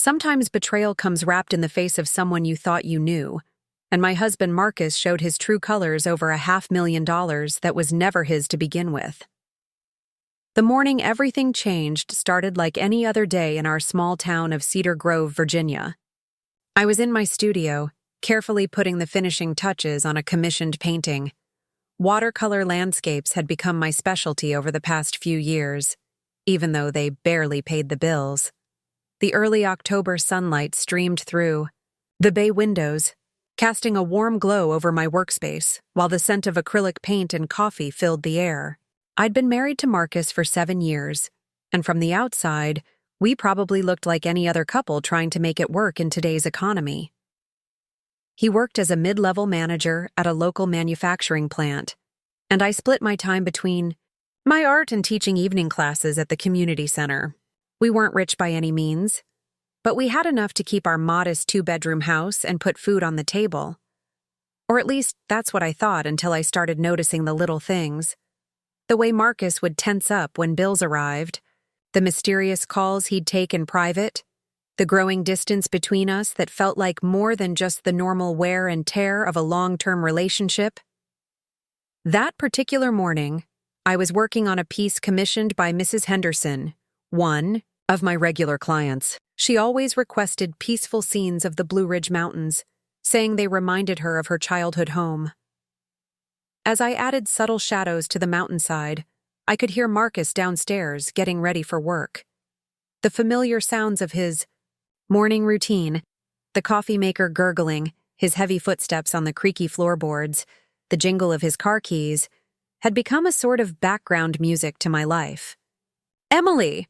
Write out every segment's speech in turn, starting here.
Sometimes betrayal comes wrapped in the face of someone you thought you knew, and my husband Marcus showed his true colors over $500,000 that was never his to begin with. The morning everything changed started like any other day in our small town of Cedar Grove, Virginia. I was in my studio, carefully putting the finishing touches on a commissioned painting. Watercolor landscapes had become my specialty over the past few years, even though they barely paid the bills. The early October sunlight streamed through the bay windows, casting a warm glow over my workspace, while the scent of acrylic paint and coffee filled the air. I'd been married to Marcus for 7 years, and from the outside, we probably looked like any other couple trying to make it work in today's economy. He worked as a mid-level manager at a local manufacturing plant, and I split my time between my art and teaching evening classes at the community center. We weren't rich by any means, but we had enough to keep our modest 2-bedroom house and put food on the table. Or at least that's what I thought until I started noticing the little things. The way Marcus would tense up when bills arrived, the mysterious calls he'd take in private, the growing distance between us that felt like more than just the normal wear and tear of a long-term relationship. That particular morning, I was working on a piece commissioned by Mrs. Henderson, one of my regular clients. She always requested peaceful scenes of the Blue Ridge Mountains, saying they reminded her of her childhood home. As I added subtle shadows to the mountainside, I could hear Marcus downstairs getting ready for work. The familiar sounds of his morning routine, the coffee maker gurgling, his heavy footsteps on the creaky floorboards, the jingle of his car keys, had become a sort of background music to my life. "Emily!"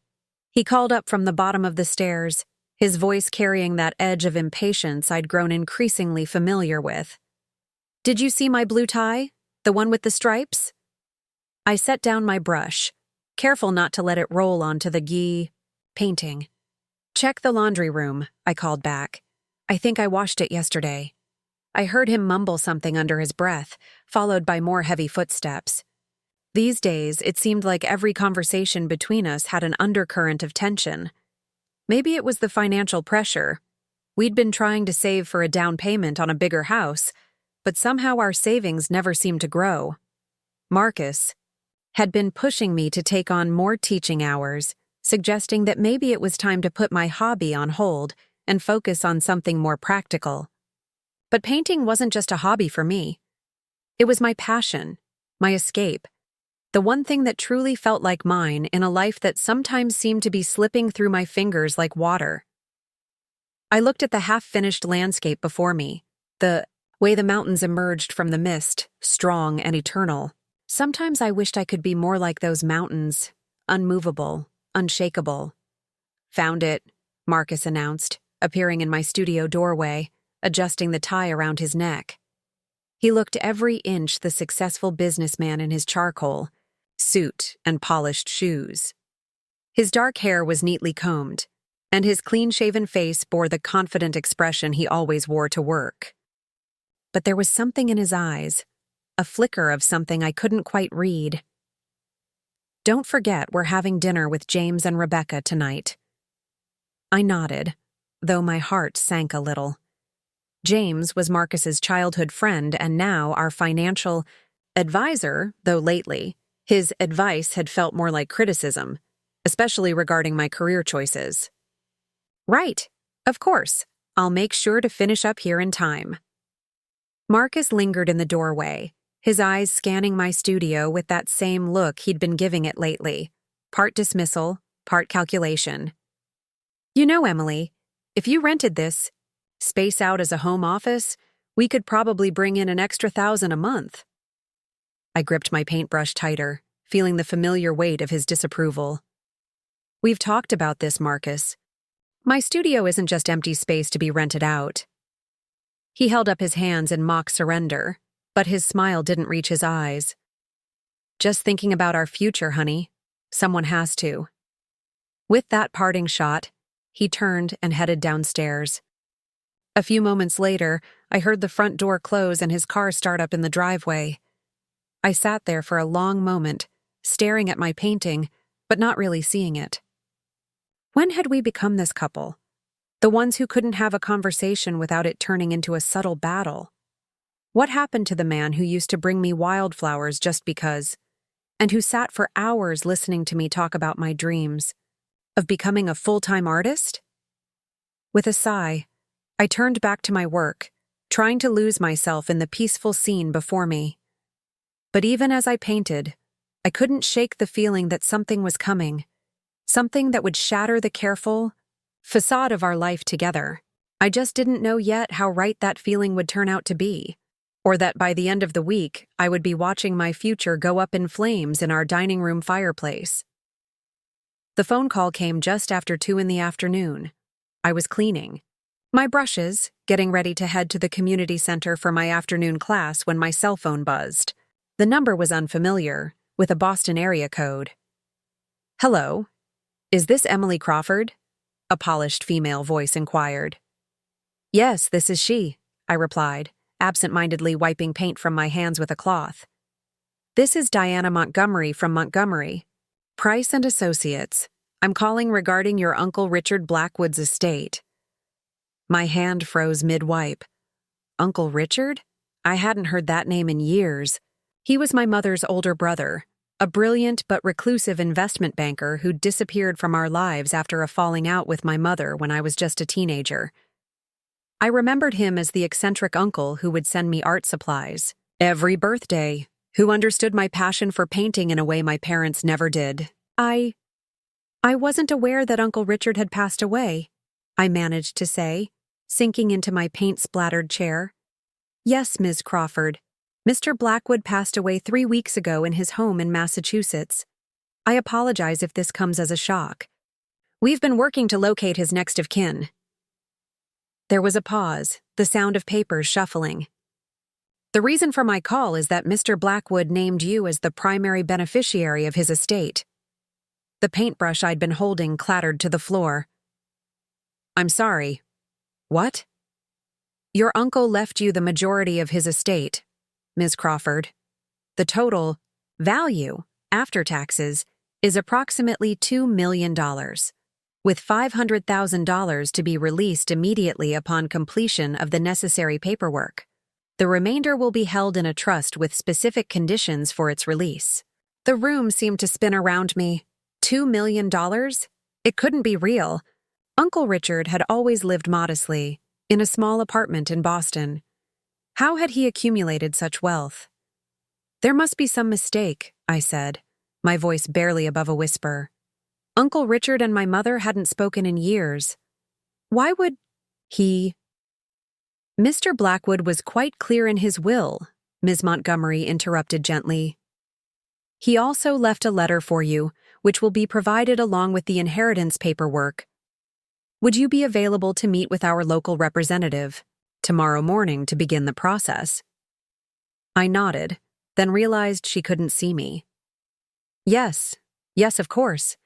He called up from the bottom of the stairs, his voice carrying that edge of impatience I'd grown increasingly familiar with. "Did you see my blue tie? The one with the stripes?" I set down my brush, careful not to let it roll onto the painting. "Check the laundry room," I called back. "I think I washed it yesterday." I heard him mumble something under his breath, followed by more heavy footsteps. These days, it seemed like every conversation between us had an undercurrent of tension. Maybe it was the financial pressure. We'd been trying to save for a down payment on a bigger house, but somehow our savings never seemed to grow. Marcus had been pushing me to take on more teaching hours, suggesting that maybe it was time to put my hobby on hold and focus on something more practical. But painting wasn't just a hobby for me. It was my passion, my escape, the one thing that truly felt like mine in a life that sometimes seemed to be slipping through my fingers like water. I looked at the half-finished landscape before me, the way the mountains emerged from the mist, strong and eternal. Sometimes I wished I could be more like those mountains, unmovable, unshakable. "Found it," Marcus announced, appearing in my studio doorway, adjusting the tie around his neck. He looked every inch the successful businessman in his charcoal suit and polished shoes. His dark hair was neatly combed, and his clean-shaven face bore the confident expression he always wore to work. But there was something in his eyes, a flicker of something I couldn't quite read. "Don't forget we're having dinner with James and Rebecca tonight." I nodded, though my heart sank a little. James was Marcus's childhood friend and now our financial advisor, though lately, his advice had felt more like criticism, especially regarding my career choices. "Right, of course. I'll make sure to finish up here in time." Marcus lingered in the doorway, his eyes scanning my studio with that same look he'd been giving it lately, part dismissal, part calculation. "You know, Emily, if you rented this space out as a home office, we could probably bring in an extra $1,000 a month." I gripped my paintbrush tighter, feeling the familiar weight of his disapproval. "We've talked about this, Marcus. My studio isn't just empty space to be rented out." He held up his hands in mock surrender, but his smile didn't reach his eyes. "Just thinking about our future, honey. Someone has to." With that parting shot, he turned and headed downstairs. A few moments later, I heard the front door close and his car start up in the driveway. I sat there for a long moment, staring at my painting, but not really seeing it. When had we become this couple? The ones who couldn't have a conversation without it turning into a subtle battle. What happened to the man who used to bring me wildflowers just because, and who sat for hours listening to me talk about my dreams of becoming a full-time artist? With a sigh, I turned back to my work, trying to lose myself in the peaceful scene before me. But even as I painted, I couldn't shake the feeling that something was coming, something that would shatter the careful facade of our life together. I just didn't know yet how right that feeling would turn out to be, or that by the end of the week, I would be watching my future go up in flames in our dining room fireplace. The phone call came just after 2 in the afternoon. I was cleaning my brushes, getting ready to head to the community center for my afternoon class when my cell phone buzzed. The number was unfamiliar, with a Boston area code. "Hello, is this Emily Crawford?" a polished female voice inquired. "Yes, this is she," I replied, absent-mindedly wiping paint from my hands with a cloth. "This is Diana Montgomery from Montgomery, Price and Associates. I'm calling regarding your Uncle Richard Blackwood's estate." My hand froze mid-wipe. Uncle Richard? I hadn't heard that name in years. He was my mother's older brother, a brilliant but reclusive investment banker who disappeared from our lives after a falling out with my mother when I was just a teenager. I remembered him as the eccentric uncle who would send me art supplies every birthday, who understood my passion for painting in a way my parents never did. I wasn't aware that Uncle Richard had passed away, I managed to say, sinking into my paint-splattered chair. "Yes, Ms. Crawford. Mr. Blackwood passed away 3 weeks ago in his home in Massachusetts. I apologize if this comes as a shock. We've been working to locate his next of kin." There was a pause, the sound of papers shuffling. "The reason for my call is that Mr. Blackwood named you as the primary beneficiary of his estate." The paintbrush I'd been holding clattered to the floor. "I'm sorry. What?" "Your uncle left you the majority of his estate, Ms. Crawford. The total value, after taxes, is approximately $2 million, with $500,000 to be released immediately upon completion of the necessary paperwork. The remainder will be held in a trust with specific conditions for its release." The room seemed to spin around me. $2 million? It couldn't be real. Uncle Richard had always lived modestly, in a small apartment in Boston. How had he accumulated such wealth? "There must be some mistake," I said, my voice barely above a whisper. Uncle Richard and my mother hadn't spoken in years. Why would he? "Mr. Blackwood was quite clear in his will," Ms. Montgomery interrupted gently. "He also left a letter for you, which will be provided along with the inheritance paperwork. Would you be available to meet with our local representative tomorrow morning to begin the process?" I nodded, then realized she couldn't see me. Yes, of course."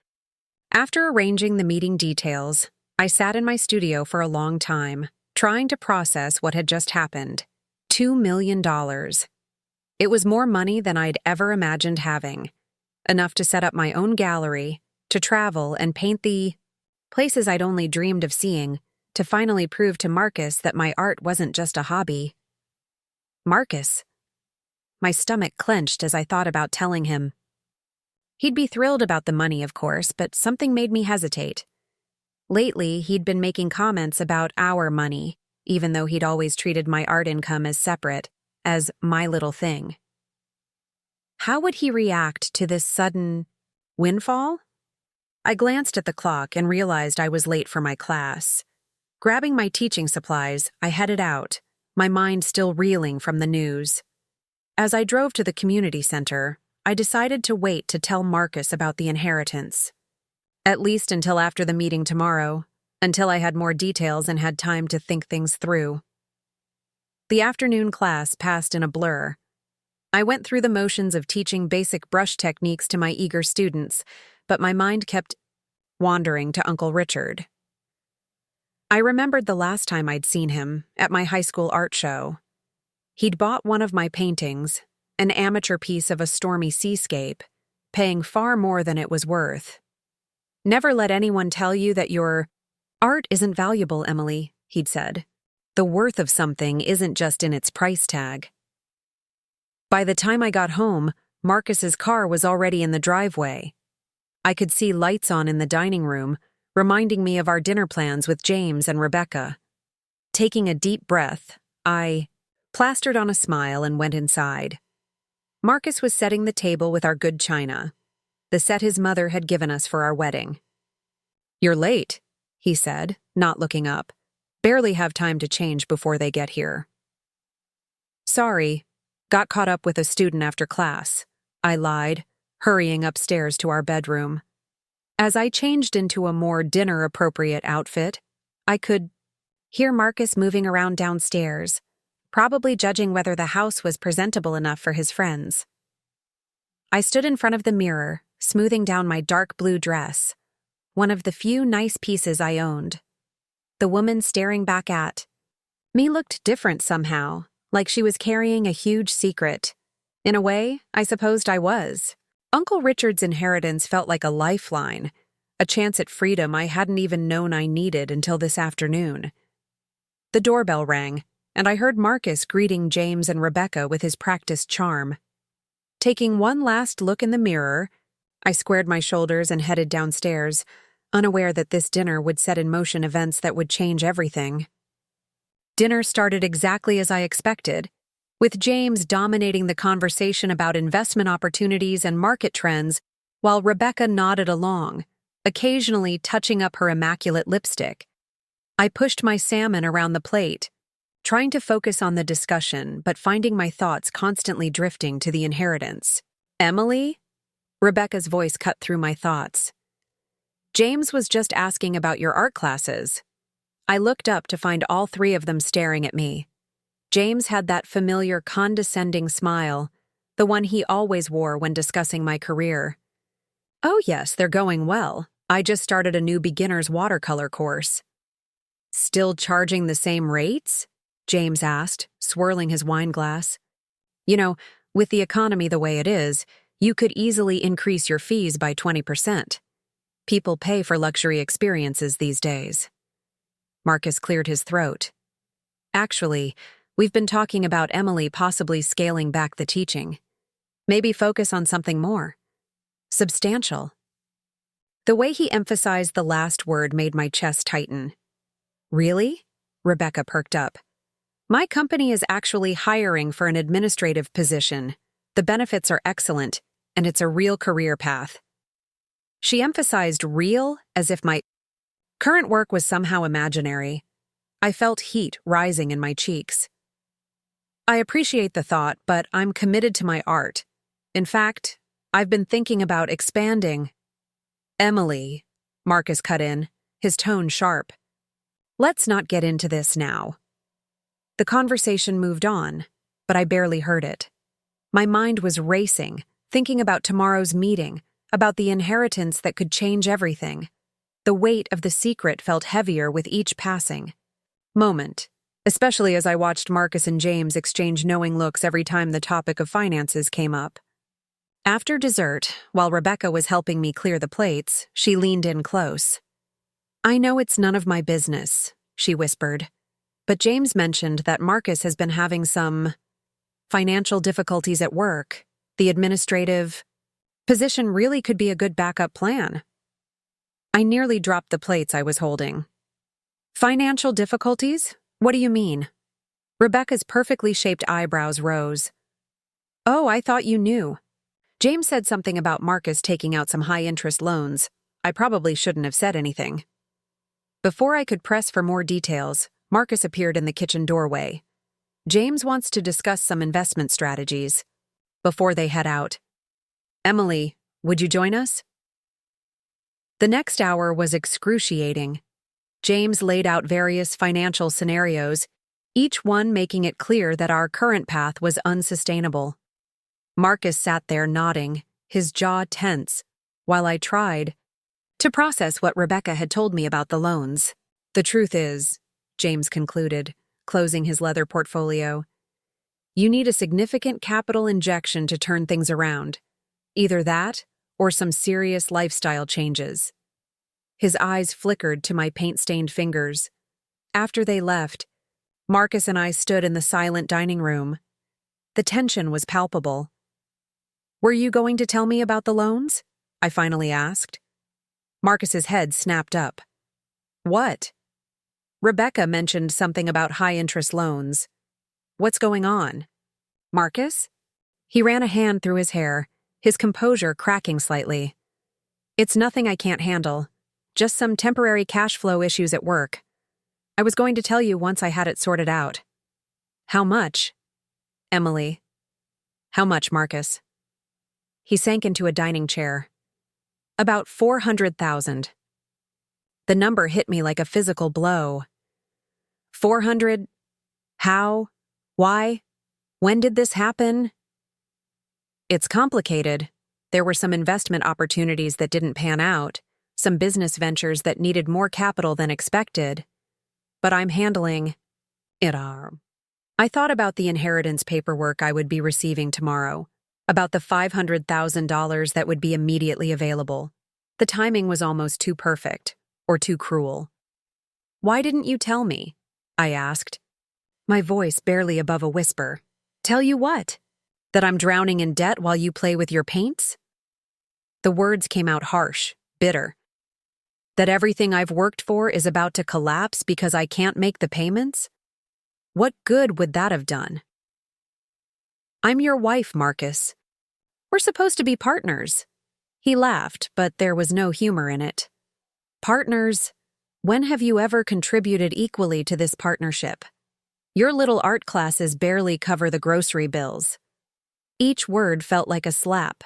After arranging the meeting details, I sat in my studio for a long time, trying to process what had just happened. $2 million. It was more money than I'd ever imagined having. Enough to set up my own gallery, to travel and paint the places I'd only dreamed of seeing, to finally prove to Marcus that my art wasn't just a hobby. Marcus. My stomach clenched as I thought about telling him. He'd be thrilled about the money, of course, but something made me hesitate. Lately, he'd been making comments about our money, even though he'd always treated my art income as separate, as my little thing. How would he react to this sudden windfall? I glanced at the clock and realized I was late for my class. Grabbing my teaching supplies, I headed out, my mind still reeling from the news. As I drove to the community center, I decided to wait to tell Marcus about the inheritance. At least until after the meeting tomorrow, until I had more details and had time to think things through. The afternoon class passed in a blur. I went through the motions of teaching basic brush techniques to my eager students, but my mind kept wandering to Uncle Richard. I remembered the last time I'd seen him, at my high school art show. He'd bought one of my paintings, an amateur piece of a stormy seascape, paying far more than it was worth. Never let anyone tell you that your Art isn't valuable, Emily, he'd said. The worth of something isn't just in its price tag. By the time I got home, Marcus's car was already in the driveway. I could see lights on in the dining room, reminding me of our dinner plans with James and Rebecca. Taking a deep breath, I plastered on a smile and went inside. Marcus was setting the table with our good china, the set his mother had given us for our wedding. "You're late," he said, not looking up. "Barely have time to change before they get here." "Sorry, got caught up with a student after class," I lied, hurrying upstairs to our bedroom. As I changed into a more dinner-appropriate outfit, I could hear Marcus moving around downstairs, probably judging whether the house was presentable enough for his friends. I stood in front of the mirror, smoothing down my dark blue dress, one of the few nice pieces I owned. The woman staring back at me looked different somehow, like she was carrying a huge secret. In a way, I supposed I was. Uncle Richard's inheritance felt like a lifeline, a chance at freedom I hadn't even known I needed until this afternoon. The doorbell rang, and I heard Marcus greeting James and Rebecca with his practiced charm. Taking one last look in the mirror, I squared my shoulders and headed downstairs, unaware that this dinner would set in motion events that would change everything. Dinner started exactly as I expected, with James dominating the conversation about investment opportunities and market trends, while Rebecca nodded along, occasionally touching up her immaculate lipstick. I pushed my salmon around the plate, trying to focus on the discussion, but finding my thoughts constantly drifting to the inheritance. "Emily?" Rebecca's voice cut through my thoughts. "James was just asking about your art classes." I looked up to find all three of them staring at me. James had that familiar condescending smile, the one he always wore when discussing my career. "Oh yes, they're going well. I just started a new beginner's watercolor course." "Still charging the same rates?" James asked, swirling his wine glass. "You know, with the economy the way it is, you could easily increase your fees by 20%. People pay for luxury experiences these days." Marcus cleared his throat. "Actually, we've been talking about Emily possibly scaling back the teaching. Maybe focus on something more substantial." The way he emphasized the last word made my chest tighten. "Really?" Rebecca perked up. "My company is actually hiring for an administrative position. The benefits are excellent, and it's a real career path." She emphasized real as if my current work was somehow imaginary. I felt heat rising in my cheeks. "I appreciate the thought, but I'm committed to my art. In fact, I've been thinking about expanding." "Emily," Marcus cut in, his tone sharp. "Let's not get into this now." The conversation moved on, but I barely heard it. My mind was racing, thinking about tomorrow's meeting, about the inheritance that could change everything. The weight of the secret felt heavier with each passing moment, especially as I watched Marcus and James exchange knowing looks every time the topic of finances came up. After dessert, while Rebecca was helping me clear the plates, she leaned in close. "I know it's none of my business," she whispered, "but James mentioned that Marcus has been having some financial difficulties at work. The administrative position really could be a good backup plan." I nearly dropped the plates I was holding. "Financial difficulties? What do you mean?" Rebecca's perfectly shaped eyebrows rose. "Oh, I thought you knew. James said something about Marcus taking out some high-interest loans. I probably shouldn't have said anything." Before I could press for more details, Marcus appeared in the kitchen doorway. "James wants to discuss some investment strategies." Before they head out, "Emily, would you join us?" The next hour was excruciating. James laid out various financial scenarios, each one making it clear that our current path was unsustainable. Marcus sat there nodding, his jaw tense, while I tried to process what Rebecca had told me about the loans. "The truth is," James concluded, closing his leather portfolio, "you need a significant capital injection to turn things around. Either that, or some serious lifestyle changes." His eyes flickered to my paint-stained fingers. After they left, Marcus and I stood in the silent dining room. The tension was palpable. "Were you going to tell me about the loans?" I finally asked. Marcus's head snapped up. "What?" "Rebecca mentioned something about high-interest loans. What's going on?" "Marcus?" He ran a hand through his hair, his composure cracking slightly. "It's nothing I can't handle. Just some temporary cash flow issues at work. I was going to tell you once I had it sorted out." "How much?" "Emily." "How much, Marcus?" He sank into a dining chair. "About 400,000. The number hit me like a physical blow. 400? How? Why? When did this happen? It's complicated. There were some investment opportunities that didn't pan out, some business ventures that needed more capital than expected. But I'm handling it. I thought about the inheritance paperwork I would be receiving tomorrow, about the $500,000 that would be immediately available. The timing was almost too perfect, or too cruel. "Why didn't you tell me?" I asked, my voice barely above a whisper. "Tell you what? That I'm drowning in debt while you play with your paints?" The words came out harsh, bitter. "That everything I've worked for is about to collapse because I can't make the payments? What good would that have done?" "I'm your wife, Marcus. We're supposed to be partners." He laughed, but there was no humor in it. "Partners? When have you ever contributed equally to this partnership? Your little art classes barely cover the grocery bills." Each word felt like a slap.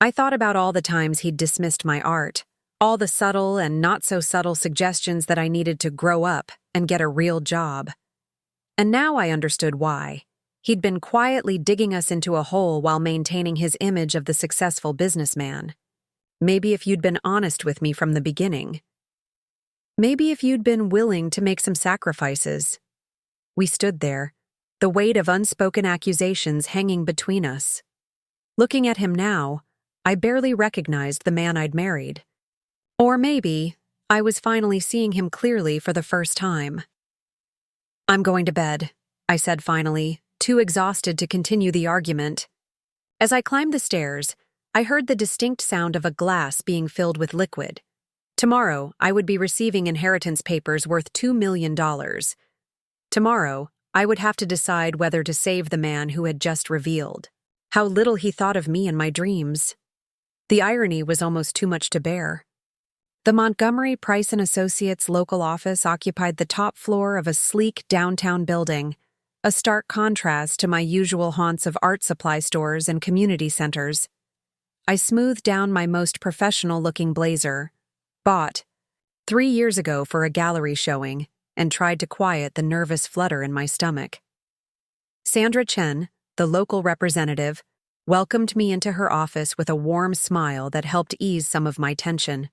I thought about all the times he'd dismissed my art, all the subtle and not-so-subtle suggestions that I needed to grow up and get a real job. And now I understood why. He'd been quietly digging us into a hole while maintaining his image of the successful businessman. Maybe if you'd been honest with me from the beginning. Maybe if you'd been willing to make some sacrifices. We stood there, the weight of unspoken accusations hanging between us. Looking at him now, I barely recognized the man I'd married. Or maybe I was finally seeing him clearly for the first time. "I'm going to bed," I said finally, too exhausted to continue the argument. As I climbed the stairs, I heard the distinct sound of a glass being filled with liquid. Tomorrow, I would be receiving inheritance papers worth $2 million. Tomorrow, I would have to decide whether to save the man who had just revealed how little he thought of me in my dreams. The irony was almost too much to bear. The Montgomery Price & Associates local office occupied the top floor of a sleek downtown building, a stark contrast to my usual haunts of art supply stores and community centers. I smoothed down my most professional-looking blazer, bought 3 years ago for a gallery showing, and tried to quiet the nervous flutter in my stomach. Sandra Chen, the local representative, welcomed me into her office with a warm smile that helped ease some of my tension.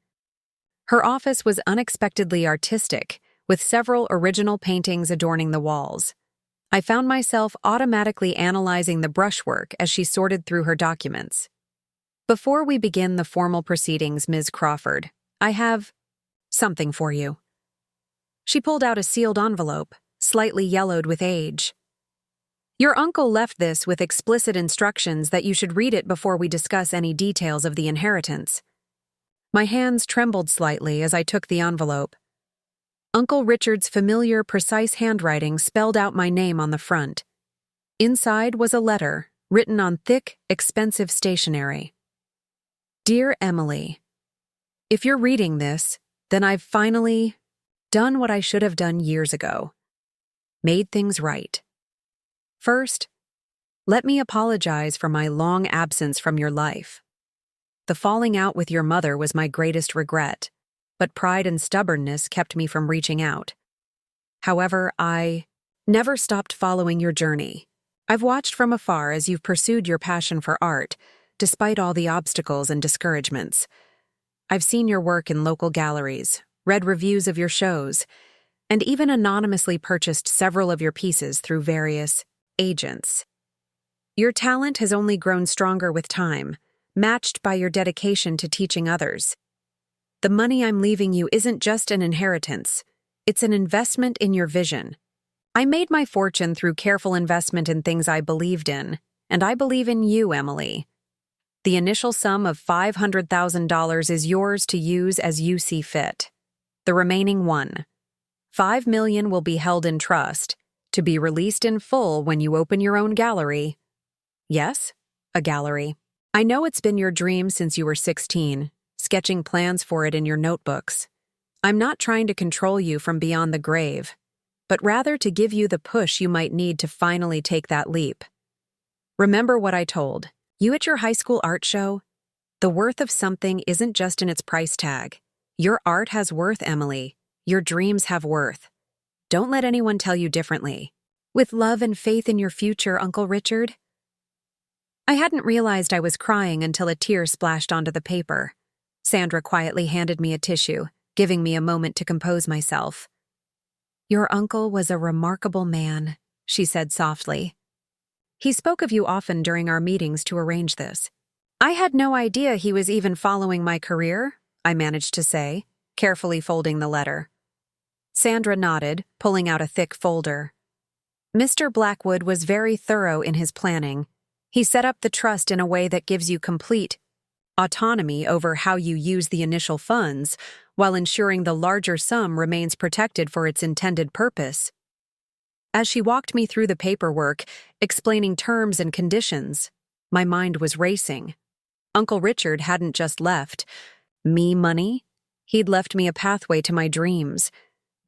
Her office was unexpectedly artistic, with several original paintings adorning the walls. I found myself automatically analyzing the brushwork as she sorted through her documents. "Before we begin the formal proceedings, Ms. Crawford, I have something for you." She pulled out a sealed envelope, slightly yellowed with age. "Your uncle left this with explicit instructions that you should read it before we discuss any details of the inheritance." My hands trembled slightly as I took the envelope. Uncle Richard's familiar, precise handwriting spelled out my name on the front. Inside was a letter, written on thick, expensive stationery. "Dear Emily, if you're reading this, then I've finally done what I should have done years ago. Made things right. First, let me apologize for my long absence from your life. The falling out with your mother was my greatest regret, but pride and stubbornness kept me from reaching out. However, I never stopped following your journey. I've watched from afar as you've pursued your passion for art, despite all the obstacles and discouragements. I've seen your work in local galleries, read reviews of your shows, and even anonymously purchased several of your pieces through various agents. Your talent has only grown stronger with time, matched by your dedication to teaching others. The money I'm leaving you isn't just an inheritance. It's an investment in your vision. I made my fortune through careful investment in things I believed in, and I believe in you, Emily. The initial sum of $500,000 is yours to use as you see fit. The remaining $5 million will be held in trust, to be released in full when you open your own gallery. Yes, a gallery. I know it's been your dream since you were 16, sketching plans for it in your notebooks. I'm not trying to control you from beyond the grave, but rather to give you the push you might need to finally take that leap. Remember what I told you at your high school art show? The worth of something isn't just in its price tag. Your art has worth, Emily. Your dreams have worth. Don't let anyone tell you differently. With love and faith in your future, Uncle Richard. I hadn't realized I was crying until a tear splashed onto the paper. Sandra quietly handed me a tissue, giving me a moment to compose myself. Your uncle was a remarkable man, she said softly. He spoke of you often during our meetings to arrange this. I had no idea he was even following my career, I managed to say, carefully folding the letter. Sandra nodded, pulling out a thick folder. Mr. Blackwood was very thorough in his planning. He set up the trust in a way that gives you complete autonomy over how you use the initial funds, while ensuring the larger sum remains protected for its intended purpose. As she walked me through the paperwork, explaining terms and conditions, my mind was racing. Uncle Richard hadn't just left me money. He'd left me a pathway to my dreams.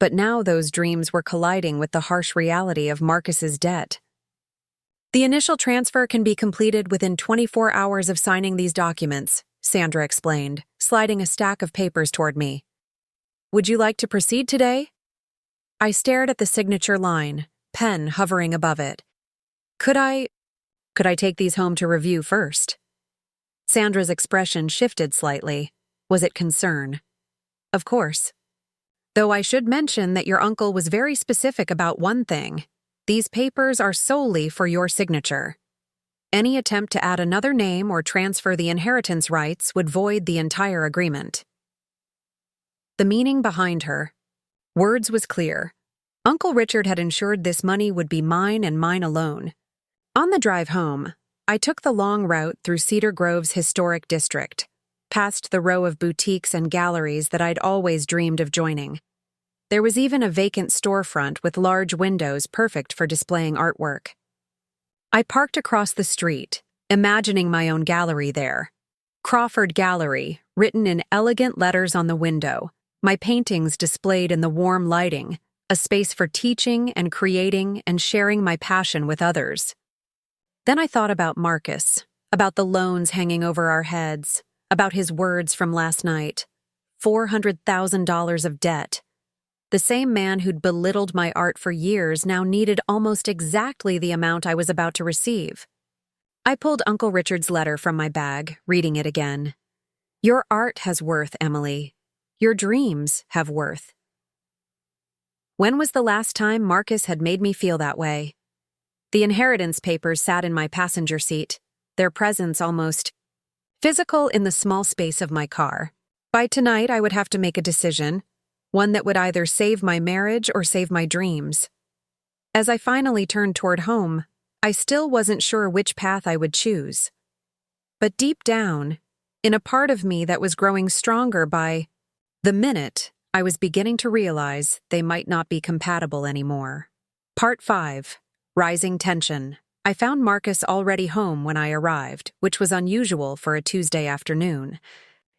But now those dreams were colliding with the harsh reality of Marcus's debt. The initial transfer can be completed within 24 hours of signing these documents, Sandra explained, sliding a stack of papers toward me. Would you like to proceed today? I stared at the signature line, pen hovering above it. Could I take these home to review first? Sandra's expression shifted slightly. Was it concern? Of course. Though I should mention that your uncle was very specific about one thing. These papers are solely for your signature. Any attempt to add another name or transfer the inheritance rights would void the entire agreement. The meaning behind her words was clear. Uncle Richard had ensured this money would be mine and mine alone. On the drive home, I took the long route through Cedar Grove's historic district, past the row of boutiques and galleries that I'd always dreamed of joining. There was even a vacant storefront with large windows perfect for displaying artwork. I parked across the street, imagining my own gallery there. Crawford Gallery, written in elegant letters on the window, my paintings displayed in the warm lighting, a space for teaching and creating and sharing my passion with others. Then I thought about Marcus, about the loans hanging over our heads, about his words from last night. $400,000 of debt. The same man who'd belittled my art for years now needed almost exactly the amount I was about to receive. I pulled Uncle Richard's letter from my bag, reading it again. Your art has worth, Emily. Your dreams have worth. When was the last time Marcus had made me feel that way? The inheritance papers sat in my passenger seat, their presence almost physical in the small space of my car. By tonight, I would have to make a decision. One that would either save my marriage or save my dreams. As I finally turned toward home, I still wasn't sure which path I would choose. But deep down, in a part of me that was growing stronger by the minute, I was beginning to realize they might not be compatible anymore. Part 5. Rising Tension. I found Marcus already home when I arrived, which was unusual for a Tuesday afternoon.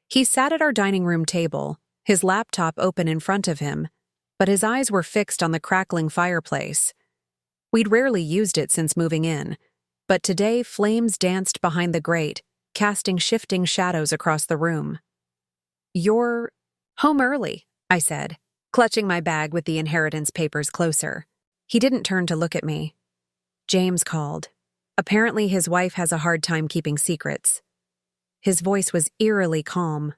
He sat at our dining room table, his laptop open in front of him, but his eyes were fixed on the crackling fireplace. We'd rarely used it since moving in, but today flames danced behind the grate, casting shifting shadows across the room. You're home early, I said, clutching my bag with the inheritance papers closer. He didn't turn to look at me. James called. Apparently his wife has a hard time keeping secrets. His voice was eerily calm.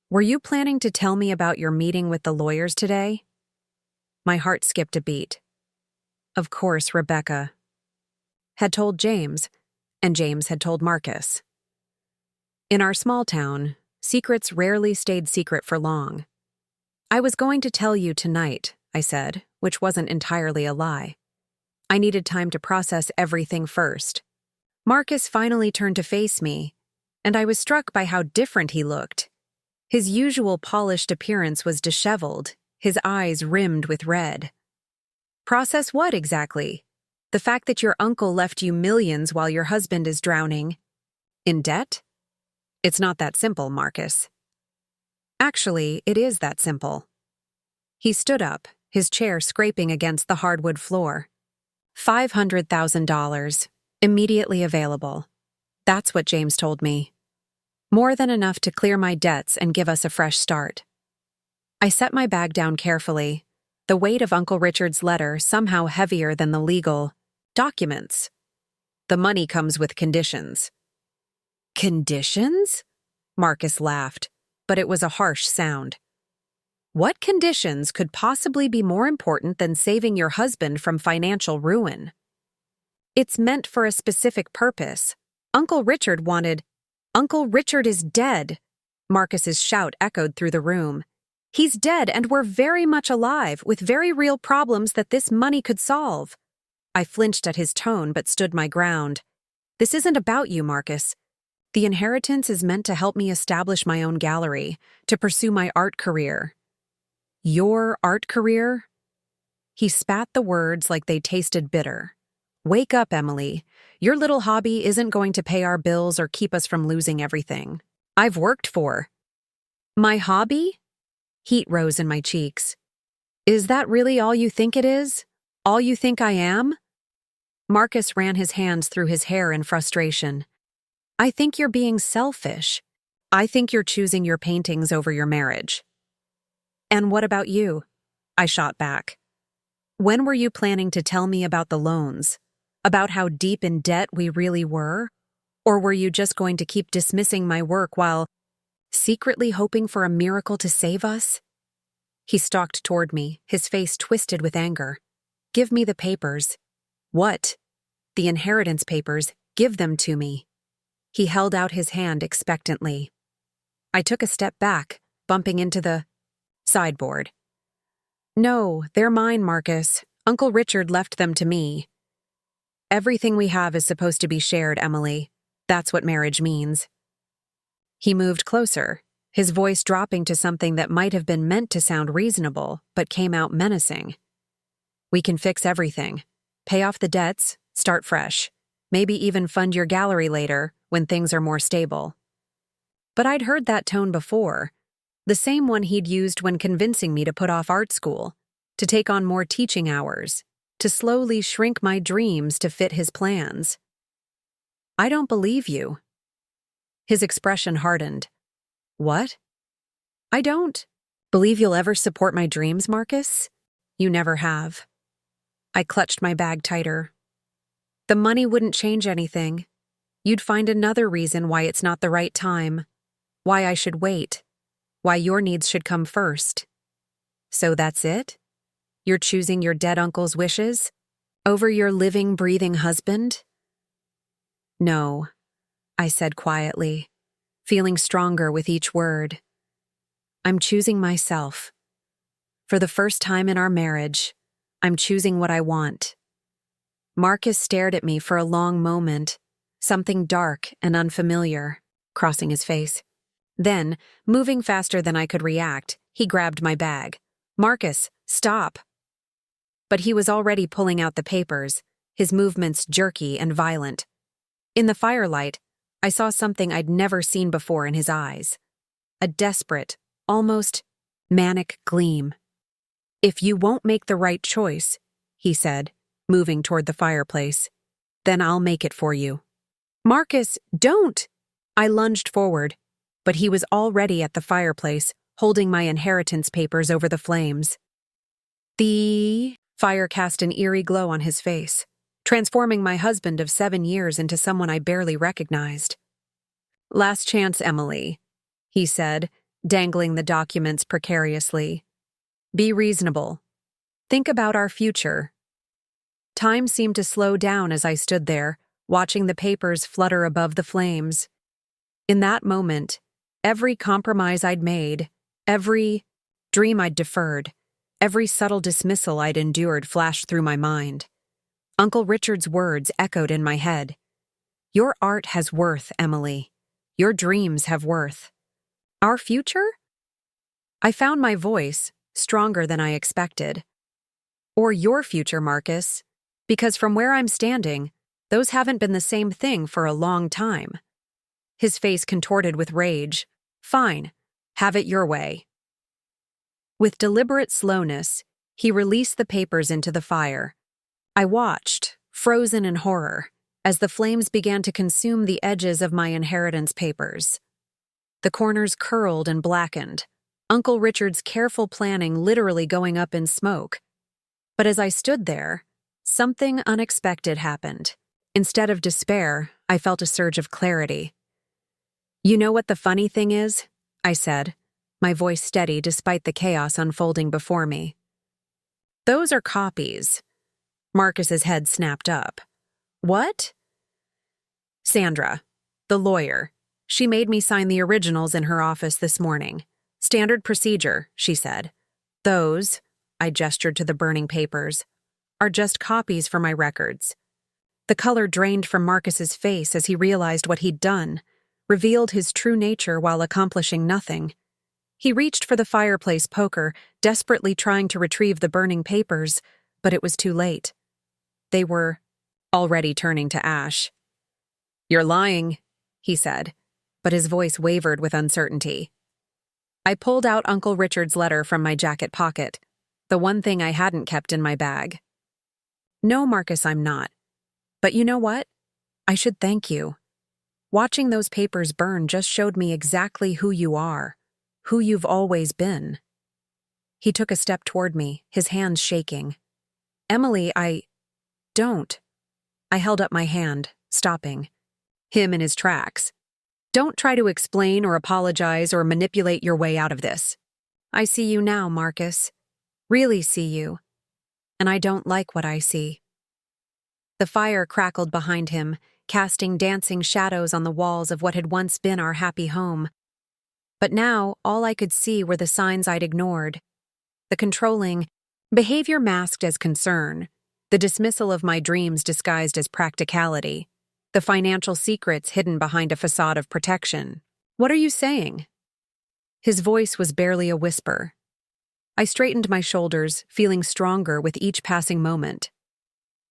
Were you planning to tell me about your meeting with the lawyers today? My heart skipped a beat. Of course, Rebecca had told James, and James had told Marcus. In our small town, Secrets rarely stayed secret for long. I was going to tell you tonight, I said, which wasn't entirely a lie. I needed time to process everything first. Marcus finally turned to face me, and I was struck by how different he looked. His usual polished appearance was disheveled, his eyes rimmed with red. Process what exactly? The fact that your uncle left you millions while your husband is drowning. In debt? It's not that simple, Marcus. Actually, it is that simple. He stood up, his chair scraping against the hardwood floor. $500,000, immediately available. That's what James told me. More than enough to clear my debts and give us a fresh start. I set my bag down carefully, the weight of Uncle Richard's letter somehow heavier than the legal documents. The money comes with conditions. Conditions? Marcus laughed, but it was a harsh sound. What conditions could possibly be more important than saving your husband from financial ruin? It's meant for a specific purpose. Uncle Richard wanted— Uncle Richard is dead. Marcus's shout echoed through the room. He's dead, and we're very much alive, with very real problems that this money could solve. I flinched at his tone but stood my ground. This isn't about you, Marcus. The inheritance is meant to help me establish my own gallery, to pursue my art career. Your art career? He spat the words like they tasted bitter. Wake up, Emily. Your little hobby isn't going to pay our bills or keep us from losing everything I've worked for. My hobby? Heat rose in my cheeks. Is that really all you think it is? All you think I am? Marcus ran his hands through his hair in frustration. I think you're being selfish. I think you're choosing your paintings over your marriage. And what about you? I shot back. When were you planning to tell me about the loans? About how deep in debt we really were? Or were you just going to keep dismissing my work while secretly hoping for a miracle to save us? He stalked toward me, his face twisted with anger. Give me the papers. What? The inheritance papers. Give them to me. He held out his hand expectantly. I took a step back, bumping into the sideboard. No, they're mine, Marcus. Uncle Richard left them to me. Everything we have is supposed to be shared, Emily. That's what marriage means. He moved closer, his voice dropping to something that might have been meant to sound reasonable, but came out menacing. We can fix everything. Pay off the debts, start fresh. Maybe even fund your gallery later, when things are more stable. But I'd heard that tone before, the same one he'd used when convincing me to put off art school, to take on more teaching hours, to slowly shrink my dreams to fit his plans. I don't believe you. His expression hardened. What? I don't believe you'll ever support my dreams, Marcus? You never have. I clutched my bag tighter. The money wouldn't change anything. You'd find another reason why it's not the right time, why I should wait, why your needs should come first. So that's it? You're choosing your dead uncle's wishes over your living, breathing husband? No, I said quietly, feeling stronger with each word. I'm choosing myself. For the first time in our marriage, I'm choosing what I want. Marcus stared at me for a long moment, something dark and unfamiliar crossing his face. Then, moving faster than I could react, he grabbed my bag. Marcus, stop! But he was already pulling out the papers, his movements jerky and violent. In the firelight, I saw something I'd never seen before in his eyes. A desperate, almost manic gleam. If you won't make the right choice, he said, moving toward the fireplace, then I'll make it for you. Marcus, don't! I lunged forward, but he was already at the fireplace, holding my inheritance papers over the flames. The fire cast an eerie glow on his face, transforming my husband of 7 years into someone I barely recognized. Last chance, Emily, he said, dangling the documents precariously. Be reasonable. Think about our future. Time seemed to slow down as I stood there, watching the papers flutter above the flames. In that moment, every compromise I'd made, every dream I'd deferred, every subtle dismissal I'd endured flashed through my mind. Uncle Richard's words echoed in my head. Your art has worth, Emily. Your dreams have worth. Our future? I found my voice, stronger than I expected. Or your future, Marcus, because from where I'm standing, those haven't been the same thing for a long time. His face contorted with rage. Fine, have it your way. With deliberate slowness, he released the papers into the fire. I watched, frozen in horror, as the flames began to consume the edges of my inheritance papers. The corners curled and blackened, Uncle Richard's careful planning literally going up in smoke. But as I stood there, something unexpected happened. Instead of despair, I felt a surge of clarity. You know what the funny thing is? I said, my voice steady despite the chaos unfolding before me. Those are copies. Marcus's head snapped up. What? Sandra, the lawyer. She made me sign the originals in her office this morning. Standard procedure, she said. Those, I gestured to the burning papers, are just copies for my records. The color drained from Marcus's face as he realized what he'd done, revealed his true nature while accomplishing nothing. He reached for the fireplace poker, desperately trying to retrieve the burning papers, but it was too late. They were already turning to ash. You're lying, he said, but his voice wavered with uncertainty. I pulled out Uncle Richard's letter from my jacket pocket, the one thing I hadn't kept in my bag. No, Marcus, I'm not. But you know what? I should thank you. Watching those papers burn just showed me exactly who you are, who you've always been. He took a step toward me, his hands shaking. Emily, don't. I held up my hand, stopping him in his tracks. Don't try to explain or apologize or manipulate your way out of this. I see you now, Marcus. Really see you. And I don't like what I see. The fire crackled behind him, casting dancing shadows on the walls of what had once been our happy home. But now, all I could see were the signs I'd ignored. The controlling behavior masked as concern, the dismissal of my dreams disguised as practicality, the financial secrets hidden behind a facade of protection. What are you saying? His voice was barely a whisper. I straightened my shoulders, feeling stronger with each passing moment.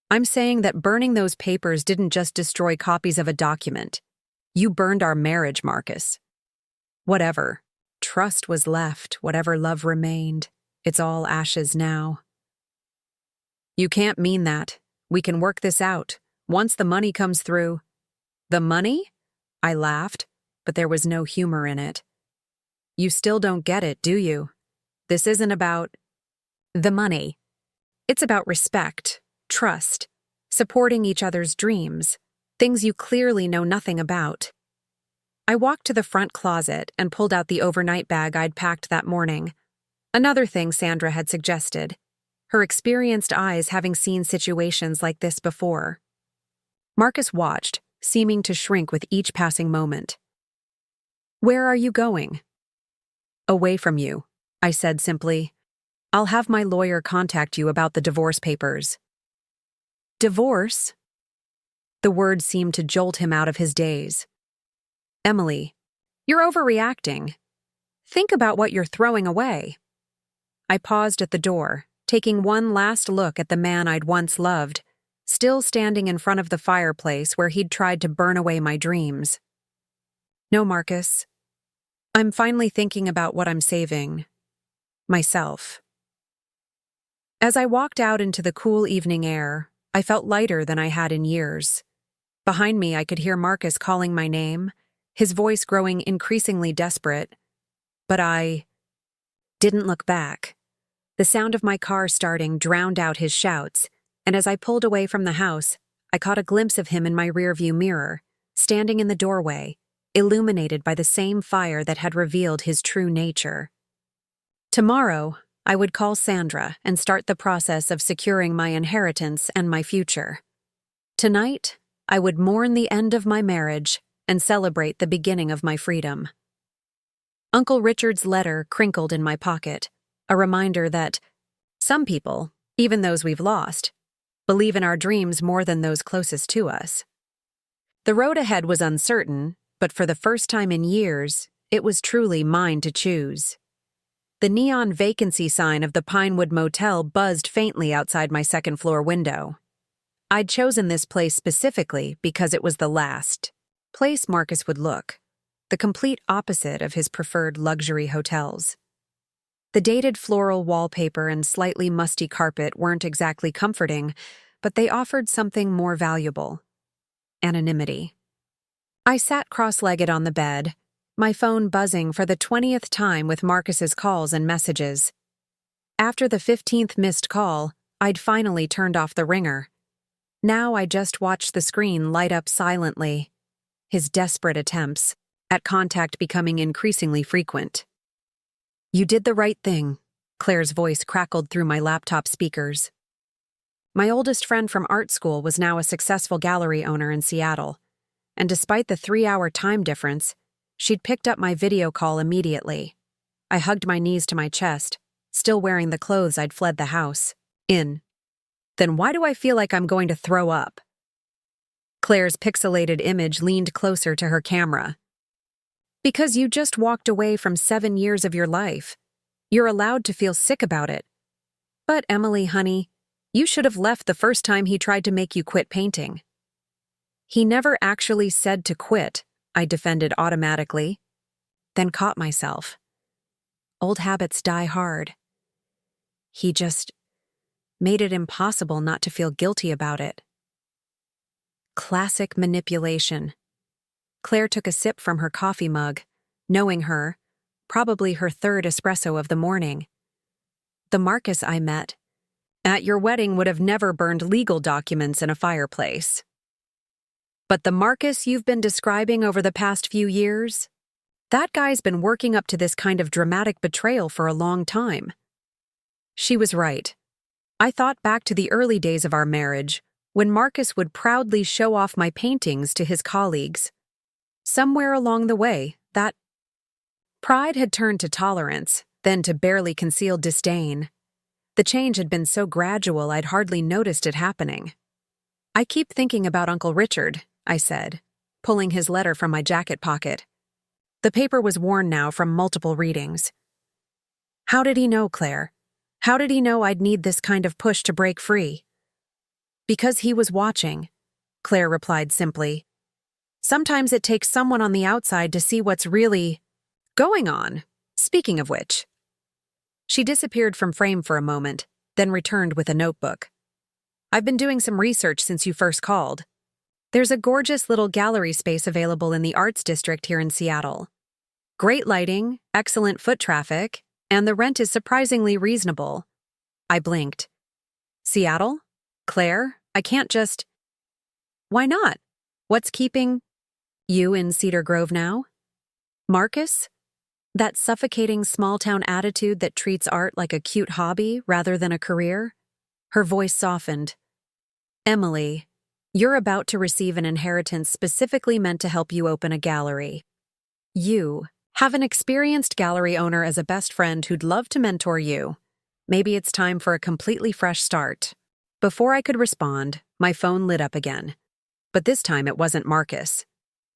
I'm saying that burning those papers didn't just destroy copies of a document. You burned our marriage, Marcus. Whatever. Trust was left, whatever love remained. It's all ashes now. You can't mean that. We can work this out. Once the money comes through. The money? I laughed, but there was no humor in it. You still don't get it, do you? This isn't about the money. It's about respect, trust, supporting each other's dreams, things you clearly know nothing about. I walked to the front closet and pulled out the overnight bag I'd packed that morning. Another thing Sandra had suggested, her experienced eyes having seen situations like this before. Marcus watched, seeming to shrink with each passing moment. Where are you going? Away from you, I said simply. I'll have my lawyer contact you about the divorce papers. Divorce? The word seemed to jolt him out of his daze. Emily, you're overreacting. Think about what you're throwing away. I paused at the door, taking one last look at the man I'd once loved, still standing in front of the fireplace where he'd tried to burn away my dreams. No, Marcus. I'm finally thinking about what I'm saving. Myself. As I walked out into the cool evening air, I felt lighter than I had in years. Behind me, I could hear Marcus calling my name, his voice growing increasingly desperate. But I didn't look back. The sound of my car starting drowned out his shouts, and as I pulled away from the house, I caught a glimpse of him in my rearview mirror, standing in the doorway, illuminated by the same fire that had revealed his true nature. Tomorrow, I would call Sandra and start the process of securing my inheritance and my future. Tonight, I would mourn the end of my marriage and celebrate the beginning of my freedom. Uncle Richard's letter crinkled in my pocket, a reminder that some people, even those we've lost, believe in our dreams more than those closest to us. The road ahead was uncertain, but for the first time in years, it was truly mine to choose. The neon vacancy sign of the Pinewood Motel buzzed faintly outside my second-floor window. I'd chosen this place specifically because it was the last place Marcus would look, the complete opposite of his preferred luxury hotels. The dated floral wallpaper and slightly musty carpet weren't exactly comforting, but they offered something more valuable: anonymity. I sat cross-legged on the bed, my phone buzzing for the 20th time with Marcus's calls and messages. After the 15th missed call, I'd finally turned off the ringer. Now I just watched the screen light up silently, his desperate attempts at contact becoming increasingly frequent. "You did the right thing," Claire's voice crackled through my laptop speakers. My oldest friend from art school was now a successful gallery owner in Seattle, and despite the 3-hour time difference, she'd picked up my video call immediately. I hugged my knees to my chest, still wearing the clothes I'd fled the house in. Then why do I feel like I'm going to throw up? Claire's pixelated image leaned closer to her camera. "Because you just walked away from 7 years of your life. You're allowed to feel sick about it. But Emily, honey, you should have left the first time he tried to make you quit painting." "He never actually said to quit," I defended automatically, then caught myself. Old habits die hard. He just made it impossible not to feel guilty about it. Classic manipulation. Claire took a sip from her coffee mug, knowing her, probably her third espresso of the morning. "The Marcus I met at your wedding would have never burned legal documents in a fireplace. But the Marcus you've been describing over the past few years? That guy's been working up to this kind of dramatic betrayal for a long time." She was right. I thought back to the early days of our marriage, when Marcus would proudly show off my paintings to his colleagues. Somewhere along the way, that pride had turned to tolerance, then to barely concealed disdain. The change had been so gradual I'd hardly noticed it happening. "I keep thinking about Uncle Richard," I said, pulling his letter from my jacket pocket. The paper was worn now from multiple readings. "How did he know, Claire? How did he know I'd need this kind of push to break free?" "Because he was watching," Claire replied simply. "Sometimes it takes someone on the outside to see what's really going on. Speaking of which." She disappeared from frame for a moment, then returned with a notebook. "I've been doing some research since you first called. There's a gorgeous little gallery space available in the Arts District here in Seattle. Great lighting, excellent foot traffic, and the rent is surprisingly reasonable." I blinked. "Seattle? Claire, I can't just—" "Why not? What's keeping you in Cedar Grove now? Marcus? That suffocating small-town attitude that treats art like a cute hobby rather than a career?" Her voice softened. "Emily, you're about to receive an inheritance specifically meant to help you open a gallery. You have an experienced gallery owner as a best friend who'd love to mentor you. Maybe it's time for a completely fresh start." Before I could respond, my phone lit up again. But this time it wasn't Marcus.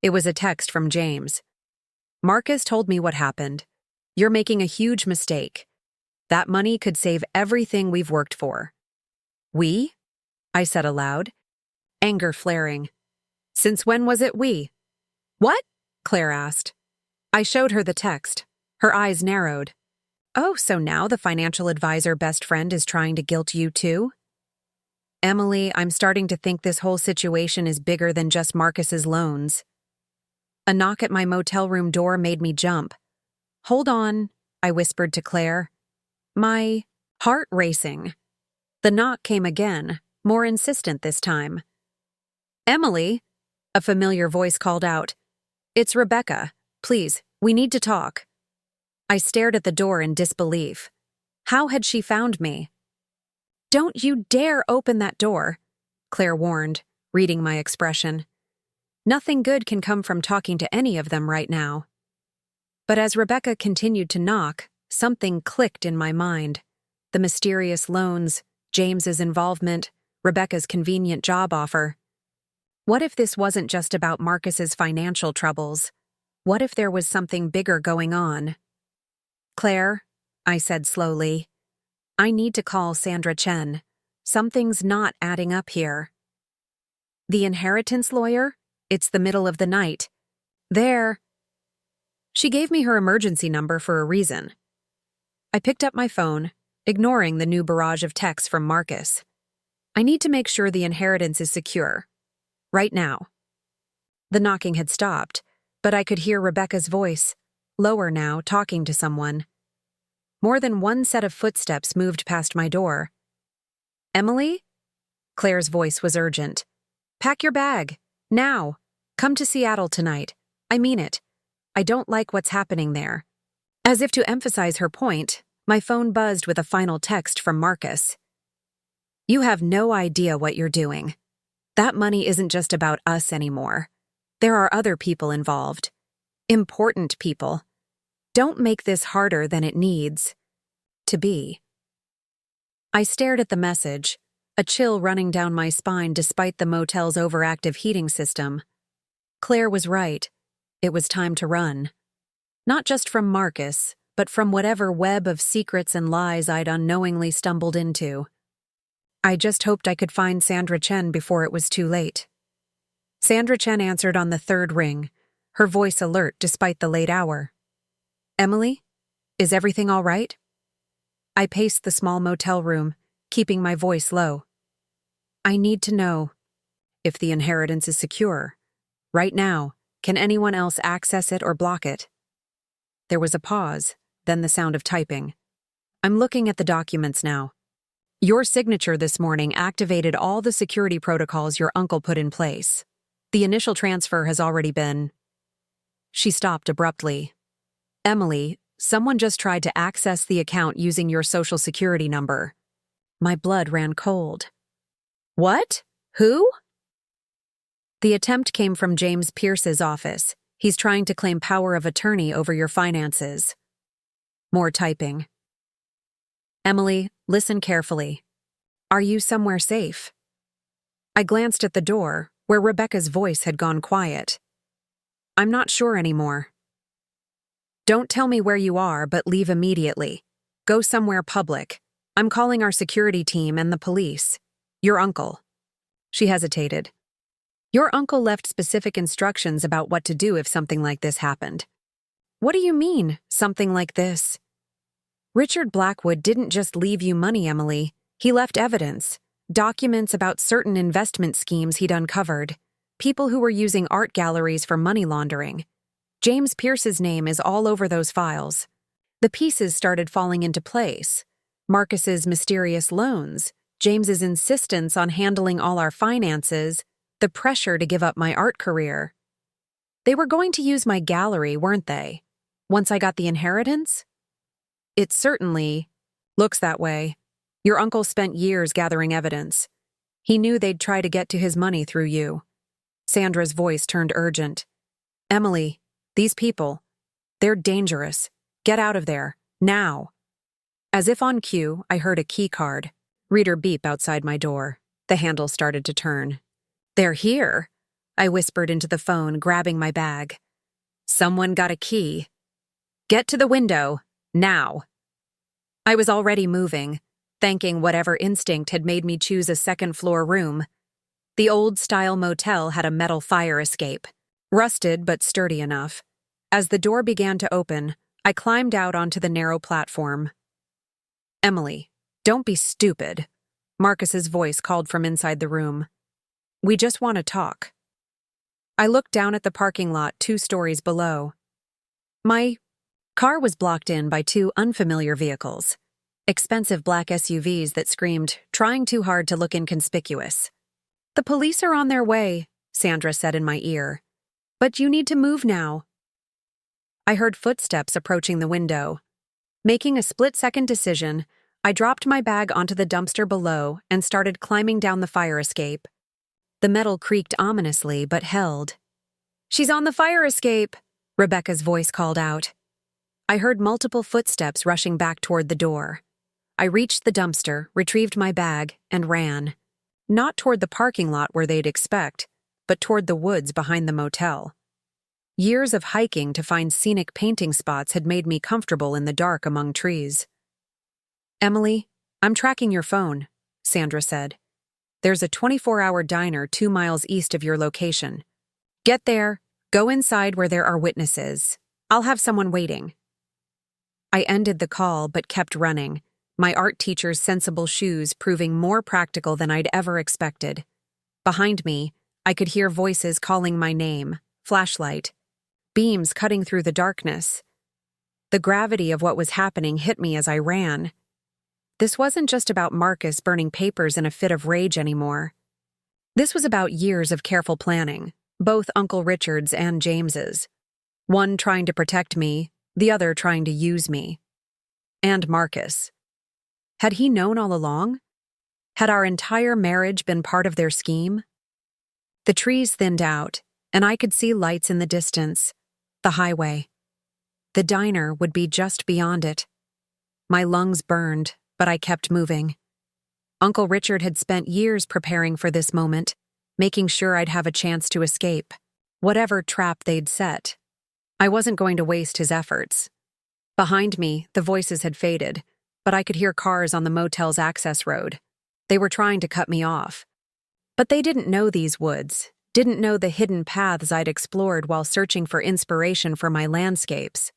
It was a text from James. "Marcus told me what happened. You're making a huge mistake. That money could save everything we've worked for." "We?" I said aloud, anger flaring. "Since when was it we?" "What?" Claire asked. I showed her the text. Her eyes narrowed. "Oh, so now the financial advisor best friend is trying to guilt you too?" "Emily, I'm starting to think this whole situation is bigger than just Marcus's loans." A knock at my motel room door made me jump. "Hold on," I whispered to Claire, my heart racing. The knock came again, more insistent this time. "Emily," a familiar voice called out. "It's Rebecca. Please, we need to talk." I stared at the door in disbelief. How had she found me? "Don't you dare open that door," Claire warned, reading my expression. Nothing good can come from talking to any of them right now. But as Rebecca continued to knock, something clicked in my mind. The mysterious loans, James's involvement, Rebecca's convenient job offer. What if this wasn't just about Marcus's financial troubles? What if there was something bigger going on? "Claire," I said slowly, "I need to call Sandra Chen. Something's not adding up here." "The inheritance lawyer? It's the middle of the night. There." She gave me her emergency number for a reason. I picked up my phone, ignoring the new barrage of texts from Marcus. I need to make sure the inheritance is secure. Right now. The knocking had stopped, but I could hear Rebecca's voice, lower now, talking to someone. More than one set of footsteps moved past my door. "Emily?" Claire's voice was urgent. "Pack your bag. Now. Come to Seattle tonight. I mean it. I don't like what's happening there." As if to emphasize her point, my phone buzzed with a final text from Marcus. "You have no idea what you're doing. That money isn't just about us anymore. There are other people involved. Important people. Don't make this harder than it needs to be." I stared at the message, a chill running down my spine despite the motel's overactive heating system. Claire was right. It was time to run. Not just from Marcus, but from whatever web of secrets and lies I'd unknowingly stumbled into. I just hoped I could find Sandra Chen before it was too late. Sandra Chen answered on the third ring, her voice alert despite the late hour. "Emily? Is everything all right?" I paced the small motel room, keeping my voice low. "I need to know if the inheritance is secure. Right now, can anyone else access it or block it?" There was a pause, then the sound of typing. "I'm looking at the documents now. Your signature this morning activated all the security protocols your uncle put in place. The initial transfer has already been—" She stopped abruptly. "Emily, someone just tried to access the account using your social security number." My blood ran cold. "What? Who?" "The attempt came from James Pierce's office. He's trying to claim power of attorney over your finances." More typing. "Emily, listen carefully. Are you somewhere safe?" I glanced at the door, where Rebecca's voice had gone quiet. "I'm not sure anymore." "Don't tell me where you are, but leave immediately. Go somewhere public. I'm calling our security team and the police. Your uncle." She hesitated. "Your uncle left specific instructions about what to do if something like this happened." "What do you mean, something like this?" "Richard Blackwood didn't just leave you money, Emily. He left evidence, documents about certain investment schemes he'd uncovered, people who were using art galleries for money laundering. James Pierce's name is all over those files." The pieces started falling into place. Marcus's mysterious loans, James's insistence on handling all our finances, the pressure to give up my art career. They were going to use my gallery, weren't they? Once I got the inheritance? "It certainly looks that way. Your uncle spent years gathering evidence. He knew they'd try to get to his money through you." Sandra's voice turned urgent. "Emily, these people, they're dangerous. Get out of there, now." As if on cue, I heard a key card. Reader beep outside my door. The handle started to turn. "They're here," I whispered into the phone, grabbing my bag. "Someone got a key. Get to the window, now." I was already moving, thanking whatever instinct had made me choose a second-floor room. The old-style motel had a metal fire escape, rusted but sturdy enough. As the door began to open, I climbed out onto the narrow platform. "Emily, don't be stupid," Marcus's voice called from inside the room. "We just want to talk." I looked down at the parking lot 2 stories below. My car was blocked in by 2 unfamiliar vehicles. Expensive black SUVs that screamed, trying too hard to look inconspicuous. "The police are on their way," Sandra said in my ear. "But you need to move now." I heard footsteps approaching the window. Making a split-second decision, I dropped my bag onto the dumpster below and started climbing down the fire escape. The metal creaked ominously but held. "She's on the fire escape," Rebecca's voice called out. I heard multiple footsteps rushing back toward the door. I reached the dumpster, retrieved my bag, and ran. Not toward the parking lot where they'd expect, but toward the woods behind the motel. Years of hiking to find scenic painting spots had made me comfortable in the dark among trees. "Emily, I'm tracking your phone," Sandra said. "There's a 24-hour diner 2 miles east of your location. Get there, go inside where there are witnesses. I'll have someone waiting." I ended the call but kept running, my art teacher's sensible shoes proving more practical than I'd ever expected. Behind me, I could hear voices calling my name, flashlight, beams cutting through the darkness. The gravity of what was happening hit me as I ran. This wasn't just about Marcus burning papers in a fit of rage anymore. This was about years of careful planning, both Uncle Richard's and James's. One trying to protect me, the other trying to use me. And Marcus. Had he known all along? Had our entire marriage been part of their scheme? The trees thinned out, and I could see lights in the distance. The highway. The diner would be just beyond it. My lungs burned, but I kept moving. Uncle Richard had spent years preparing for this moment, making sure I'd have a chance to escape, whatever trap they'd set. I wasn't going to waste his efforts. Behind me, the voices had faded, but I could hear cars on the motel's access road. They were trying to cut me off. But they didn't know these woods, didn't know the hidden paths I'd explored while searching for inspiration for my landscapes.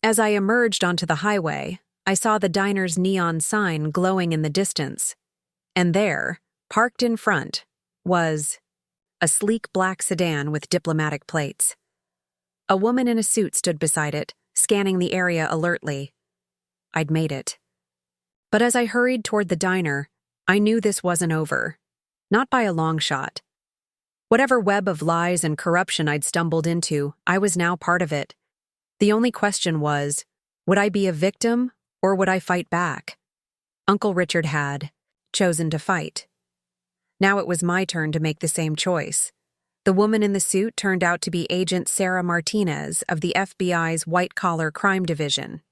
As I emerged onto the highway, I saw the diner's neon sign glowing in the distance. And there, parked in front, was a sleek black sedan with diplomatic plates. A woman in a suit stood beside it, scanning the area alertly. I'd made it. But as I hurried toward the diner, I knew this wasn't over. Not by a long shot. Whatever web of lies and corruption I'd stumbled into, I was now part of it. The only question was, would I be a victim or would I fight back? Uncle Richard had chosen to fight. Now it was my turn to make the same choice. The woman in the suit turned out to be Agent Sarah Martinez of the FBI's White-Collar Crime Division.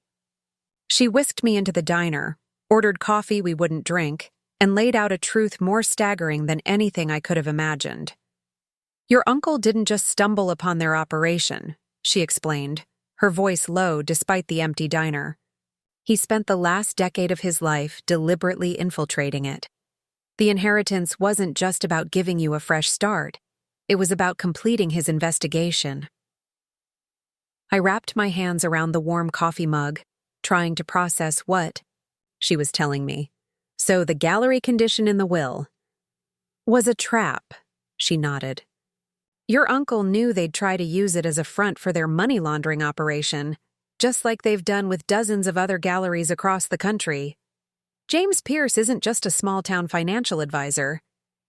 She whisked me into the diner, ordered coffee we wouldn't drink, and laid out a truth more staggering than anything I could have imagined. "Your uncle didn't just stumble upon their operation," she explained, her voice low despite the empty diner. "He spent the last decade of his life deliberately infiltrating it. The inheritance wasn't just about giving you a fresh start. It was about completing his investigation." I wrapped my hands around the warm coffee mug, trying to process what she was telling me. "So the gallery condition in the will was a trap," she nodded. "Your uncle knew they'd try to use it as a front for their money laundering operation, just like they've done with dozens of other galleries across the country. James Pierce isn't just a small-town financial advisor.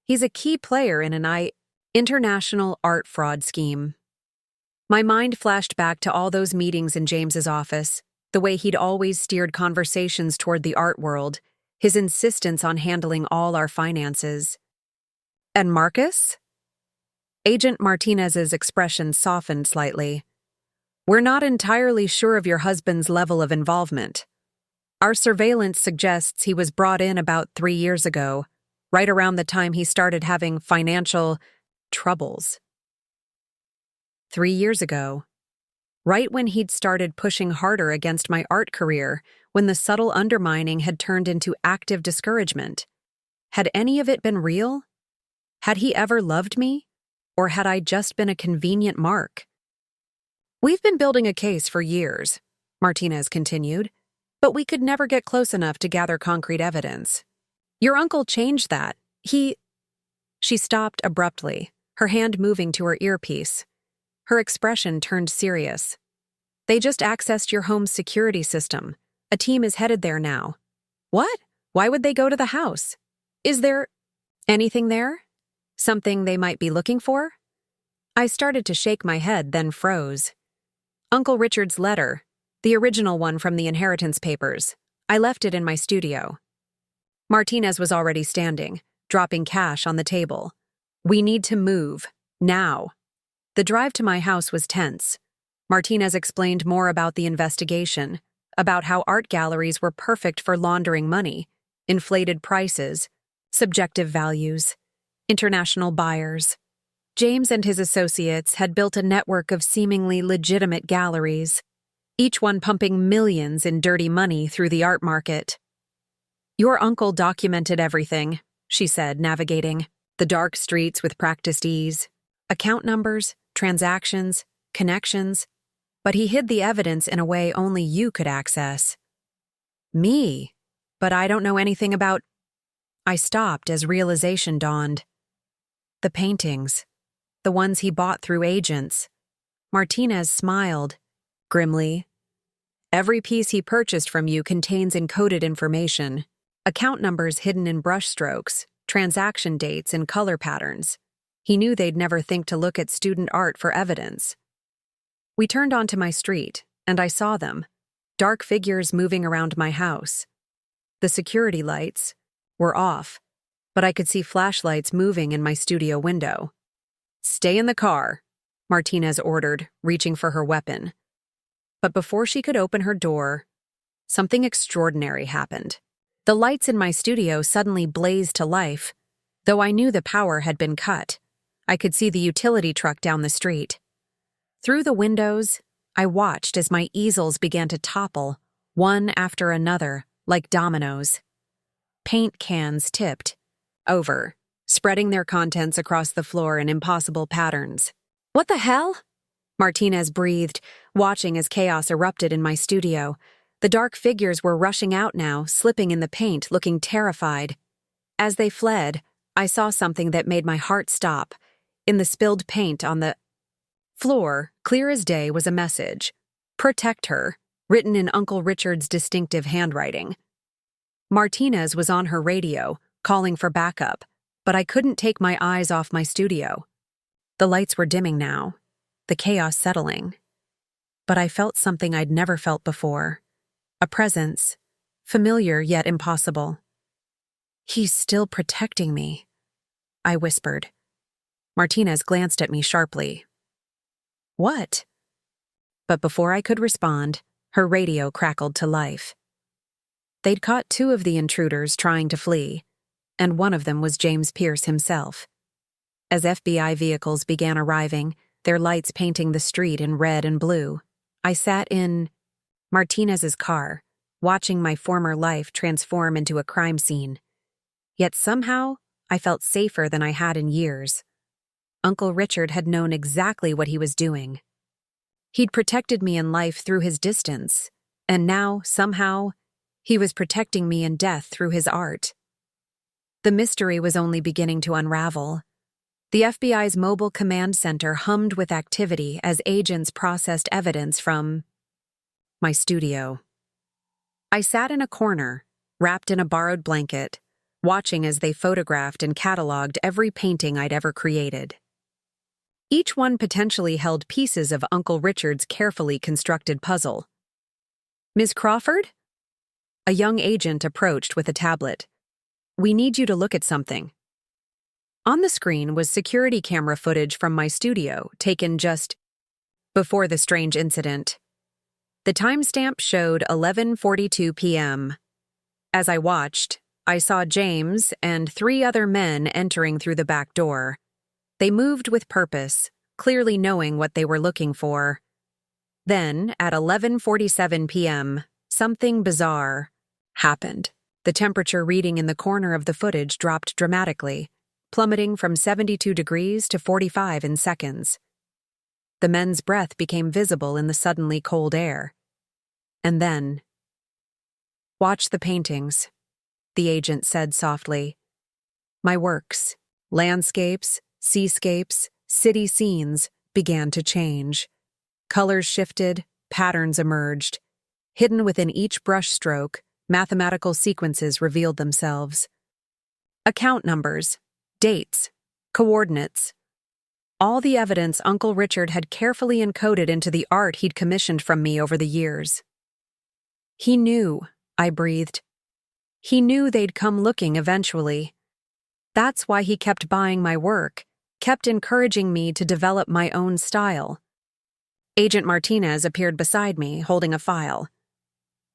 He's a key player in an international art fraud scheme." My mind flashed back to all those meetings in James's office, the way he'd always steered conversations toward the art world, his insistence on handling all our finances. "And Marcus?" Agent Martinez's expression softened slightly. "We're not entirely sure of your husband's level of involvement. Our surveillance suggests he was brought in about 3 years ago, right around the time he started having financial troubles." 3 years ago. Right when he'd started pushing harder against my art career, when the subtle undermining had turned into active discouragement. Had any of it been real? Had he ever loved me? Or had I just been a convenient mark? "We've been building a case for years," Martinez continued, "but we could never get close enough to gather concrete evidence. Your uncle changed that. She stopped abruptly, her hand moving to her earpiece. Her expression turned serious. "They just accessed your home's security system. A team is headed there now." "What? Why would they go to the house? Is there anything there? Something they might be looking for?" I started to shake my head, then froze. "Uncle Richard's letter, the original one from the inheritance papers. I left it in my studio." Martinez was already standing, dropping cash on the table. "We need to move. Now." The drive to my house was tense. Martinez explained more about the investigation, about how art galleries were perfect for laundering money, inflated prices, subjective values, international buyers. James and his associates had built a network of seemingly legitimate galleries, each one pumping millions in dirty money through the art market. "Your uncle documented everything," she said, navigating the dark streets with practiced ease. "Account numbers, transactions, connections, but he hid the evidence in a way only you could access." "Me? But I don't know anything about—" I stopped as realization dawned. "The paintings. The ones he bought through agents." Martinez smiled grimly. "Every piece he purchased from you contains encoded information, account numbers hidden in brushstrokes, transaction dates, and color patterns. He knew they'd never think to look at student art for evidence." We turned onto my street, and I saw them, dark figures moving around my house. The security lights were off, but I could see flashlights moving in my studio window. "Stay in the car," Martinez ordered, reaching for her weapon. But before she could open her door, something extraordinary happened. The lights in my studio suddenly blazed to life. Though I knew the power had been cut, I could see the utility truck down the street. Through the windows, I watched as my easels began to topple, one after another, like dominoes. Paint cans tipped over, spreading their contents across the floor in impossible patterns. "What the hell?" Martinez breathed, watching as chaos erupted in my studio. The dark figures were rushing out now, slipping in the paint, looking terrified. As they fled, I saw something that made my heart stop. In the spilled paint on the floor, clear as day, was a message. "Protect her," written in Uncle Richard's distinctive handwriting. Martinez was on her radio, calling for backup, but I couldn't take my eyes off my studio. The lights were dimming now, the chaos settling. But I felt something I'd never felt before. A presence, familiar yet impossible. "He's still protecting me," I whispered. Martinez glanced at me sharply. "What?" But before I could respond, her radio crackled to life. They'd caught 2 of the intruders trying to flee, and one of them was James Pierce himself. As FBI vehicles began arriving, their lights painting the street in red and blue, I sat in Martinez's car, watching my former life transform into a crime scene. Yet somehow, I felt safer than I had in years. Uncle Richard had known exactly what he was doing. He'd protected me in life through his distance, and now, somehow, he was protecting me in death through his art. The mystery was only beginning to unravel. The FBI's mobile command center hummed with activity as agents processed evidence from my studio. I sat in a corner, wrapped in a borrowed blanket, watching as they photographed and cataloged every painting I'd ever created. Each one potentially held pieces of Uncle Richard's carefully constructed puzzle. "Ms. Crawford?" A young agent approached with a tablet. "We need you to look at something." On the screen was security camera footage from my studio, taken just before the strange incident. The timestamp showed 11:42 p.m. As I watched, I saw James and 3 other men entering through the back door. They moved with purpose, clearly knowing what they were looking for. Then, at 11:47 p.m., something bizarre happened. The temperature reading in the corner of the footage dropped dramatically, plummeting from 72 degrees to 45 in seconds. The men's breath became visible in the suddenly cold air. And then, "Watch the paintings," the agent said softly. My works, landscapes, seascapes, city scenes, began to change. Colors shifted, patterns emerged. Hidden within each brushstroke, mathematical sequences revealed themselves. Account numbers, dates, coordinates. All the evidence Uncle Richard had carefully encoded into the art he'd commissioned from me over the years. He knew, I breathed. He knew they'd come looking eventually. That's why he kept buying my work, kept encouraging me to develop my own style. Agent Martinez appeared beside me, holding a file.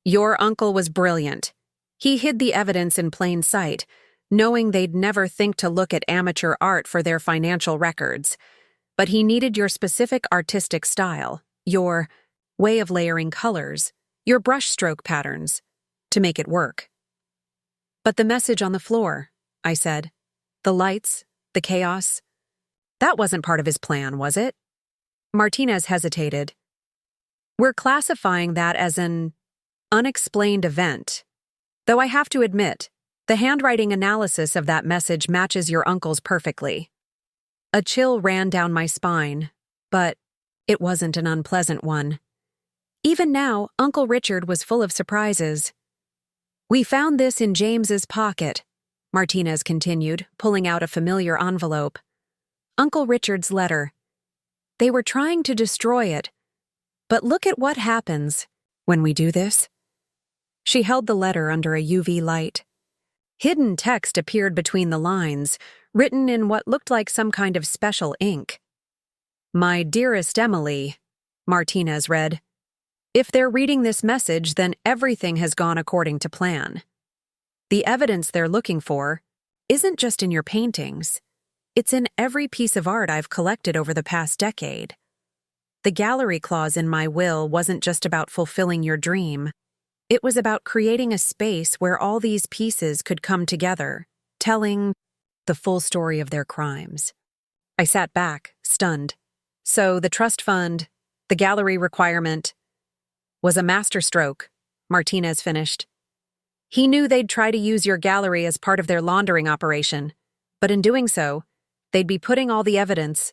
Your uncle was brilliant. He hid the evidence in plain sight, knowing they'd never think to look at amateur art for their financial records. But he needed your specific artistic style, your way of layering colors, your brushstroke patterns, to make it work. But the message on the floor, I said. The lights, the chaos. That wasn't part of his plan, was it? Martinez hesitated. We're classifying that as an unexplained event. Though I have to admit, the handwriting analysis of that message matches your uncle's perfectly. A chill ran down my spine, but it wasn't an unpleasant one. Even now, Uncle Richard was full of surprises. We found this in James's pocket, Martinez continued, pulling out a familiar envelope. Uncle Richard's letter. They were trying to destroy it, but look at what happens when we do this. She held the letter under a UV light. Hidden text appeared between the lines, written in what looked like some kind of special ink. My dearest Emily, Martinez read. If they're reading this message, then everything has gone according to plan. The evidence they're looking for isn't just in your paintings. It's in every piece of art I've collected over the past decade. The gallery clause in my will wasn't just about fulfilling your dream. It was about creating a space where all these pieces could come together, telling the full story of their crimes. I sat back, stunned. So the trust fund, the gallery requirement, was a masterstroke, Martinez finished. He knew they'd try to use your gallery as part of their laundering operation, but in doing so, they'd be putting all the evidence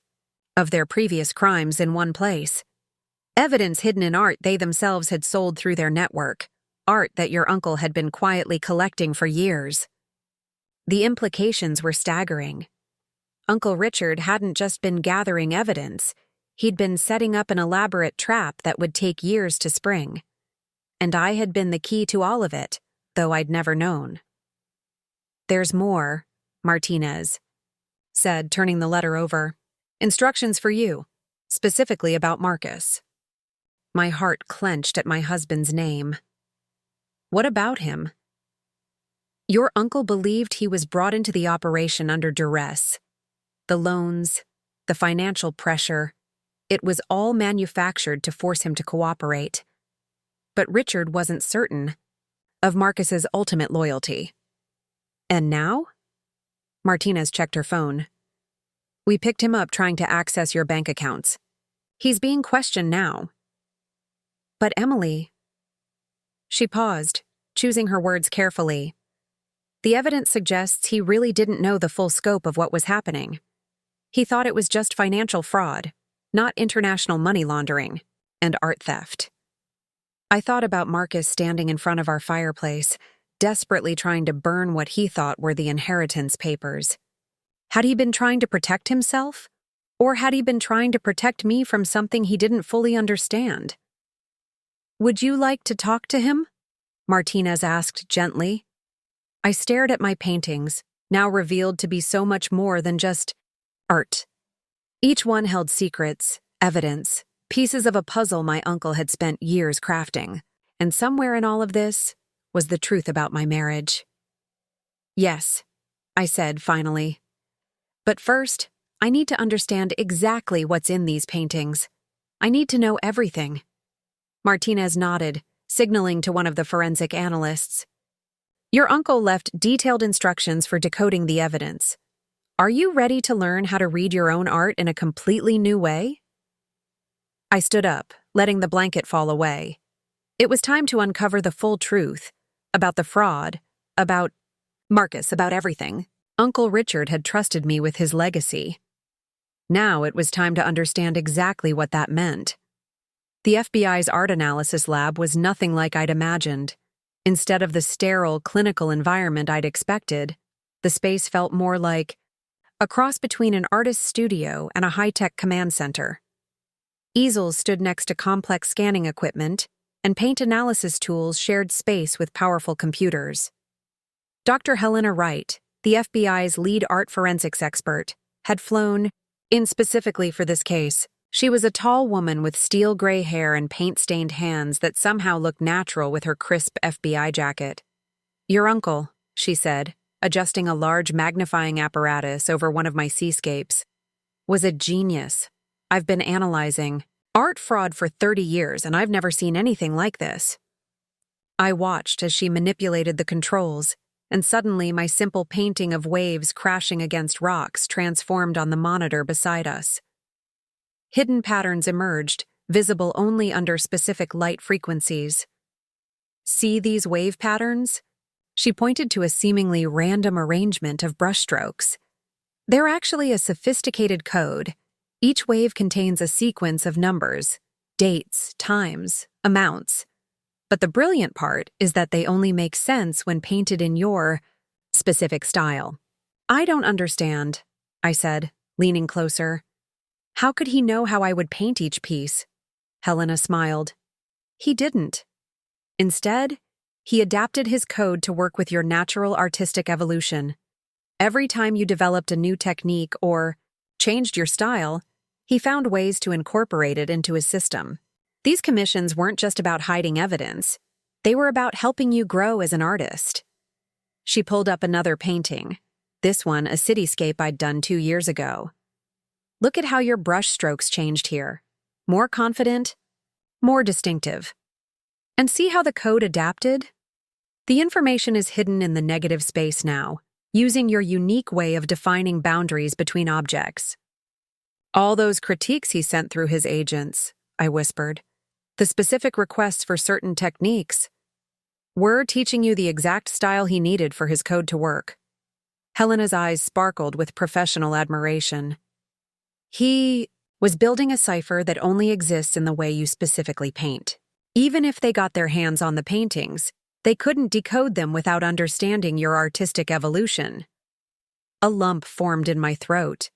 of their previous crimes in one place. Evidence hidden in art they themselves had sold through their network, art that your uncle had been quietly collecting for years. The implications were staggering. Uncle Richard hadn't just been gathering evidence, he'd been setting up an elaborate trap that would take years to spring. And I had been the key to all of it, though I'd never known. There's more, Martinez said, turning the letter over. Instructions for you, specifically about Marcus. My heart clenched at my husband's name. What about him? Your uncle believed he was brought into the operation under duress. The loans, the financial pressure, it was all manufactured to force him to cooperate. But Richard wasn't certain of Marcus's ultimate loyalty. And now? Martinez checked her phone. We picked him up trying to access your bank accounts. He's being questioned now. But Emily... She paused, choosing her words carefully. The evidence suggests he really didn't know the full scope of what was happening. He thought it was just financial fraud, not international money laundering, and art theft. I thought about Marcus standing in front of our fireplace, desperately trying to burn what he thought were the inheritance papers. Had he been trying to protect himself? Or had he been trying to protect me from something he didn't fully understand? Would you like to talk to him? Martinez asked gently. I stared at my paintings, now revealed to be so much more than just art. Each one held secrets, evidence, pieces of a puzzle my uncle had spent years crafting, and somewhere in all of this was the truth about my marriage. Yes, I said finally. But first, I need to understand exactly what's in these paintings. I need to know everything. Martinez nodded, signaling to one of the forensic analysts. Your uncle left detailed instructions for decoding the evidence. Are you ready to learn how to read your own art in a completely new way? I stood up, letting the blanket fall away. It was time to uncover the full truth about the fraud, about Marcus, about everything. Uncle Richard had trusted me with his legacy. Now it was time to understand exactly what that meant. The FBI's art analysis lab was nothing like I'd imagined. Instead of the sterile, clinical environment I'd expected, the space felt more like a cross between an artist's studio and a high-tech command center. Easels stood next to complex scanning equipment, and paint analysis tools shared space with powerful computers. Dr. Helena Wright, the FBI's lead art forensics expert, had flown in specifically for this case She was a tall woman with steel gray hair and paint-stained hands that somehow looked natural with her crisp FBI jacket. "Your uncle," she said, adjusting a large magnifying apparatus over one of my seascapes, "was a genius. I've been analyzing art fraud for 30 years, and I've never seen anything like this." I watched as she manipulated the controls, and suddenly my simple painting of waves crashing against rocks transformed on the monitor beside us. Hidden patterns emerged, visible only under specific light frequencies. "See these wave patterns?" She pointed to a seemingly random arrangement of brushstrokes. "They're actually a sophisticated code. Each wave contains a sequence of numbers, dates, times, amounts. But the brilliant part is that they only make sense when painted in your specific style." "I don't understand," I said, leaning closer. "How could he know how I would paint each piece?" Helena smiled. "He didn't. Instead, he adapted his code to work with your natural artistic evolution. Every time you developed a new technique or changed your style, he found ways to incorporate it into his system. These commissions weren't just about hiding evidence. They were about helping you grow as an artist." She pulled up another painting, this one a cityscape I'd done 2 years ago. "Look at how your brush strokes changed here. More confident, more distinctive. And see how the code adapted? The information is hidden in the negative space now, using your unique way of defining boundaries between objects." "All those critiques he sent through his agents," I whispered. "The specific requests for certain techniques. We're teaching you the exact style he needed for his code to work." Helena's eyes sparkled with professional admiration. "He was building a cipher that only exists in the way you specifically paint. Even if they got their hands on the paintings, they couldn't decode them without understanding your artistic evolution." A lump formed in my throat.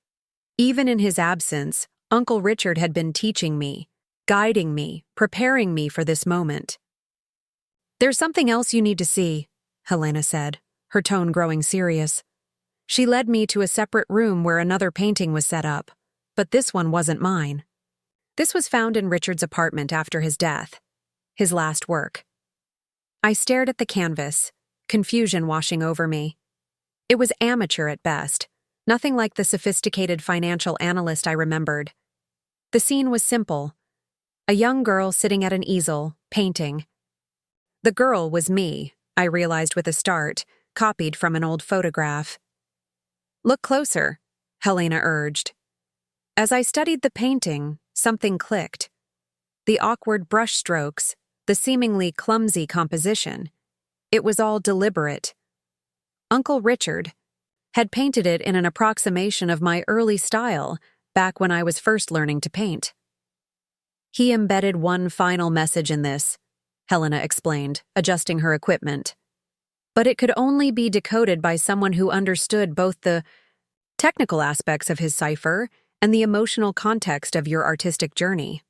Even in his absence, Uncle Richard had been teaching me, guiding me, preparing me for this moment. "There's something else you need to see," Helena said, her tone growing serious. She led me to a separate room where another painting was set up, but this one wasn't mine. This was found in Richard's apartment after his death, his last work. I stared at the canvas, confusion washing over me. It was amateur at best, nothing like the sophisticated financial analyst I remembered. The scene was simple. A young girl sitting at an easel, painting. The girl was me, I realized with a start, copied from an old photograph. "Look closer," Helena urged. As I studied the painting, something clicked. The awkward brush strokes, the seemingly clumsy composition. It was all deliberate. Uncle Richard had painted it in an approximation of my early style, back when I was first learning to paint. "He embedded one final message in this," Helena explained, adjusting her equipment. "But it could only be decoded by someone who understood both the technical aspects of his cipher and the emotional context of your artistic journey."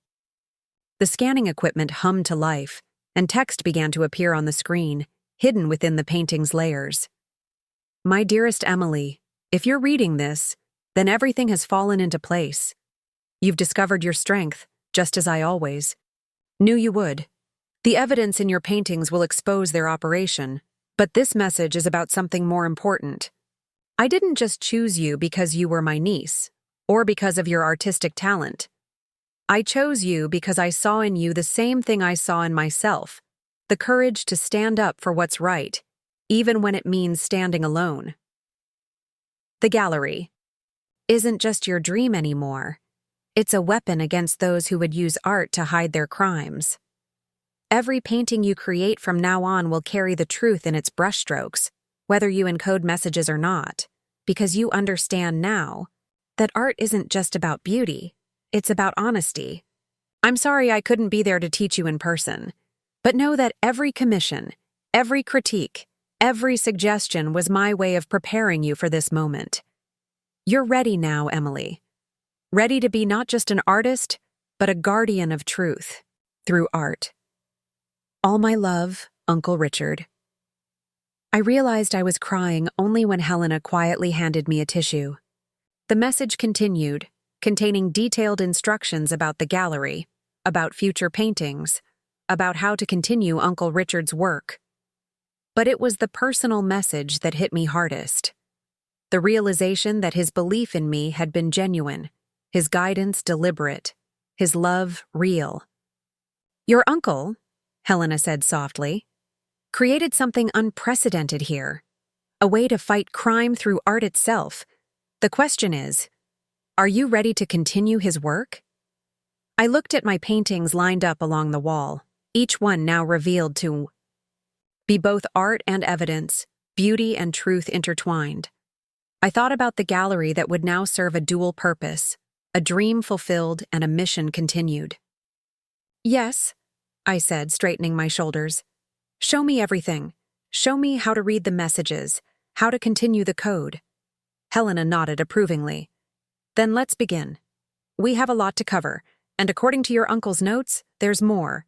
The scanning equipment hummed to life, and text began to appear on the screen, hidden within the painting's layers. "My dearest Emily, if you're reading this, then everything has fallen into place. You've discovered your strength, just as I always knew you would. The evidence in your paintings will expose their operation, but this message is about something more important. I didn't just choose you because you were my niece, or because of your artistic talent. I chose you because I saw in you the same thing I saw in myself, the courage to stand up for what's right, even when it means standing alone. The gallery isn't just your dream anymore. It's a weapon against those who would use art to hide their crimes. Every painting you create from now on will carry the truth in its brushstrokes, whether you encode messages or not, because you understand now that art isn't just about beauty, it's about honesty. I'm sorry I couldn't be there to teach you in person, but know that every commission, every critique, every suggestion was my way of preparing you for this moment. You're ready now, Emily. Ready to be not just an artist, but a guardian of truth through art. All my love, Uncle Richard. I realized I was crying only when Helena quietly handed me a tissue. The message continued, containing detailed instructions about the gallery, about future paintings, about how to continue Uncle Richard's work. But it was the personal message that hit me hardest. The realization that his belief in me had been genuine, his guidance deliberate, his love real. "Your uncle," Helena said softly, "created something unprecedented here, a way to fight crime through art itself. The question is, are you ready to continue his work?" I looked at my paintings lined up along the wall, each one now revealed to be both art and evidence, beauty and truth intertwined. I thought about the gallery that would now serve a dual purpose, a dream fulfilled and a mission continued. "Yes," I said, straightening my shoulders. "Show me everything. Show me how to read the messages, how to continue the code." Helena nodded approvingly. "Then let's begin. We have a lot to cover, and according to your uncle's notes, there's more.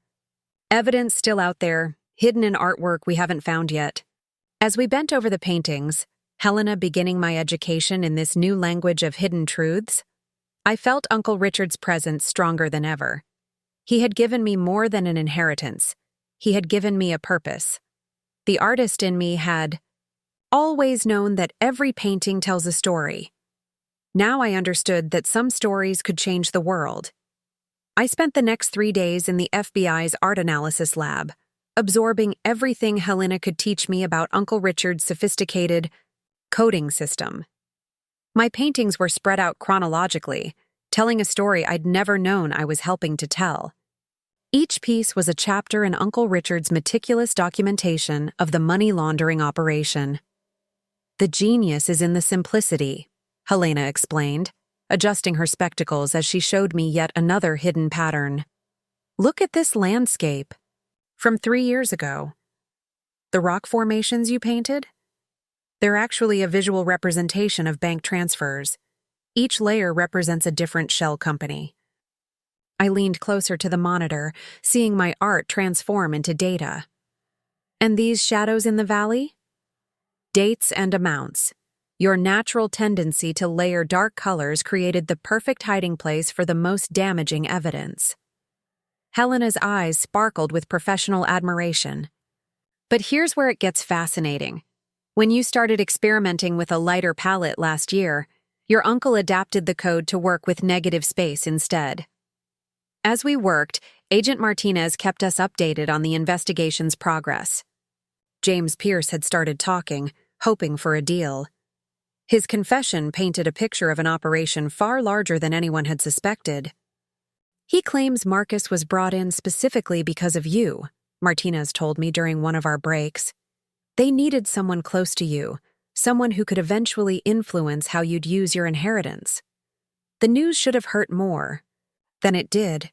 Evidence still out there, hidden in artwork we haven't found yet." As we bent over the paintings, Helena beginning my education in this new language of hidden truths, I felt Uncle Richard's presence stronger than ever. He had given me more than an inheritance. He had given me a purpose. The artist in me had always known that every painting tells a story. Now I understood that some stories could change the world. I spent the next 3 days in the FBI's art analysis lab, absorbing everything Helena could teach me about Uncle Richard's sophisticated coding system. My paintings were spread out chronologically, telling a story I'd never known I was helping to tell. Each piece was a chapter in Uncle Richard's meticulous documentation of the money laundering operation. "The genius is in the simplicity," Helena explained, adjusting her spectacles as she showed me yet another hidden pattern. "Look at this landscape. From 3 years ago. The rock formations you painted? They're actually a visual representation of bank transfers. Each layer represents a different shell company." I leaned closer to the monitor, seeing my art transform into data. "And these shadows in the valley? Dates and amounts. Your natural tendency to layer dark colors created the perfect hiding place for the most damaging evidence." Helena's eyes sparkled with professional admiration. "But here's where it gets fascinating. When you started experimenting with a lighter palette last year, your uncle adapted the code to work with negative space instead. As we worked, Agent Martinez kept us updated on the investigation's progress. James Pierce had started talking, hoping for a deal. His confession painted a picture of an operation far larger than anyone had suspected. "He claims Marcus was brought in specifically because of you," Martinez told me during one of our breaks. "They needed someone close to you, someone who could eventually influence how you'd use your inheritance. The news should have hurt more than it did.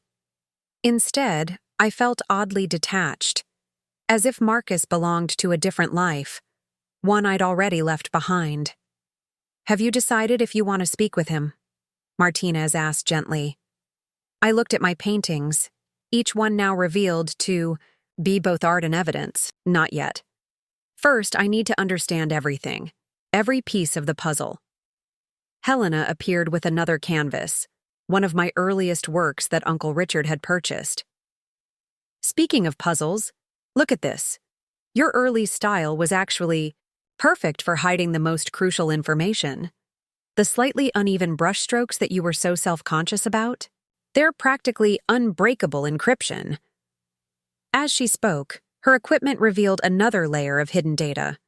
Instead, I felt oddly detached, as if Marcus belonged to a different life, one I'd already left behind." "Have you decided if you want to speak with him?" Martinez asked gently. I looked at my paintings, each one now revealed to be both art and evidence. "Not yet. First, I need to understand everything, every piece of the puzzle." Helena appeared with another canvas, one of my earliest works that Uncle Richard had purchased. "Speaking of puzzles, look at this. Your early style was actually perfect for hiding the most crucial information. The slightly uneven brushstrokes that you were so self-conscious about, they're practically unbreakable encryption." As she spoke, her equipment revealed another layer of hidden data.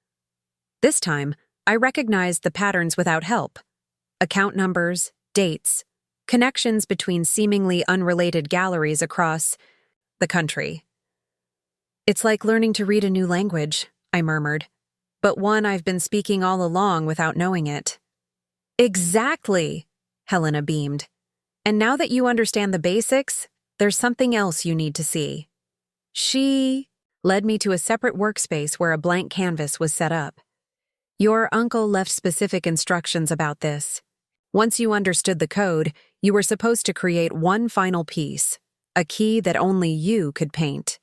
This time, I recognized the patterns without help. Account numbers, dates, connections between seemingly unrelated galleries across the country. "It's like learning to read a new language," I murmured, "but one I've been speaking all along without knowing it." "Exactly," Helena beamed. "And now that you understand the basics, there's something else you need to see." She led me to a separate workspace where a blank canvas was set up. "Your uncle left specific instructions about this. Once you understood the code, you were supposed to create one final piece, a key that only you could paint."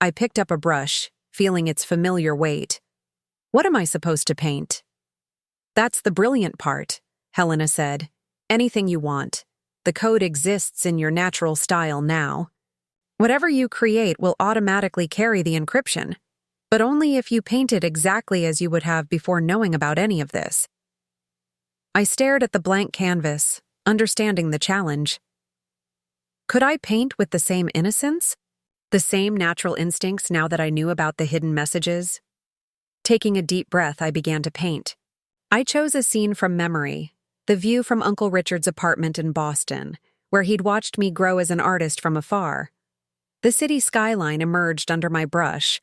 I picked up a brush, feeling its familiar weight. "What am I supposed to paint?" "That's the brilliant part," Helena said. "Anything you want. The code exists in your natural style now. Whatever you create will automatically carry the encryption, but only if you paint it exactly as you would have before knowing about any of this. I stared at the blank canvas, understanding the challenge. Could I paint with the same innocence? The same natural instincts now that I knew about the hidden messages? Taking a deep breath, I began to paint. I chose a scene from memory, the view from Uncle Richard's apartment in Boston, where he'd watched me grow as an artist from afar. The city skyline emerged under my brush,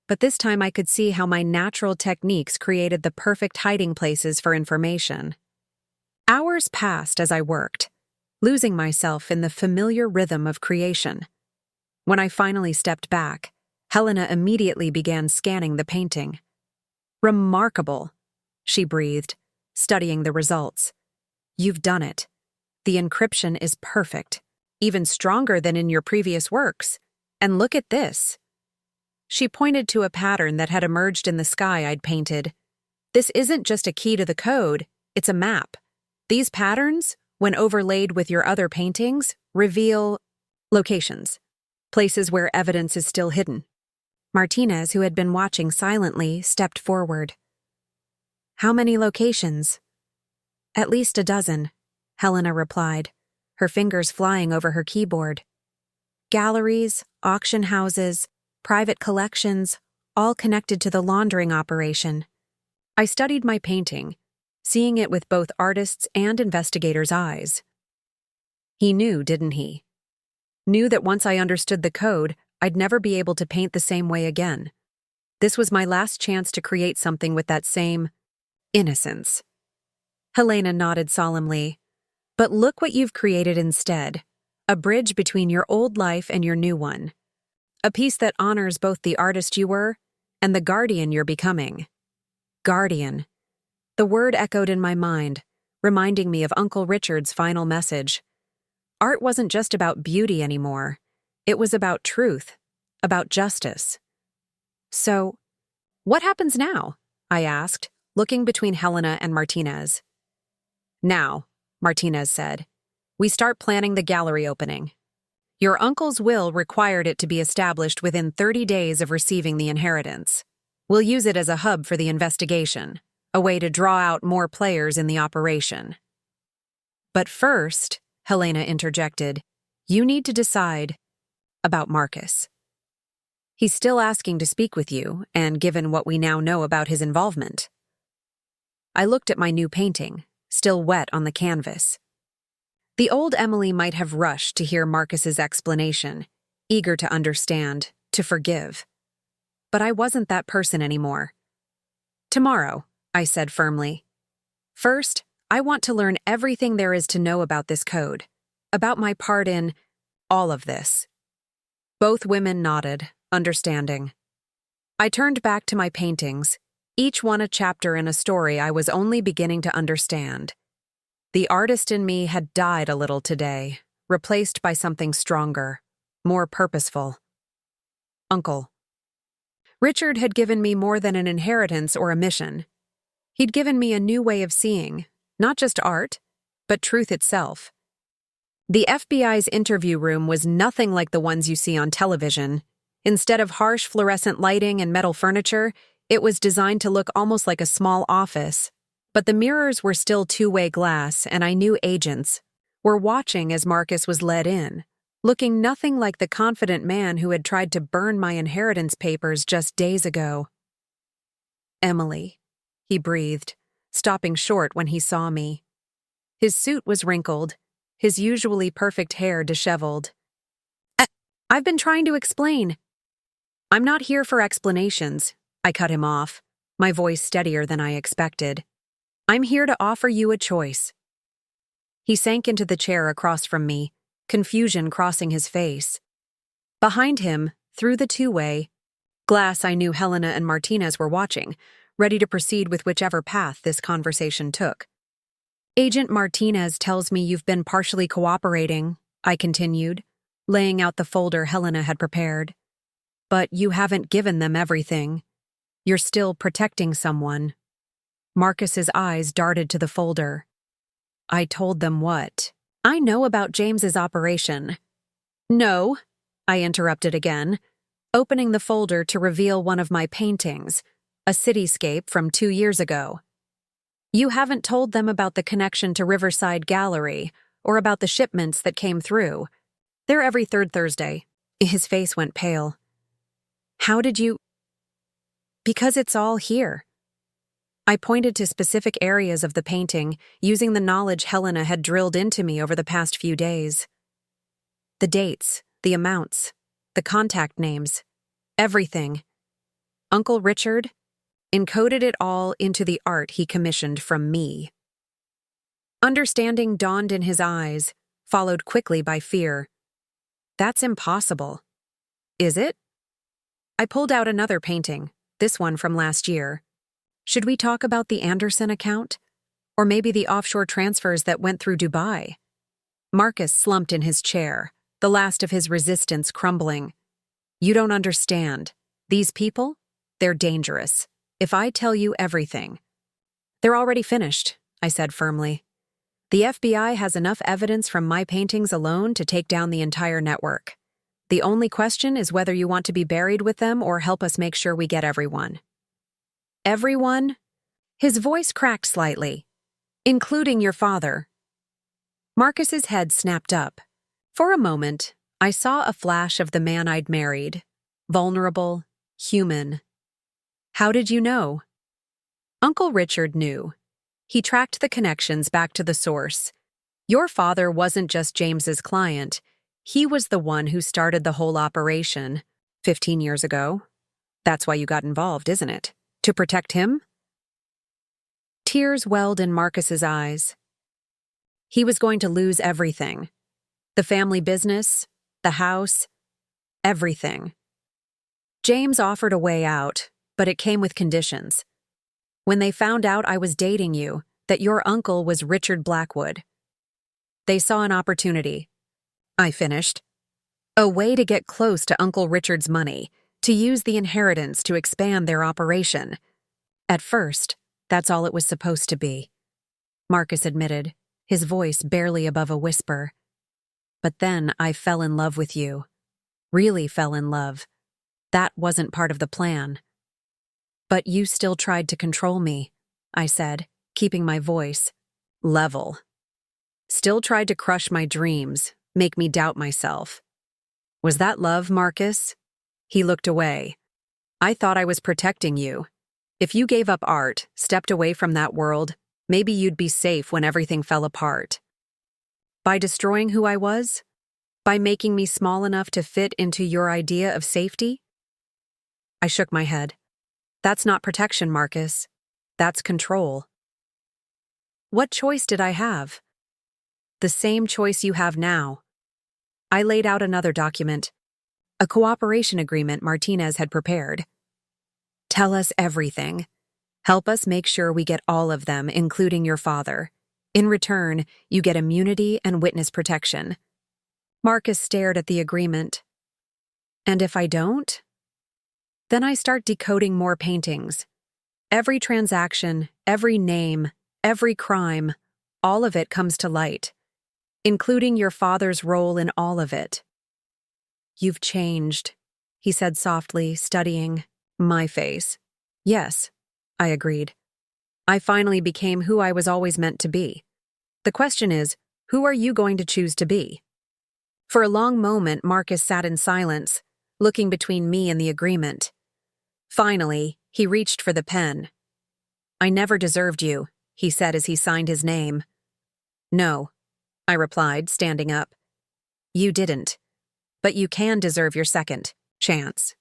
but this time I could see how my natural techniques created the perfect hiding places for information. Hours passed as I worked, losing myself in the familiar rhythm of creation. When I finally stepped back, Helena immediately began scanning the painting. "Remarkable," she breathed, studying the results. "You've done it. The encryption is perfect, even stronger than in your previous works. And look at this." She pointed to a pattern that had emerged in the sky I'd painted. "This isn't just a key to the code, it's a map. These patterns, when overlaid with your other paintings, reveal locations, places where evidence is still hidden." Martinez, who had been watching silently, stepped forward. "How many locations?" "At least a dozen," Helena replied, her fingers flying over her keyboard. "Galleries, auction houses, private collections, all connected to the laundering operation." I studied my painting, seeing it with both artists' and investigators' eyes. He knew, didn't he? Knew that once I understood the code, I'd never be able to paint the same way again. This was my last chance to create something with that same innocence. Helena nodded solemnly. "But look what you've created instead. A bridge between your old life and your new one. A piece that honors both the artist you were and the guardian you're becoming." Guardian. The word echoed in my mind, reminding me of Uncle Richard's final message. Art wasn't just about beauty anymore. It was about truth, about justice. "So, what happens now?" I asked, looking between Helena and Martinez. "Now," Martinez said, "we start planning the gallery opening. Your uncle's will required it to be established within 30 days of receiving the inheritance. We'll use it as a hub for the investigation, a way to draw out more players in the operation." "But first," Helena interjected, "you need to decide about Marcus. He's still asking to speak with you, and given what we now know about his involvement." I looked at my new painting, still wet on the canvas. The old Emily might have rushed to hear Marcus's explanation, eager to understand, to forgive. But I wasn't that person anymore. "Tomorrow," I said firmly. "First, I want to learn everything there is to know about this code, about my part in all of this." Both women nodded, understanding. I turned back to my paintings, each one a chapter in a story I was only beginning to understand. The artist in me had died a little today, replaced by something stronger, more purposeful. Uncle. Richard had given me more than an inheritance or a mission. He'd given me a new way of seeing, not just art, but truth itself. The FBI's interview room was nothing like the ones you see on television. Instead of harsh fluorescent lighting and metal furniture, it was designed to look almost like a small office. But the mirrors were still two-way glass, and I knew agents were watching as Marcus was led in, looking nothing like the confident man who had tried to burn my inheritance papers just days ago. "Emily," he breathed, stopping short when he saw me. His suit was wrinkled, his usually perfect hair disheveled. "I've been trying to explain." "I'm not here for explanations," I cut him off, my voice steadier than I expected. "I'm here to offer you a choice." He sank into the chair across from me, confusion crossing his face. Behind him, through the two-way glass, I knew Helena and Martinez were watching, ready to proceed with whichever path this conversation took. "Agent Martinez tells me you've been partially cooperating," I continued, laying out the folder Helena had prepared. "But you haven't given them everything. You're still protecting someone." Marcus's eyes darted to the folder. "I told them what?" I know about James's operation. No, I interrupted again, opening the folder to reveal one of my paintings, a cityscape from 2 years ago. You haven't told them about the connection to Riverside Gallery or about the shipments that came through. They're every third Thursday. His face went pale. How did you... Because it's all here. I pointed to specific areas of the painting, using the knowledge Helena had drilled into me over the past few days. The dates, the amounts, the contact names, everything. Uncle Richard encoded it all into the art he commissioned from me. Understanding dawned in his eyes, followed quickly by fear. That's impossible. Is it? I pulled out another painting, this one from last year. Should we talk about the Anderson account? Or maybe the offshore transfers that went through Dubai? Marcus slumped in his chair, the last of his resistance crumbling. You don't understand. These people? They're dangerous. If I tell you everything. They're already finished, I said firmly. The FBI has enough evidence from my paintings alone to take down the entire network. The only question is whether you want to be buried with them or help us make sure we get everyone. Everyone? His voice cracked slightly. Including your father. Marcus's head snapped up. For a moment, I saw a flash of the man I'd married. Vulnerable, human. How did you know? Uncle Richard knew. He tracked the connections back to the source. Your father wasn't just James's client. He was the one who started the whole operation 15 years ago. That's why you got involved, isn't it? To protect him? Tears welled in Marcus's eyes. He was going to lose everything. The family business, the house, everything. James offered a way out, but it came with conditions. When they found out I was dating you, that your uncle was Richard Blackwood. They saw an opportunity. I finished. A way to get close to Uncle Richard's money, to use the inheritance to expand their operation. At first, that's all it was supposed to be. Marcus admitted, his voice barely above a whisper. But then I fell in love with you. Really fell in love. That wasn't part of the plan. But you still tried to control me, I said, keeping my voice level. Still tried to crush my dreams, make me doubt myself. Was that love, Marcus? He looked away. I thought I was protecting you. If you gave up art, stepped away from that world, maybe you'd be safe when everything fell apart. By destroying who I was? By making me small enough to fit into your idea of safety? I shook my head. That's not protection, Marcus. That's control. What choice did I have? The same choice you have now. I laid out another document, a cooperation agreement Martinez had prepared. Tell us everything. Help us make sure we get all of them, including your father. In return, you get immunity and witness protection. Marcus stared at the agreement. And if I don't? Then I start decoding more paintings. Every transaction, every name, every crime, all of it comes to light, including your father's role in all of it. You've changed, he said softly, studying my face. Yes, I agreed. I finally became who I was always meant to be. The question is, who are you going to choose to be? For a long moment, Marcus sat in silence, looking between me and the agreement. Finally, he reached for the pen. I never deserved you, he said as he signed his name. No, I replied, standing up. You didn't. But you can deserve your second chance.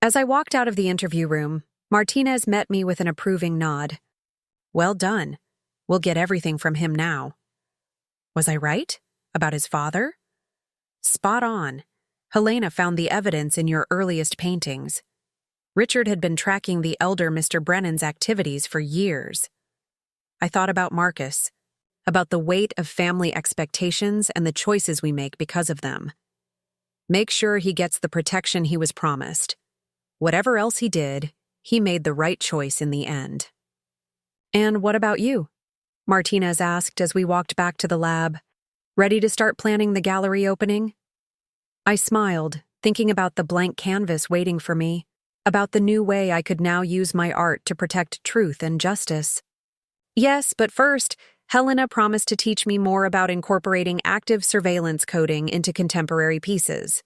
As I walked out of the interview room, Martinez met me with an approving nod. Well done. We'll get everything from him now. Was I right? About his father? Spot on. Helena found the evidence in your earliest paintings. Richard had been tracking the elder Mr. Brennan's activities for years. I thought about Marcus, about the weight of family expectations and the choices we make because of them. Make sure he gets the protection he was promised. Whatever else he did, he made the right choice in the end. And what about you? Martinez asked as we walked back to the lab. Ready to start planning the gallery opening? I smiled, thinking about the blank canvas waiting for me, about the new way I could now use my art to protect truth and justice. Yes, but first, Helena promised to teach me more about incorporating active surveillance coding into contemporary pieces.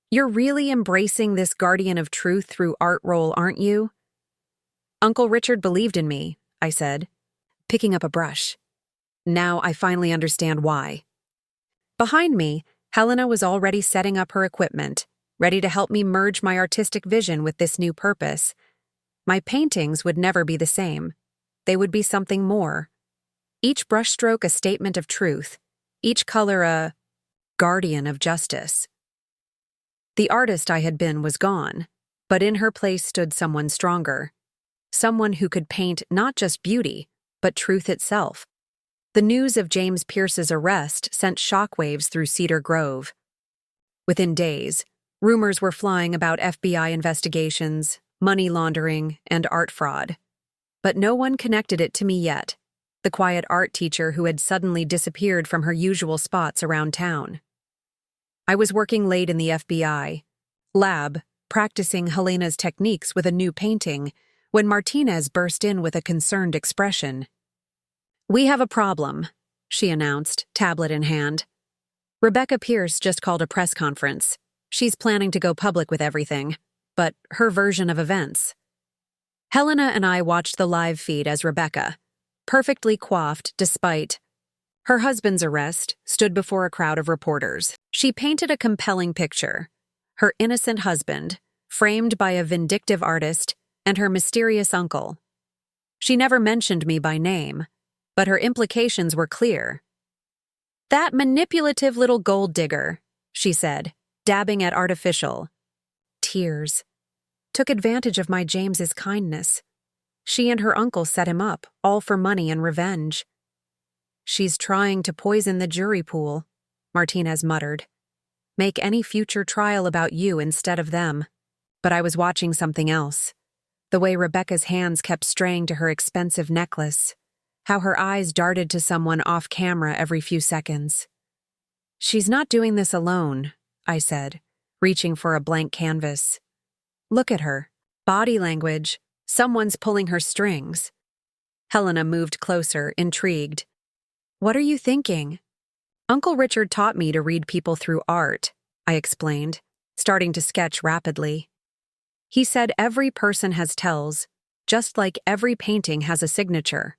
You're really embracing this guardian of truth through art role, aren't you? Uncle Richard believed in me, I said, picking up a brush. Now I finally understand why. Behind me, Helena was already setting up her equipment, ready to help me merge my artistic vision with this new purpose. My paintings would never be the same. They would be something more. Each brushstroke a statement of truth, each color a guardian of justice. The artist I had been was gone, but in her place stood someone stronger. Someone who could paint not just beauty, but truth itself. The news of James Pierce's arrest sent shockwaves through Cedar Grove. Within days, rumors were flying about FBI investigations, money laundering, and art fraud. But no one connected it to me yet, the quiet art teacher who had suddenly disappeared from her usual spots around town. I was working late in the FBI lab, practicing Helena's techniques with a new painting, when Martinez burst in with a concerned expression. "We have a problem," she announced, tablet in hand. "Rebecca Pierce just called a press conference. She's planning to go public with everything, but her version of events." Helena and I watched the live feed as Rebecca, perfectly coiffed despite her husband's arrest, stood before a crowd of reporters. She painted a compelling picture: her innocent husband, framed by a vindictive artist, and her mysterious uncle. She never mentioned me by name, but her implications were clear. "That manipulative little gold digger," she said, dabbing at artificial. Tears. Took advantage of my James's kindness. She and her uncle set him up, all for money and revenge. "She's trying to poison the jury pool," Martinez muttered. "Make any future trial about you instead of them." But I was watching something else. The way Rebecca's hands kept straying to her expensive necklace. How her eyes darted to someone off camera every few seconds. "She's not doing this alone," I said, reaching for a blank canvas. "Look at her. Body language. Someone's pulling her strings." Helena moved closer, intrigued. "What are you thinking?" "Uncle Richard taught me to read people through art," I explained, starting to sketch rapidly. "He said every person has tells, just like every painting has a signature.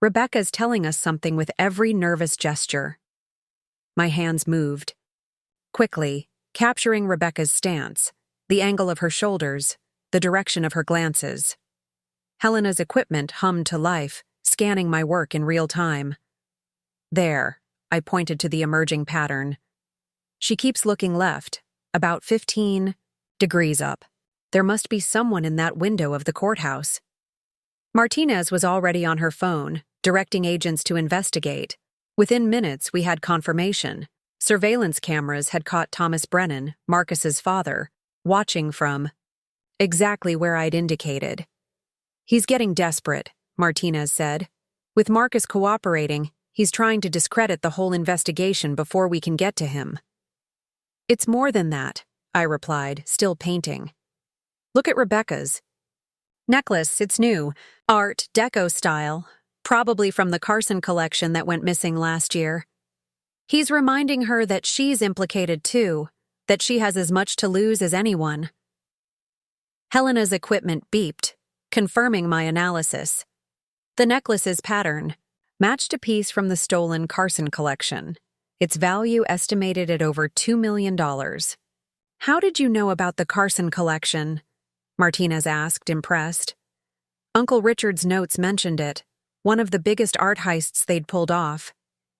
Rebecca's telling us something with every nervous gesture." My hands moved. Quickly, capturing Rebecca's stance, the angle of her shoulders, the direction of her glances. Helena's equipment hummed to life, scanning my work in real time. "There," I pointed to the emerging pattern. "She keeps looking left, about 15 degrees up. There must be someone in that window of the courthouse." Martinez was already on her phone, directing agents to investigate. Within minutes, we had confirmation. Surveillance cameras had caught Thomas Brennan, Marcus's father, watching from exactly where I'd indicated. "He's getting desperate," Martinez said. "With Marcus cooperating, he's trying to discredit the whole investigation before we can get to him." "It's more than that," I replied, still painting. "Look at Rebecca's necklace. It's new, Art Deco style, probably from the Carson collection that went missing last year. He's reminding her that she's implicated too, that she has as much to lose as anyone." Helena's equipment beeped, confirming my analysis. The necklace's pattern matched a piece from the stolen Carson collection, its value estimated at over $2 million. "How did you know about the Carson collection?" Martinez asked, impressed. "Uncle Richard's notes mentioned it, one of the biggest art heists they'd pulled off.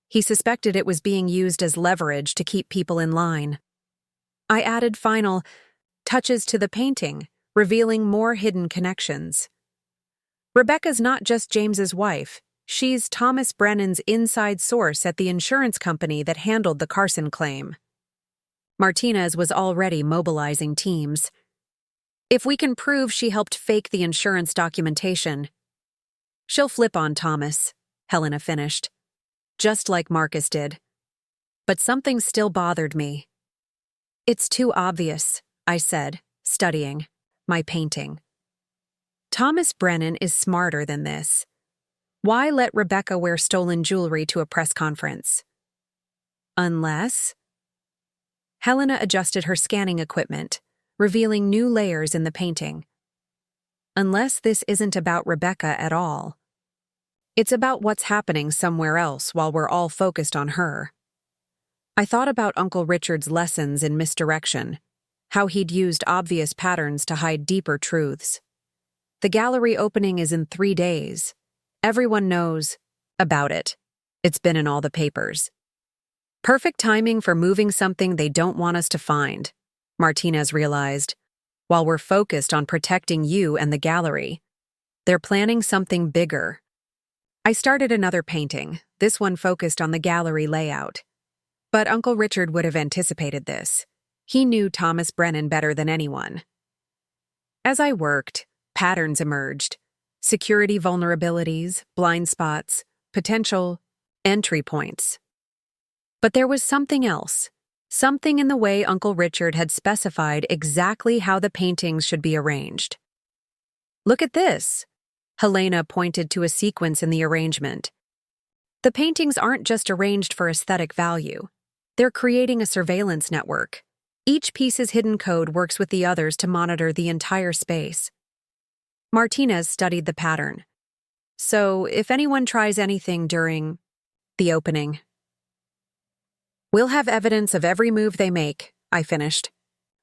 He suspected it was being used as leverage to keep people in line." I added final touches to the painting, revealing more hidden connections. "Rebecca's not just James's wife. She's Thomas Brennan's inside source at the insurance company that handled the Carson claim." Martinez was already mobilizing teams. "If we can prove she helped fake the insurance documentation, She'll flip on Thomas, Helena finished, just like Marcus did. But something still bothered me. It's too obvious, I said, studying my painting. Thomas Brennan is smarter than this. Why let Rebecca wear stolen jewelry to a press conference? Unless... Helena adjusted her scanning equipment, revealing new layers in the painting. Unless this isn't about Rebecca at all. It's about what's happening somewhere else while we're all focused on her. I thought about Uncle Richard's lessons in misdirection, how he'd used obvious patterns to hide deeper truths. The gallery opening is in 3 days. Everyone knows about it. It's been in all the papers. Perfect timing for moving something they don't want us to find, Martinez realized. While we're focused on protecting you and the gallery, they're planning something bigger. I started another painting, this one focused on the gallery layout. But Uncle Richard would have anticipated this. He knew Thomas Brennan better than anyone. As I worked, patterns emerged. Security vulnerabilities, blind spots, potential entry points. But there was something else. Something in the way Uncle Richard had specified exactly how the paintings should be arranged. Look at this. Helena pointed to a sequence in the arrangement. The paintings aren't just arranged for aesthetic value. They're creating a surveillance network. Each piece's hidden code works with the others to monitor the entire space. Martinez studied the pattern. So, if anyone tries anything during the opening, we'll have evidence of every move they make, I finished.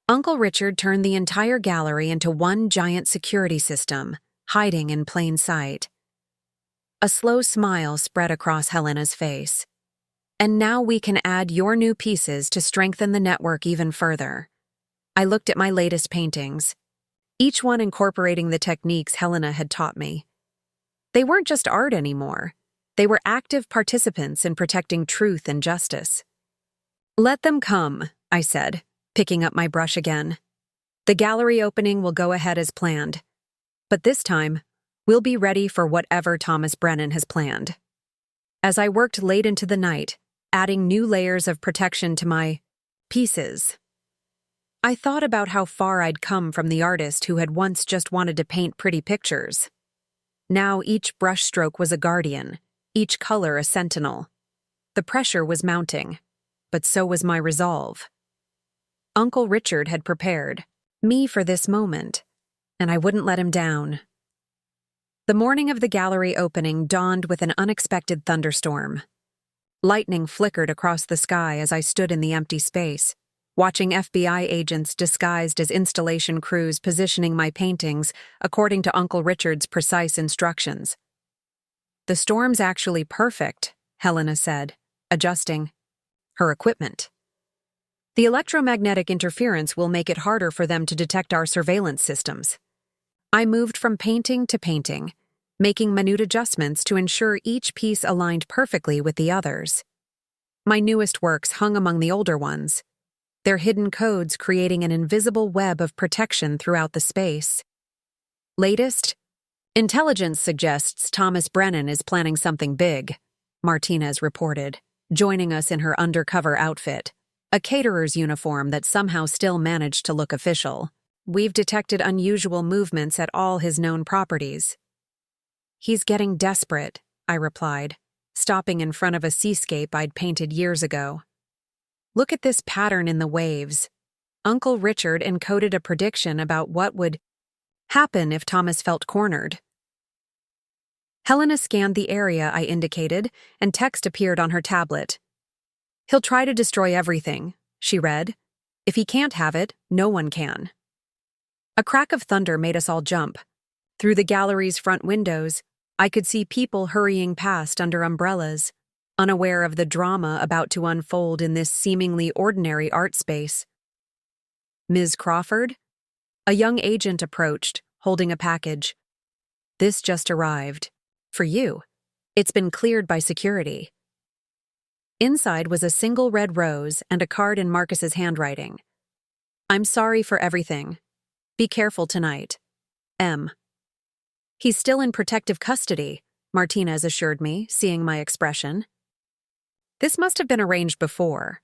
Uncle Richard turned the entire gallery into one giant security system, hiding in plain sight. A slow smile spread across Helena's face. And now we can add your new pieces to strengthen the network even further. I looked at my latest paintings, each one incorporating the techniques Helena had taught me. They weren't just art anymore. They were active participants in protecting truth and justice. Let them come, I said, picking up my brush again. The gallery opening will go ahead as planned. But this time, we'll be ready for whatever Thomas Brennan has planned. As I worked late into the night, adding new layers of protection to my pieces, I thought about how far I'd come from the artist who had once just wanted to paint pretty pictures. Now each brushstroke was a guardian, each color a sentinel. The pressure was mounting, but so was my resolve. Uncle Richard had prepared me for this moment, and I wouldn't let him down. The morning of the gallery opening dawned with an unexpected thunderstorm. Lightning flickered across the sky as I stood in the empty space, watching FBI agents disguised as installation crews positioning my paintings according to Uncle Richard's precise instructions. The storm's actually perfect, Helena said, adjusting her equipment. The electromagnetic interference will make it harder for them to detect our surveillance systems. I moved from painting to painting, making minute adjustments to ensure each piece aligned perfectly with the others. My newest works hung among the older ones, their hidden codes creating an invisible web of protection throughout the space. Latest? Intelligence suggests Thomas Brennan is planning something big, Martinez reported, joining us in her undercover outfit, a caterer's uniform that somehow still managed to look official. We've detected unusual movements at all his known properties. He's getting desperate, I replied, stopping in front of a seascape I'd painted years ago. Look at this pattern in the waves. Uncle Richard encoded a prediction about what would happen if Thomas felt cornered. Helena scanned the area I indicated, and text appeared on her tablet. He'll try to destroy everything, she read. If he can't have it, no one can. A crack of thunder made us all jump. Through the gallery's front windows, I could see people hurrying past under umbrellas, unaware of the drama about to unfold in this seemingly ordinary art space. Ms. Crawford? A young agent approached, holding a package. This just arrived. For you. It's been cleared by security. Inside was a single red rose and a card in Marcus's handwriting. I'm sorry for everything. Be careful tonight. M. He's still in protective custody, Martinez assured me, seeing my expression. This must have been arranged before.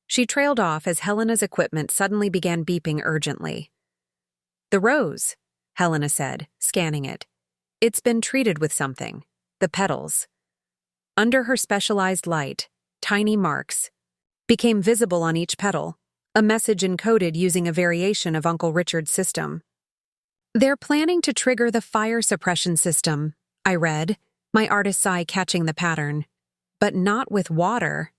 She trailed off as Helena's equipment suddenly began beeping urgently. The rose, Helena said, scanning it. It's been treated with something. The petals. Under her specialized light, tiny marks became visible on each petal, a message encoded using a variation of Uncle Richard's system. They're planning to trigger the fire suppression system, I read, my artist's eye catching the pattern. But not with water.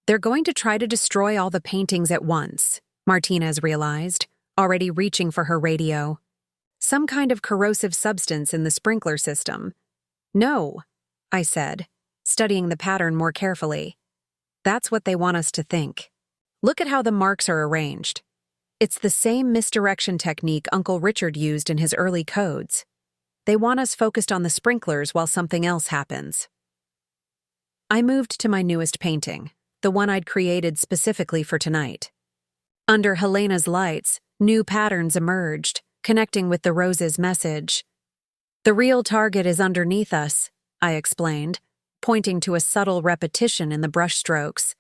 They're going to try to destroy all the paintings at once, Martinez realized, already reaching for her radio. Some kind of corrosive substance in the sprinkler system. No, I said, studying the pattern more carefully. That's what they want us to think. Look at how the marks are arranged. It's the same misdirection technique Uncle Richard used in his early codes. They want us focused on the sprinklers while something else happens. I moved to my newest painting, the one I'd created specifically for tonight. Under Helena's lights, new patterns emerged, connecting with the rose's message. The real target is underneath us, I explained, pointing to a subtle repetition in the brushstrokes.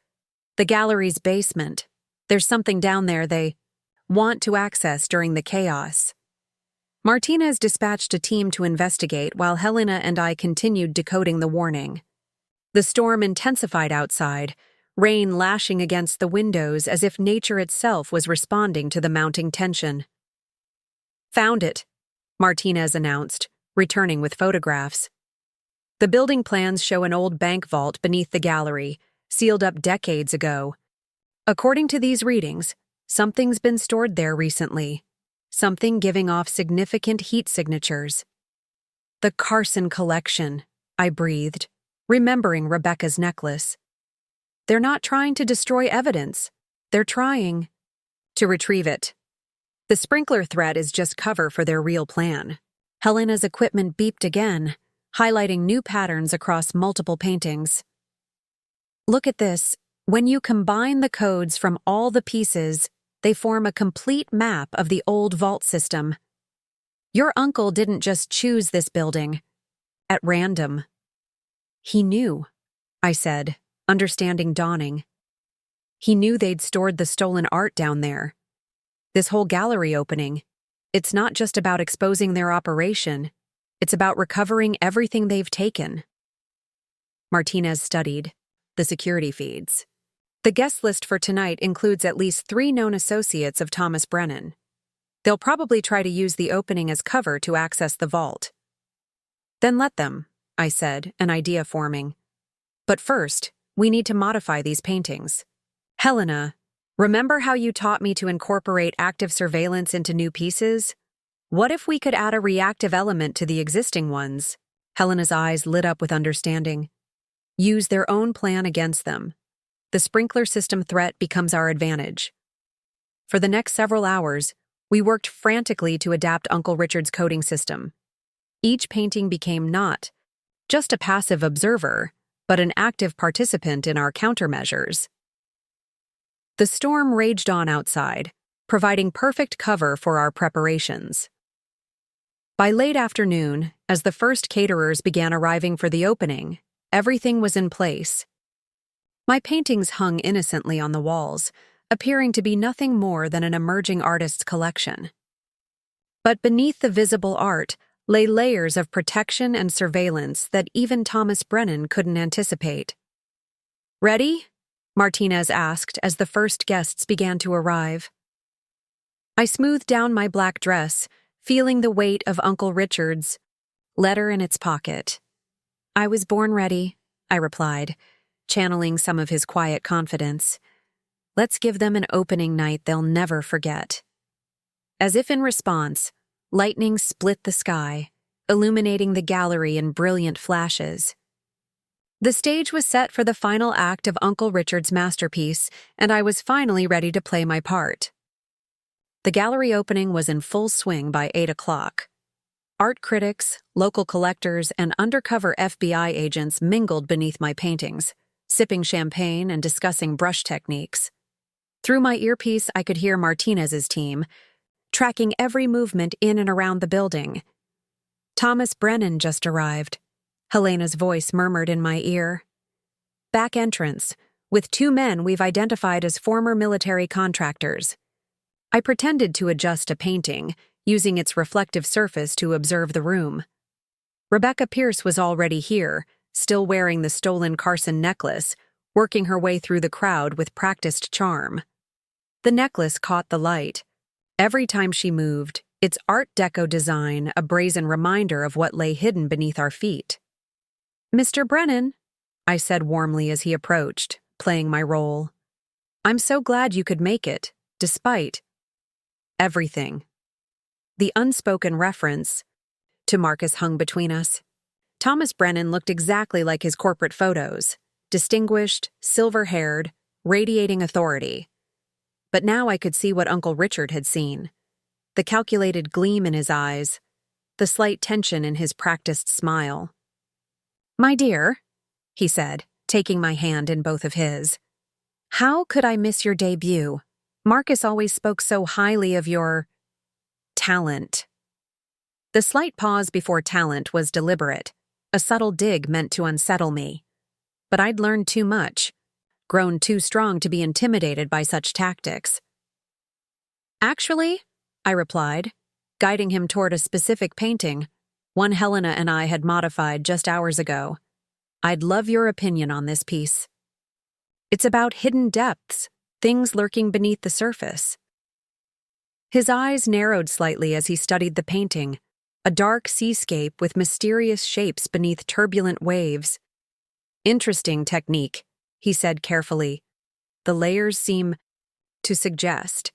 The gallery's basement. There's something down there they want to access during the chaos. Martinez dispatched a team to investigate while Helena and I continued decoding the warning. The storm intensified outside, rain lashing against the windows as if nature itself was responding to the mounting tension. Found it, Martinez announced, returning with photographs. The building plans show an old bank vault beneath the gallery, sealed up decades ago. According to these readings, something's been stored there recently, something giving off significant heat signatures. The Carson collection, I breathed, remembering Rebecca's necklace. They're not trying to destroy evidence. They're trying to retrieve it. The sprinkler threat is just cover for their real plan. Helena's equipment beeped again, highlighting new patterns across multiple paintings. Look at this. When you combine the codes from all the pieces, they form a complete map of the old vault system. Your uncle didn't just choose this building at random. He knew, I said, understanding dawning. He knew they'd stored the stolen art down there. This whole gallery opening, it's not just about exposing their operation, it's about recovering everything they've taken. Martinez studied the security feeds. The guest list for tonight includes at least 3 known associates of Thomas Brennan. They'll probably try to use the opening as cover to access the vault. Then let them, I said, an idea forming. But first, we need to modify these paintings. Helena, remember how you taught me to incorporate active surveillance into new pieces? What if we could add a reactive element to the existing ones? Helena's eyes lit up with understanding. Use their own plan against them. The sprinkler system threat becomes our advantage. For the next several hours, we worked frantically to adapt Uncle Richard's coding system. Each painting became not just a passive observer, but an active participant in our countermeasures. The storm raged on outside, providing perfect cover for our preparations. By late afternoon, as the first caterers began arriving for the opening, everything was in place. My paintings hung innocently on the walls, appearing to be nothing more than an emerging artist's collection. But beneath the visible art lay layers of protection and surveillance that even Thomas Brennan couldn't anticipate. "Ready?" Martinez asked as the first guests began to arrive. I smoothed down my black dress, feeling the weight of Uncle Richard's letter in its pocket. "I was born ready," I replied, channeling some of his quiet confidence. "Let's give them an opening night they'll never forget." As if in response, lightning split the sky, illuminating the gallery in brilliant flashes. The stage was set for the final act of Uncle Richard's masterpiece, and I was finally ready to play my part. The gallery opening was in full swing by 8 o'clock. Art critics, local collectors, and undercover FBI agents mingled beneath my paintings, sipping champagne and discussing brush techniques. Through my earpiece, I could hear Martinez's team, tracking every movement in and around the building. Thomas Brennan just arrived, Helena's voice murmured in my ear. Back entrance, with 2 men we've identified as former military contractors. I pretended to adjust a painting, using its reflective surface to observe the room. Rebecca Pierce was already here, still wearing the stolen Carson necklace, working her way through the crowd with practiced charm. The necklace caught the light. Every time she moved, its Art Deco design a brazen reminder of what lay hidden beneath our feet. "Mr. Brennan," I said warmly as he approached, playing my role. "I'm so glad you could make it, despite everything." The unspoken reference to Marcus hung between us. Thomas Brennan looked exactly like his corporate photos, distinguished, silver-haired, radiating authority. But now I could see what Uncle Richard had seen. The calculated gleam in his eyes, the slight tension in his practiced smile. "My dear," he said, taking my hand in both of his. "How could I miss your debut? Marcus always spoke so highly of your talent." The slight pause before talent was deliberate, a subtle dig meant to unsettle me. But I'd learned too much, grown too strong to be intimidated by such tactics. "Actually," I replied, guiding him toward a specific painting, one Helena and I had modified just hours ago. "I'd love your opinion on this piece. It's about hidden depths, things lurking beneath the surface." His eyes narrowed slightly as he studied the painting, a dark seascape with mysterious shapes beneath turbulent waves. "Interesting technique," he said carefully. "The layers seem to suggest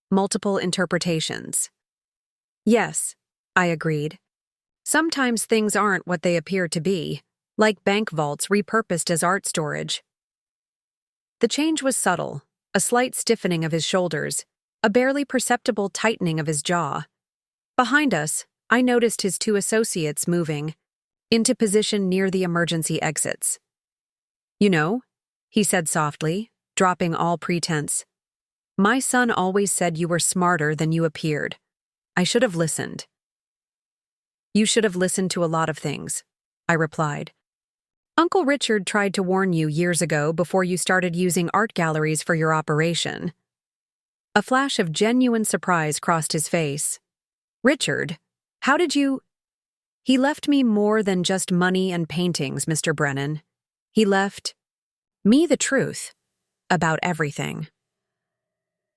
multiple interpretations." "Yes," I agreed. "Sometimes things aren't what they appear to be, like bank vaults repurposed as art storage." The change was subtle, a slight stiffening of his shoulders, a barely perceptible tightening of his jaw. Behind us, I noticed his 2 associates moving into position near the emergency exits. "You know," he said softly, dropping all pretense, "my son always said you were smarter than you appeared. I should have listened." "You should have listened to a lot of things," I replied. "Uncle Richard tried to warn you years ago before you started using art galleries for your operation." A flash of genuine surprise crossed his face. "Richard, how did you—" "He left me more than just money and paintings, Mr. Brennan. He left me the truth about everything."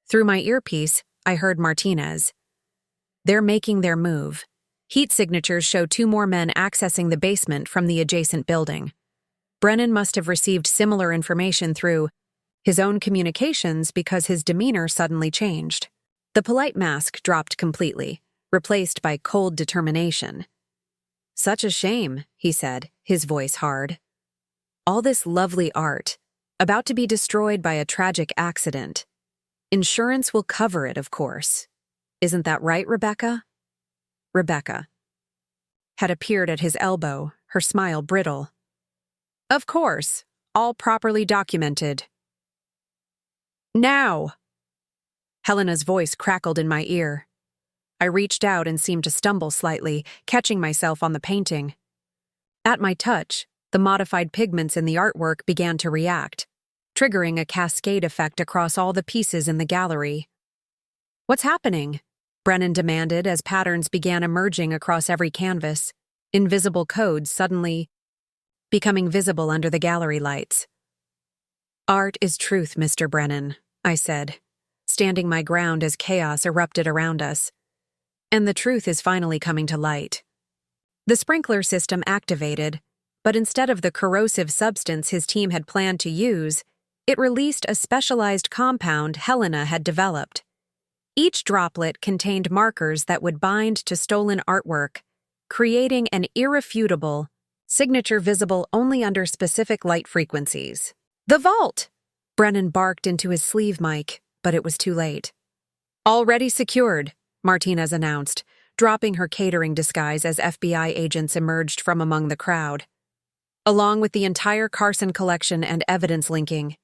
Through my earpiece, I heard Martinez. "They're making their move." Heat signatures show 2 more men accessing the basement from the adjacent building. Brennan must have received similar information through his own communications because his demeanor suddenly changed. The polite mask dropped completely, replaced by cold determination. "Such a shame," he said, his voice hard. "All this lovely art, about to be destroyed by a tragic accident. Insurance will cover it, of course. Isn't that right, Rebecca?" Rebecca had appeared at his elbow, her smile brittle. "Of course, all properly documented." "Now!" Helena's voice crackled in my ear. I reached out and seemed to stumble slightly, catching myself on the painting. At my touch, the modified pigments in the artwork began to react, triggering a cascade effect across all the pieces in the gallery. "What's happening?" Brennan demanded as patterns began emerging across every canvas, invisible codes suddenly becoming visible under the gallery lights. "Art is truth, Mr. Brennan," I said, standing my ground as chaos erupted around us. "And the truth is finally coming to light." The sprinkler system activated, but instead of the corrosive substance his team had planned to use, it released a specialized compound Helena had developed. Each droplet contained markers that would bind to stolen artwork, creating an irrefutable signature visible only under specific light frequencies. "The vault!" Brennan barked into his sleeve mic, but it was too late. "Already secured," Martinez announced, dropping her catering disguise as FBI agents emerged from among the crowd, along with the entire Carson collection and evidence linking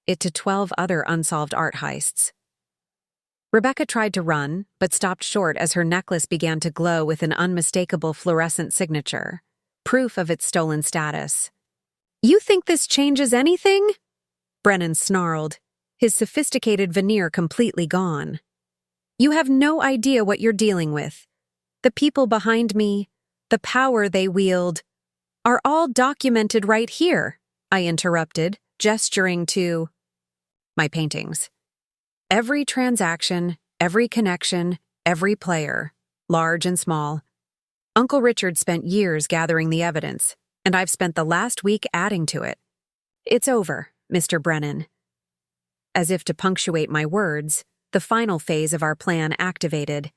it to 12 other unsolved art heists. Rebecca tried to run, but stopped short as her necklace began to glow with an unmistakable fluorescent signature, proof of its stolen status. "You think this changes anything?" Brennan snarled, his sophisticated veneer completely gone. "You have no idea what you're dealing with. The people behind me, the power they wield, are all documented right here," I interrupted, gesturing to my paintings. Every transaction, every connection, every player, large and small. Uncle Richard spent years gathering the evidence, and I've spent the last week adding to it. "It's over, Mr. Brennan." As if to punctuate my words, the final phase of our plan activated.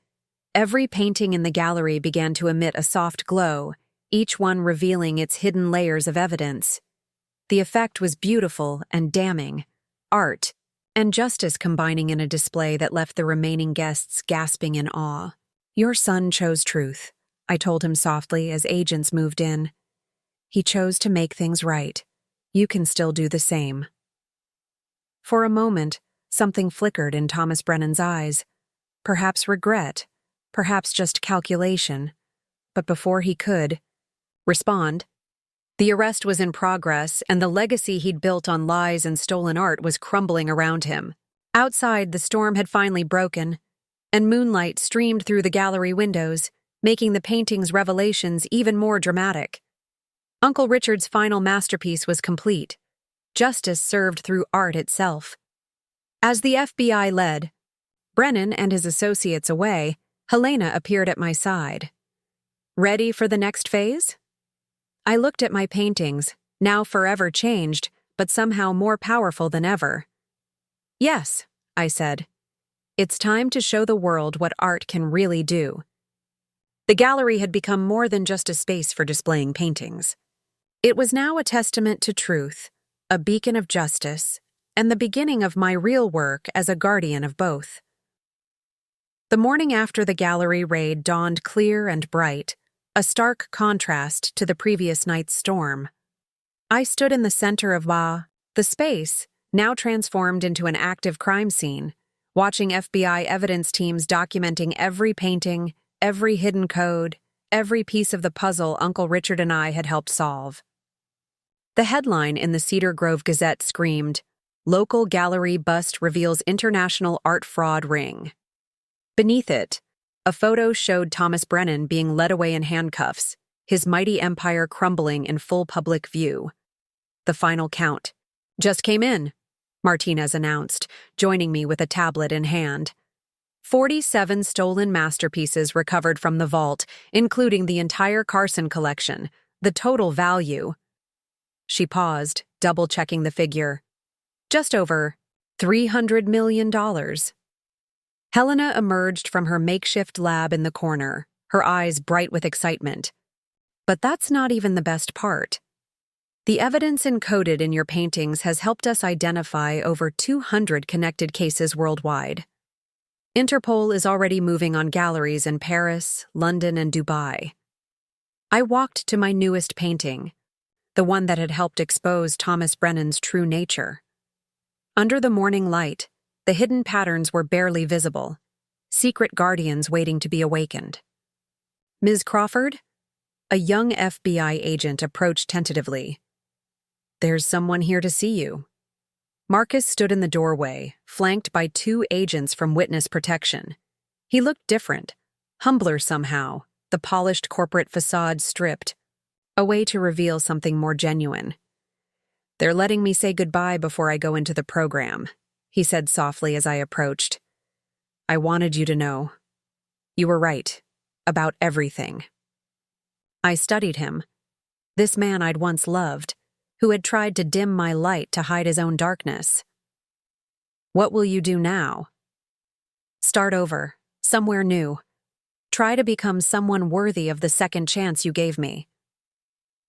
Every painting in the gallery began to emit a soft glow, each one revealing its hidden layers of evidence. The effect was beautiful and damning, art and justice combining in a display that left the remaining guests gasping in awe. "Your son chose truth," I told him softly as agents moved in. "He chose to make things right. You can still do the same." For a moment, something flickered in Thomas Brennan's eyes. Perhaps regret, perhaps just calculation. But before he could respond, the arrest was in progress, and the legacy he'd built on lies and stolen art was crumbling around him. Outside, the storm had finally broken, and moonlight streamed through the gallery windows, making the painting's revelations even more dramatic. Uncle Richard's final masterpiece was complete, justice served through art itself. As the FBI led Brennan and his associates away, Helena appeared at my side. "Ready for the next phase?" I looked at my paintings, now forever changed, but somehow more powerful than ever. "Yes," I said. "It's time to show the world what art can really do." The gallery had become more than just a space for displaying paintings. It was now a testament to truth, a beacon of justice, and the beginning of my real work as a guardian of both. The morning after the gallery raid dawned clear and bright, a stark contrast to the previous night's storm. I stood in the center of the space, now transformed into an active crime scene, watching FBI evidence teams documenting every painting, every hidden code, every piece of the puzzle Uncle Richard and I had helped solve. The headline in the Cedar Grove Gazette screamed, "Local Gallery Bust Reveals International Art Fraud Ring." Beneath it, a photo showed Thomas Brennan being led away in handcuffs, his mighty empire crumbling in full public view. The final count just came in, Martinez announced, joining me with a tablet in hand. 47 stolen masterpieces recovered from the vault, including the entire Carson collection. The total value. She paused, double-checking the figure. Just over $300 million. Helena emerged from her makeshift lab in the corner, her eyes bright with excitement. But that's not even the best part. The evidence encoded in your paintings has helped us identify over 200 connected cases worldwide. Interpol is already moving on galleries in Paris, London, and Dubai. I walked to my newest painting, the one that had helped expose Thomas Brennan's true nature. Under the morning light, the hidden patterns were barely visible, secret guardians waiting to be awakened. "Ms. Crawford?" A young FBI agent approached tentatively. "There's someone here to see you." Marcus stood in the doorway, flanked by 2 agents from witness protection. He looked different, humbler somehow, the polished corporate facade stripped, a way to reveal something more genuine. "They're letting me say goodbye before I go into the program," he said softly as I approached. "I wanted you to know. You were right, about everything." I studied him, this man I'd once loved, who had tried to dim my light to hide his own darkness. "What will you do now?" "Start over, somewhere new. Try to become someone worthy of the second chance you gave me."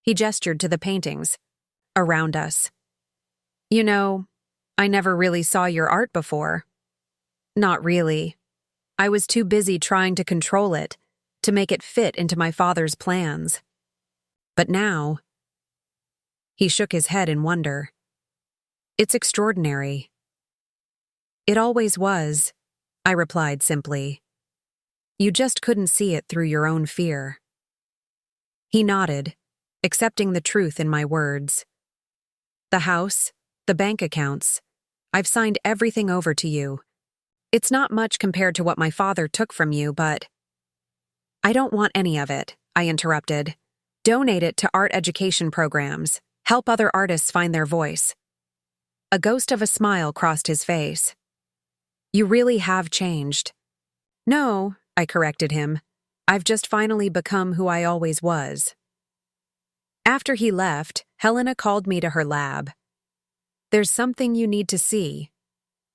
He gestured to the paintings around us. "You know, I never really saw your art before." "Not really. I was too busy trying to control it, to make it fit into my father's plans. But now..." He shook his head in wonder. "It's extraordinary." "It always was," I replied simply. "You just couldn't see it through your own fear." He nodded, accepting the truth in my words. The house, the bank accounts. I've signed everything over to you. It's not much compared to what my father took from you, but— I don't want any of it, I interrupted. Donate it to art education programs. Help other artists find their voice. A ghost of a smile crossed his face. You really have changed. No, I corrected him. I've just finally become who I always was. After he left, Helena called me to her lab. There's something you need to see.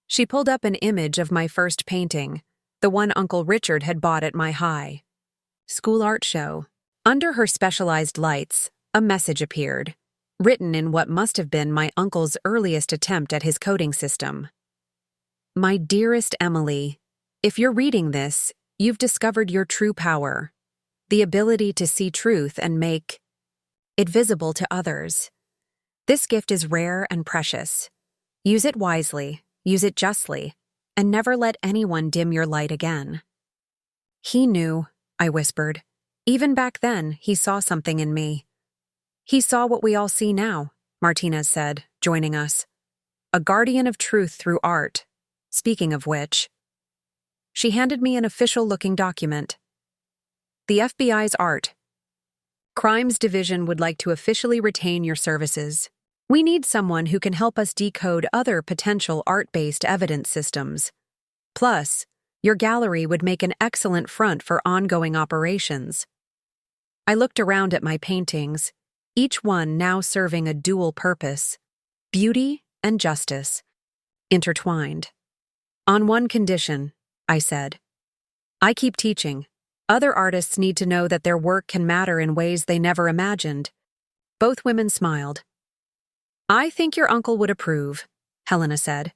She pulled up an image of my first painting, the one Uncle Richard had bought at my high school art show. Under her specialized lights, a message appeared, written in what must have been my uncle's earliest attempt at his coding system. My dearest Emily, if you're reading this, you've discovered your true power, the ability to see truth and make it visible to others. This gift is rare and precious. Use it wisely, use it justly, and never let anyone dim your light again. He knew, I whispered. Even back then, he saw something in me. He saw what we all see now, Martinez said, joining us. A guardian of truth through art. Speaking of which, she handed me an official-looking document. The FBI's Art Crimes Division would like to officially retain your services. We need someone who can help us decode other potential art-based evidence systems. Plus, your gallery would make an excellent front for ongoing operations. I looked around at my paintings, each one now serving a dual purpose: beauty and justice, intertwined. On one condition, I said. I keep teaching. Other artists need to know that their work can matter in ways they never imagined. Both women smiled. I think your uncle would approve, Helena said.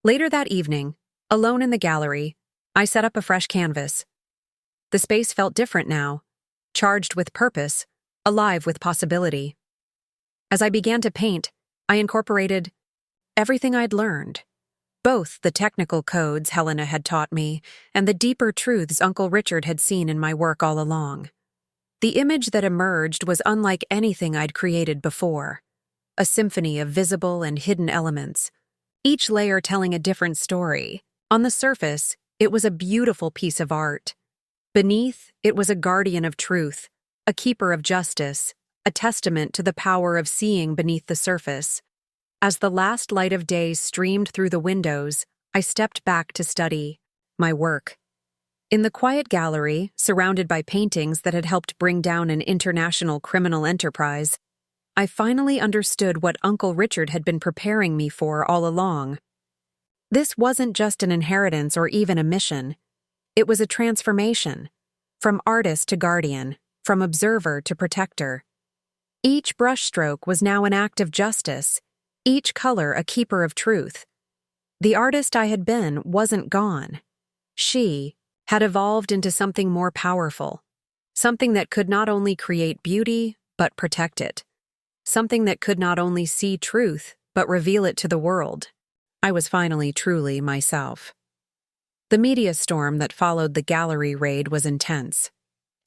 Later that evening, alone in the gallery, I set up a fresh canvas. The space felt different now, charged with purpose, alive with possibility. As I began to paint, I incorporated everything I'd learned. Both the technical codes Helena had taught me and the deeper truths Uncle Richard had seen in my work all along. The image that emerged was unlike anything I'd created before, a symphony of visible and hidden elements, each layer telling a different story. On the surface, it was a beautiful piece of art. Beneath, it was a guardian of truth, a keeper of justice, a testament to the power of seeing beneath the surface. As the last light of day streamed through the windows, I stepped back to study my work. In the quiet gallery, surrounded by paintings that had helped bring down an international criminal enterprise, I finally understood what Uncle Richard had been preparing me for all along. This wasn't just an inheritance or even a mission. It was a transformation, from artist to guardian, from observer to protector. Each brushstroke was now an act of justice, each color a keeper of truth. The artist I had been wasn't gone. She had evolved into something more powerful, something that could not only create beauty, but protect it, something that could not only see truth, but reveal it to the world. I was finally truly myself. The media storm that followed the gallery raid was intense.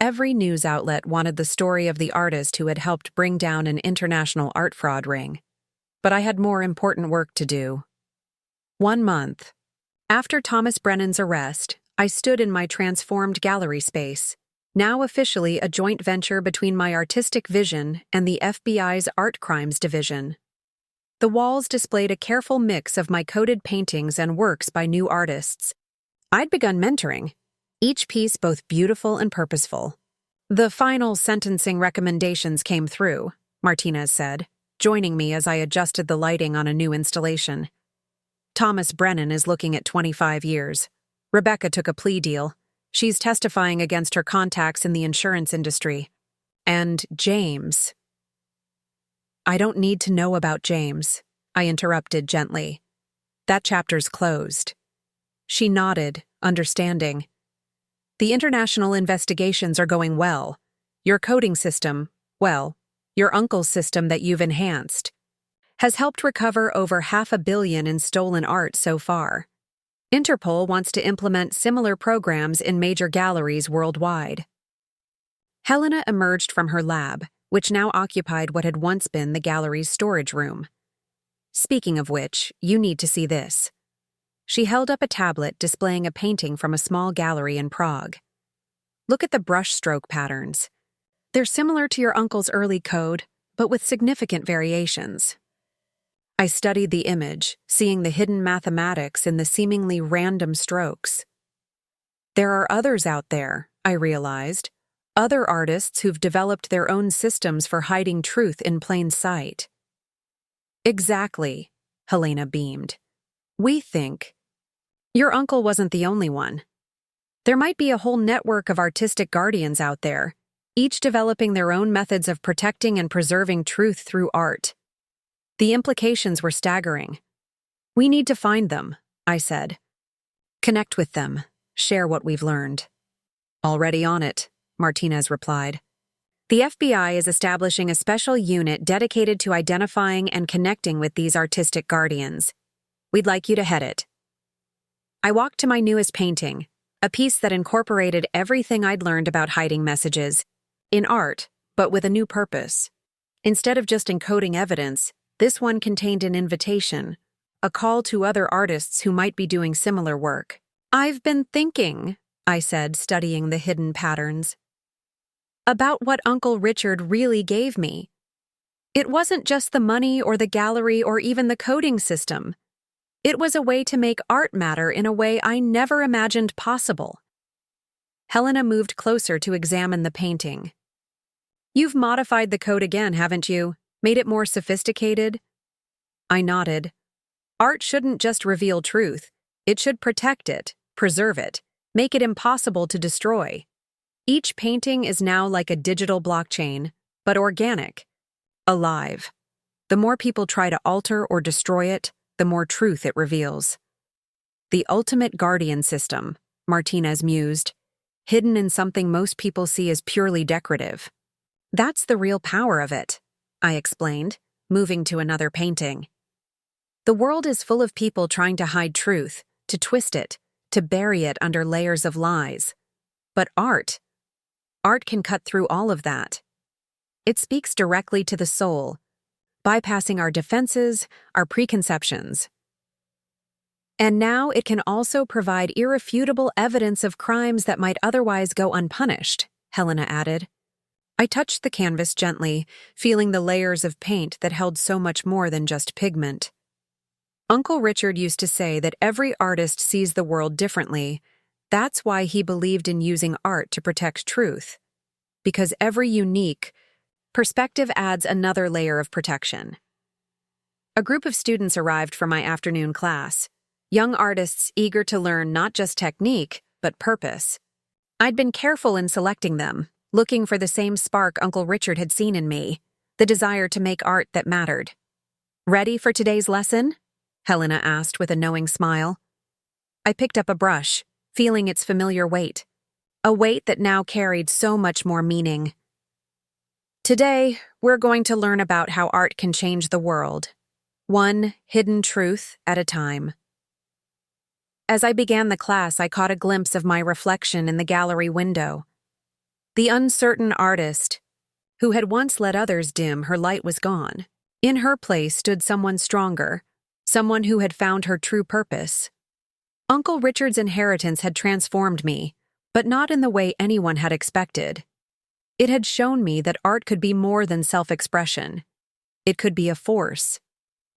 Every news outlet wanted the story of the artist who had helped bring down an international art fraud ring. But I had more important work to do. 1 month after Thomas Brennan's arrest, I stood in my transformed gallery space, now officially a joint venture between my artistic vision and the FBI's Art Crimes Division. The walls displayed a careful mix of my coded paintings and works by new artists. I'd begun mentoring, each piece both beautiful and purposeful. The final sentencing recommendations came through, Martinez said, joining me as I adjusted the lighting on a new installation. Thomas Brennan is looking at 25 years. Rebecca took a plea deal. She's testifying against her contacts in the insurance industry. And James. I don't need to know about James, I interrupted gently. That chapter's closed. She nodded, understanding. The international investigations are going well. Your coding system, well, your uncle's system that you've enhanced, has helped recover over $500 million in stolen art so far. Interpol wants to implement similar programs in major galleries worldwide. Helena emerged from her lab, which now occupied what had once been the gallery's storage room. Speaking of which, you need to see this. She held up a tablet displaying a painting from a small gallery in Prague. Look at the brushstroke patterns. They're similar to your uncle's early code, but with significant variations. I studied the image, seeing the hidden mathematics in the seemingly random strokes. There are others out there, I realized, other artists who've developed their own systems for hiding truth in plain sight. Exactly, Helena beamed. We think. Your uncle wasn't the only one. There might be a whole network of artistic guardians out there, each developing their own methods of protecting and preserving truth through art. The implications were staggering. We need to find them, I said. Connect with them, share what we've learned. Already on it, Martinez replied. The FBI is establishing a special unit dedicated to identifying and connecting with these artistic guardians. We'd like you to head it. I walked to my newest painting, a piece that incorporated everything I'd learned about hiding messages, in art, but with a new purpose. Instead of just encoding evidence, this one contained an invitation, a call to other artists who might be doing similar work. I've been thinking, I said, studying the hidden patterns, about what Uncle Richard really gave me. It wasn't just the money or the gallery or even the coding system. It was a way to make art matter in a way I never imagined possible. Helena moved closer to examine the painting. You've modified the code again, haven't you? Made it more sophisticated? I nodded. Art shouldn't just reveal truth. It should protect it, preserve it, make it impossible to destroy. Each painting is now like a digital blockchain, but organic, alive. The more people try to alter or destroy it, the more truth it reveals. The ultimate guardian system, Martinez mused, hidden in something most people see as purely decorative. That's the real power of it, I explained, moving to another painting. The world is full of people trying to hide truth, to twist it, to bury it under layers of lies. But art can cut through all of that. It speaks directly to the soul, bypassing our defenses, our preconceptions. And now it can also provide irrefutable evidence of crimes that might otherwise go unpunished, Helena added. I touched the canvas gently, feeling the layers of paint that held so much more than just pigment. Uncle Richard used to say that every artist sees the world differently. That's why he believed in using art to protect truth. Because every unique perspective adds another layer of protection. A group of students arrived for my afternoon class, young artists eager to learn not just technique, but purpose. I'd been careful in selecting them, looking for the same spark Uncle Richard had seen in me, the desire to make art that mattered. Ready for today's lesson? Helena asked with a knowing smile. I picked up a brush, feeling its familiar weight, a weight that now carried so much more meaning. Today, we're going to learn about how art can change the world, one hidden truth at a time. As I began the class, I caught a glimpse of my reflection in the gallery window. The uncertain artist, who had once let others dim her light, was gone. In her place stood someone stronger, someone who had found her true purpose. Uncle Richard's inheritance had transformed me, but not in the way anyone had expected. It had shown me that art could be more than self-expression. It could be a force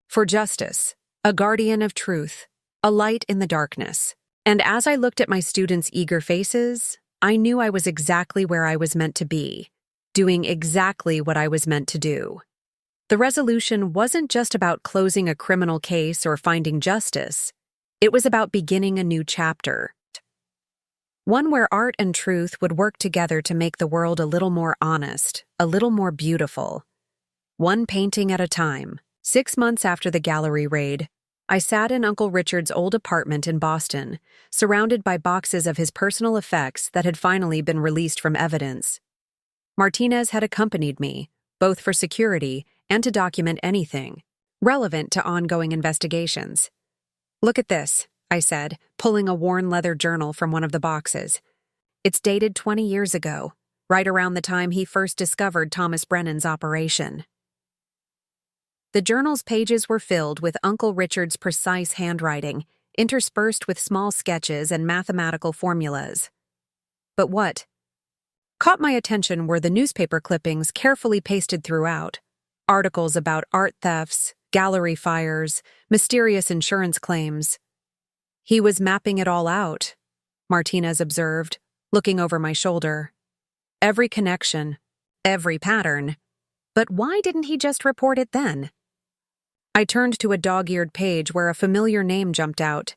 for justice, a guardian of truth, a light in the darkness. And as I looked at my students' eager faces, I knew I was exactly where I was meant to be, doing exactly what I was meant to do. The resolution wasn't just about closing a criminal case or finding justice. It was about beginning a new chapter. One where art and truth would work together to make the world a little more honest, a little more beautiful. One painting at a time. 6 months after the gallery raid, I sat in Uncle Richard's old apartment in Boston, surrounded by boxes of his personal effects that had finally been released from evidence. Martinez had accompanied me, both for security and to document anything relevant to ongoing investigations. Look at this, I said, pulling a worn leather journal from one of the boxes. It's dated 20 years ago, right around the time he first discovered Thomas Brennan's operation. The journal's pages were filled with Uncle Richard's precise handwriting, interspersed with small sketches and mathematical formulas. But what caught my attention were the newspaper clippings carefully pasted throughout. Articles about art thefts, gallery fires, mysterious insurance claims. He was mapping it all out, Martinez observed, looking over my shoulder. Every connection, every pattern. But why didn't he just report it then? I turned to a dog-eared page where a familiar name jumped out.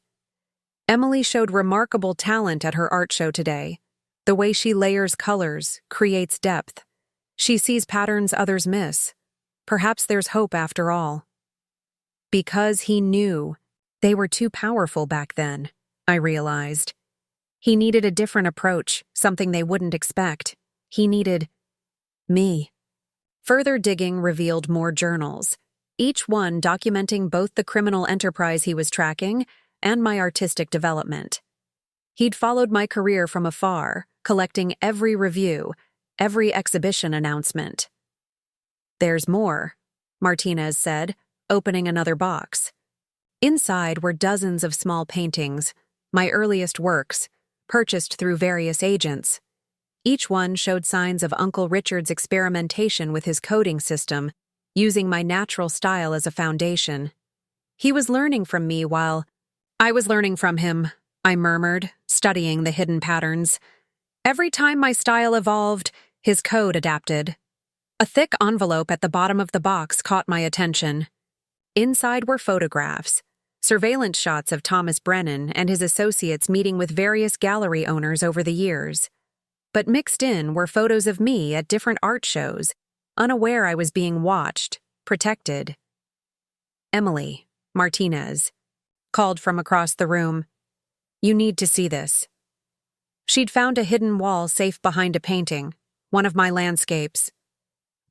Emily showed remarkable talent at her art show today. The way she layers colors, creates depth. She sees patterns others miss. Perhaps there's hope after all. Because he knew they were too powerful back then, I realized. He needed a different approach, something they wouldn't expect. He needed me. Further digging revealed more journals, each one documenting both the criminal enterprise he was tracking and my artistic development. He'd followed my career from afar, collecting every review, every exhibition announcement. "There's more," Martinez said, opening another box. Inside were dozens of small paintings, my earliest works, purchased through various agents. Each one showed signs of Uncle Richard's experimentation with his coding system, using my natural style as a foundation. He was learning from me while I was learning from him, I murmured, studying the hidden patterns. Every time my style evolved, his code adapted. A thick envelope at the bottom of the box caught my attention. Inside were photographs, surveillance shots of Thomas Brennan and his associates meeting with various gallery owners over the years. But mixed in were photos of me at different art shows, unaware I was being watched, protected. "Emily," Martinez called from across the room. "You need to see this." She'd found a hidden wall safe behind a painting, one of my landscapes.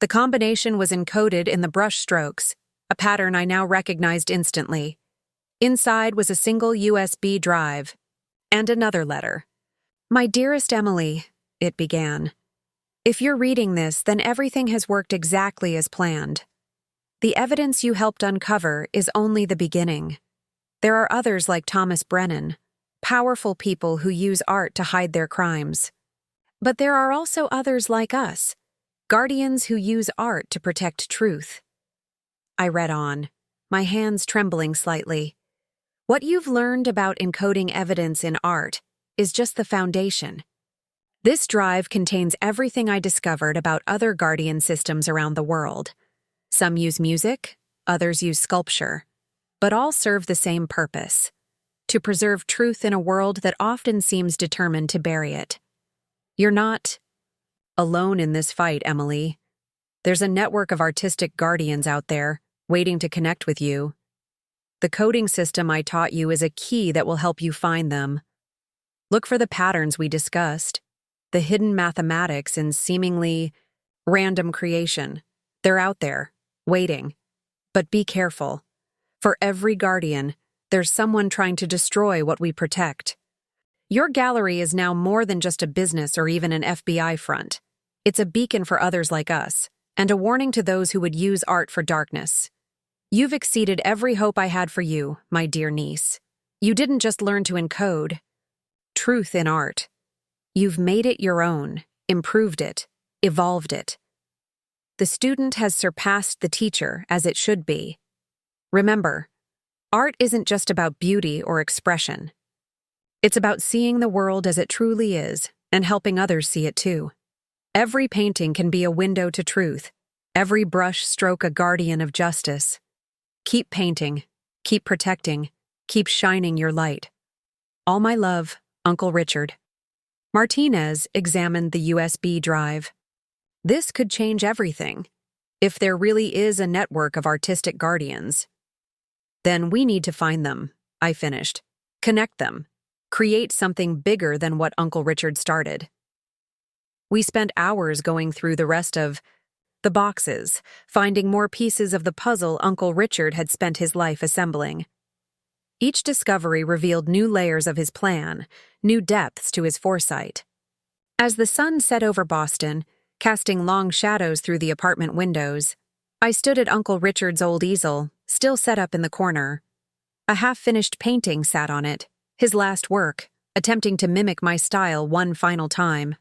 The combination was encoded in the brush strokes, a pattern I now recognized instantly. Inside was a single USB drive and another letter. "My dearest Emily," it began. "If you're reading this, then everything has worked exactly as planned. The evidence you helped uncover is only the beginning. There are others like Thomas Brennan, powerful people who use art to hide their crimes. But there are also others like us, guardians who use art to protect truth." I read on, my hands trembling slightly. "What you've learned about encoding evidence in art is just the foundation. This drive contains everything I discovered about other guardian systems around the world. Some use music, others use sculpture, but all serve the same purpose: to preserve truth in a world that often seems determined to bury it. You're not alone in this fight, Emily. There's a network of artistic guardians out there, waiting to connect with you. The coding system I taught you is a key that will help you find them. Look for the patterns we discussed, the hidden mathematics in seemingly random creation. They're out there, waiting. But be careful. For every guardian, there's someone trying to destroy what we protect. Your gallery is now more than just a business or even an FBI front. It's a beacon for others like us, and a warning to those who would use art for darkness. You've exceeded every hope I had for you, my dear niece. You didn't just learn to encode truth in art. You've made it your own, improved it, evolved it. The student has surpassed the teacher, as it should be. Remember, art isn't just about beauty or expression. It's about seeing the world as it truly is and helping others see it too. Every painting can be a window to truth, every brush stroke a guardian of justice. Keep painting, keep protecting, keep shining your light. All my love, Uncle Richard. Martinez examined the USB drive. This could change everything. If there really is a network of artistic guardians, then we need to find them, I finished. Connect them. Create something bigger than what Uncle Richard started. We spent hours going through the rest of the boxes, finding more pieces of the puzzle Uncle Richard had spent his life assembling. Each discovery revealed new layers of his plan, new depths to his foresight. As the sun set over Boston, casting long shadows through the apartment windows, I stood at Uncle Richard's old easel, still set up in the corner. A half-finished painting sat on it, his last work, attempting to mimic my style one final time.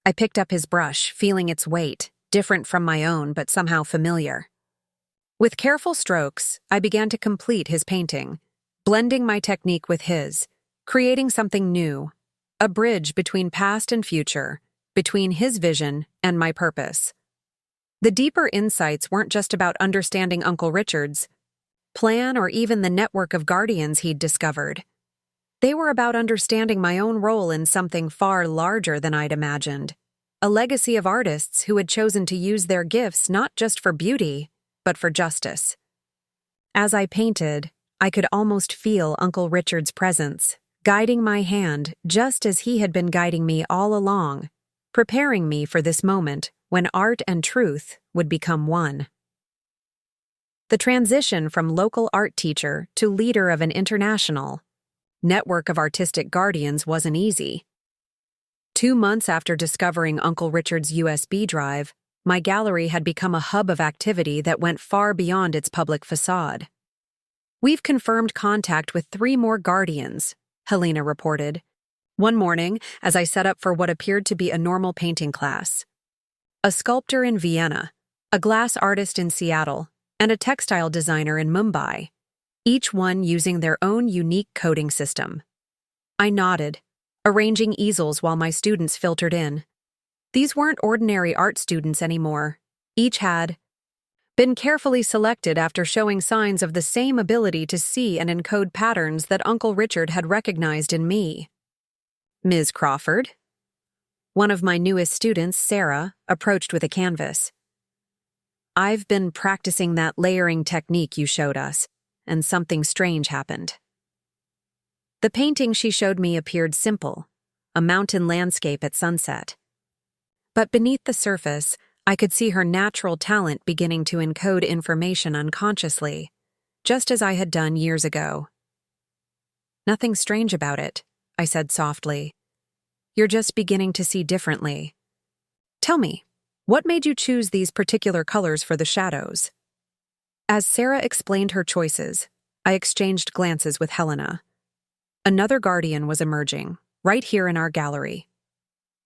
I picked up his brush, feeling its weight, different from my own but somehow familiar. With careful strokes, I began to complete his painting, blending my technique with his, creating something new, a bridge between past and future, between his vision and my purpose. The deeper insights weren't just about understanding Uncle Richard's plan or even the network of guardians he'd discovered. They were about understanding my own role in something far larger than I'd imagined, a legacy of artists who had chosen to use their gifts not just for beauty, but for justice. As I painted, I could almost feel Uncle Richard's presence, guiding my hand just as he had been guiding me all along, preparing me for this moment when art and truth would become one. The transition from local art teacher to leader of an international network of artistic guardians wasn't easy. 2 months after discovering Uncle Richard's USB drive, my gallery had become a hub of activity that went far beyond its public facade. "We've confirmed contact with 3 more guardians," Helena reported, one morning as I set up for what appeared to be a normal painting class. A sculptor in Vienna, a glass artist in Seattle, and a textile designer in Mumbai, each one using their own unique coding system. I nodded, arranging easels while my students filtered in. These weren't ordinary art students anymore. Each had been carefully selected after showing signs of the same ability to see and encode patterns that Uncle Richard had recognized in me. "Ms. Crawford?" One of my newest students, Sarah, approached with a canvas. "I've been practicing that layering technique you showed us, and something strange happened." The painting she showed me appeared simple, a mountain landscape at sunset. But beneath the surface, I could see her natural talent beginning to encode information unconsciously, just as I had done years ago. "Nothing strange about it," I said softly. "You're just beginning to see differently. Tell me, what made you choose these particular colors for the shadows?" As Sarah explained her choices, I exchanged glances with Helena. Another guardian was emerging, right here in our gallery.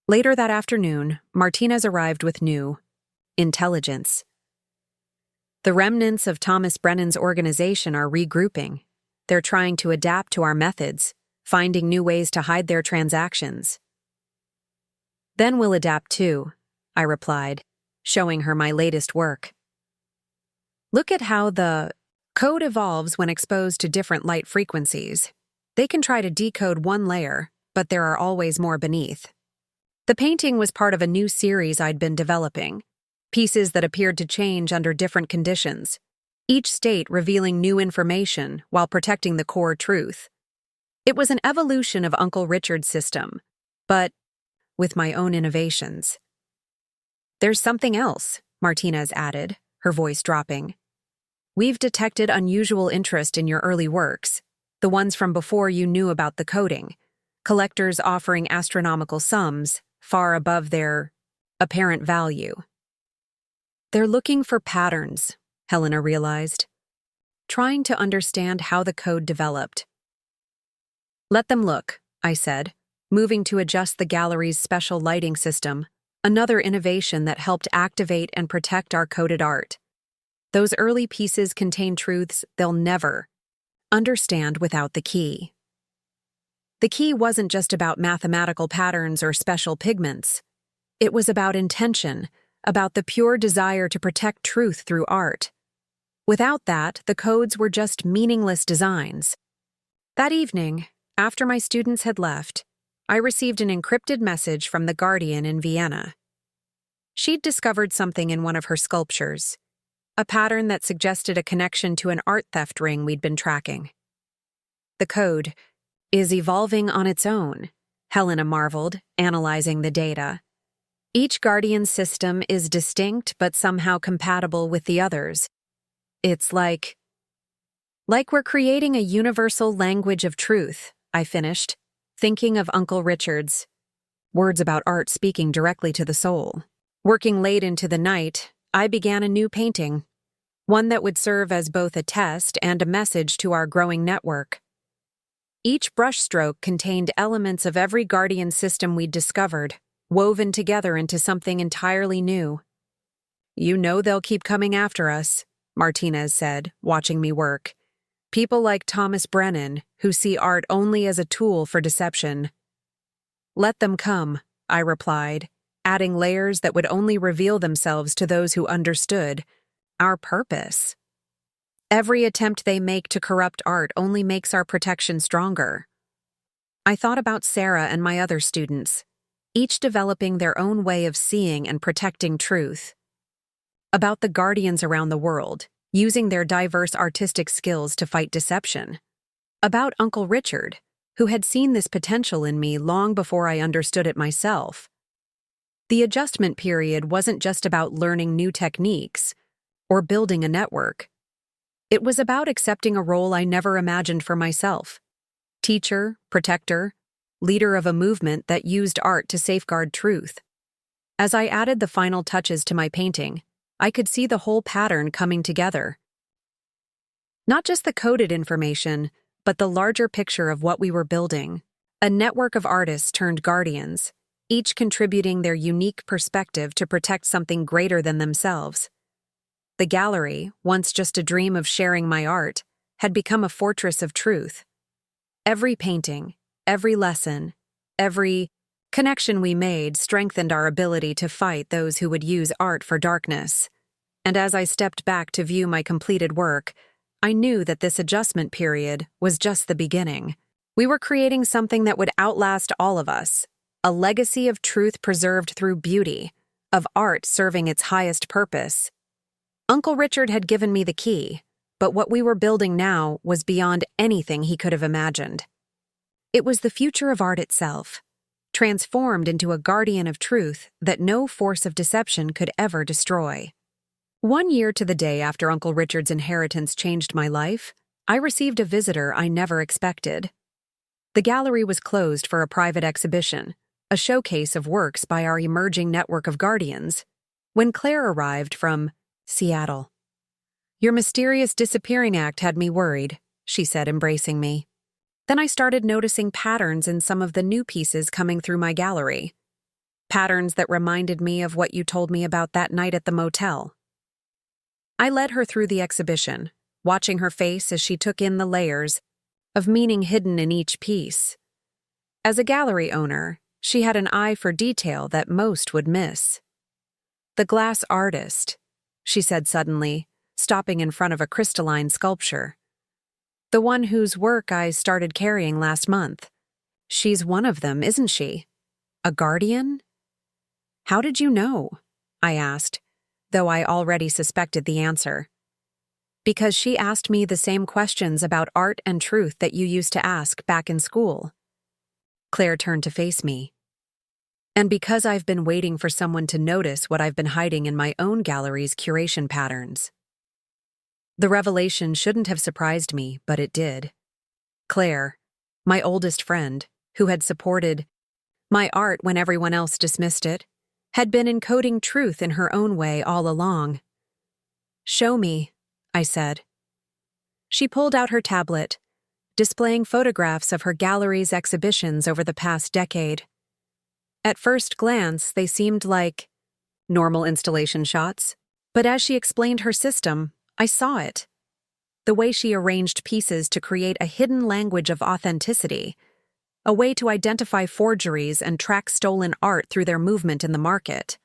Later that afternoon, Martinez arrived with new intelligence. "The remnants of Thomas Brennan's organization are regrouping. They're trying to adapt to our methods, finding new ways to hide their transactions." "Then we'll adapt too," I replied, showing her my latest work. "Look at how the code evolves when exposed to different light frequencies. They can try to decode one layer, but there are always more beneath." The painting was part of a new series I'd been developing, pieces that appeared to change under different conditions, each state revealing new information while protecting the core truth. It was an evolution of Uncle Richard's system, but with my own innovations. "There's something else," Martinez added, her voice dropping. "We've detected unusual interest in your early works, the ones from before you knew about the coding, collectors offering astronomical sums far above their apparent value." "They're looking for patterns," Helena realized, trying to understand how the code developed. "Let them look," I said, moving to adjust the gallery's special lighting system, another innovation that helped activate and protect our coded art. Those early pieces contain truths they'll never understand without the key. The key wasn't just about mathematical patterns or special pigments. It was about intention, about the pure desire to protect truth through art. Without that, the codes were just meaningless designs. That evening, after my students had left, I received an encrypted message from the guardian in Vienna. She'd discovered something in one of her sculptures, a pattern that suggested a connection to an art theft ring we'd been tracking. "The code is evolving on its own," Helena marveled, analyzing the data. "Each guardian system is distinct but somehow compatible with the others. It's like we're creating a universal language of truth," I finished, thinking of Uncle Richard's words about art speaking directly to the soul. Working late into the night, I began a new painting, one that would serve as both a test and a message to our growing network. Each brushstroke contained elements of every guardian system we'd discovered, woven together into something entirely new. "You know they'll keep coming after us," Martinez said, watching me work. "People like Thomas Brennan, who see art only as a tool for deception." "Let them come," I replied, adding layers that would only reveal themselves to those who understood our purpose. Every attempt they make to corrupt art only makes our protection stronger. I thought about Sarah and my other students, each developing their own way of seeing and protecting truth. About the guardians around the world, using their diverse artistic skills to fight deception. About Uncle Richard, who had seen this potential in me long before I understood it myself. The adjustment period wasn't just about learning new techniques or building a network. It was about accepting a role I never imagined for myself. Teacher, protector, leader of a movement that used art to safeguard truth. As I added the final touches to my painting, I could see the whole pattern coming together. Not just the coded information, but the larger picture of what we were building. A network of artists turned guardians, each contributing their unique perspective to protect something greater than themselves. The gallery, once just a dream of sharing my art, had become a fortress of truth. Every painting, every lesson, every connection we made strengthened our ability to fight those who would use art for darkness. And as I stepped back to view my completed work, I knew that this adjustment period was just the beginning. We were creating something that would outlast all of us, a legacy of truth preserved through beauty, of art serving its highest purpose. Uncle Richard had given me the key, but what we were building now was beyond anything he could have imagined. It was the future of art itself, transformed into a guardian of truth that no force of deception could ever destroy. 1 year to the day after Uncle Richard's inheritance changed my life, I received a visitor I never expected. The gallery was closed for a private exhibition, a showcase of works by our emerging network of guardians, when Claire arrived from Seattle. "Your mysterious disappearing act had me worried," she said, embracing me. Then I started noticing patterns in some of the new pieces coming through my gallery. Patterns that reminded me of what you told me about that night at the motel. I led her through the exhibition, watching her face as she took in the layers of meaning hidden in each piece. As a gallery owner, she had an eye for detail that most would miss. "The glass artist," she said suddenly, stopping in front of a crystalline sculpture. "The one whose work I started carrying last month. She's one of them, isn't she? A guardian?" "How did you know?" I asked, though I already suspected the answer. "Because she asked me the same questions about art and truth that you used to ask back in school." Claire turned to face me. "And because I've been waiting for someone to notice what I've been hiding in my own gallery's curation patterns." The revelation shouldn't have surprised me, but it did. Claire, my oldest friend, who had supported my art when everyone else dismissed it, had been encoding truth in her own way all along. "Show me," I said. She pulled out her tablet, displaying photographs of her gallery's exhibitions over the past decade. At first glance, they seemed like normal installation shots, but as she explained her system, I saw it. The way she arranged pieces to create a hidden language of authenticity, a way to identify forgeries and track stolen art through their movement in the market.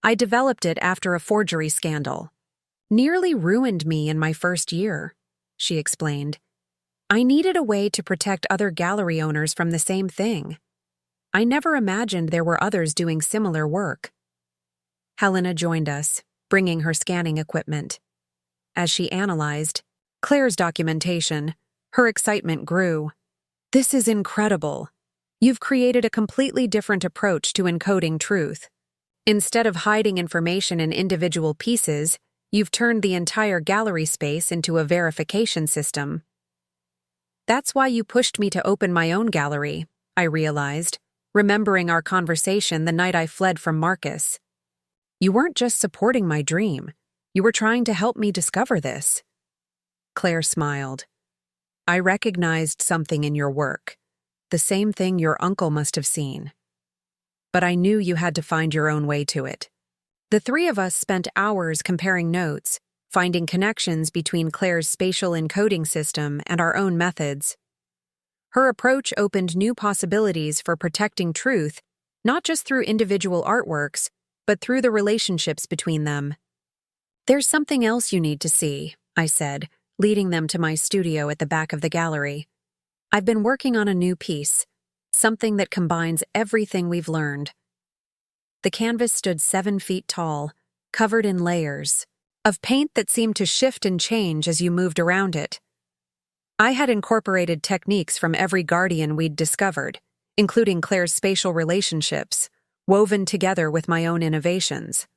I developed it after a forgery scandal. "Nearly ruined me in my first year," she explained. "I needed a way to protect other gallery owners from the same thing. I never imagined there were others doing similar work." Helena joined us, bringing her scanning equipment. As she analyzed Claire's documentation, her excitement grew. "This is incredible. You've created a completely different approach to encoding truth. Instead of hiding information in individual pieces, you've turned the entire gallery space into a verification system." "That's why you pushed me to open my own gallery," I realized. remembering our conversation the night I fled from Marcus. You weren't just supporting my dream. You were trying to help me discover this. Claire smiled. I recognized something in your work, the same thing your uncle must have seen. But I knew you had to find your own way to it. The three of us spent hours comparing notes, finding connections between Claire's spatial encoding system and our own methods. Her approach opened new possibilities for protecting truth, not just through individual artworks, but through the relationships between them. There's something else you need to see, I said, leading them to my studio at the back of the gallery. I've been working on a new piece, something that combines everything we've learned. The canvas stood 7 feet tall, covered in layers of paint that seemed to shift and change as you moved around it. I had incorporated techniques from every guardian we'd discovered, including Claire's spatial relationships, woven together with my own innovations.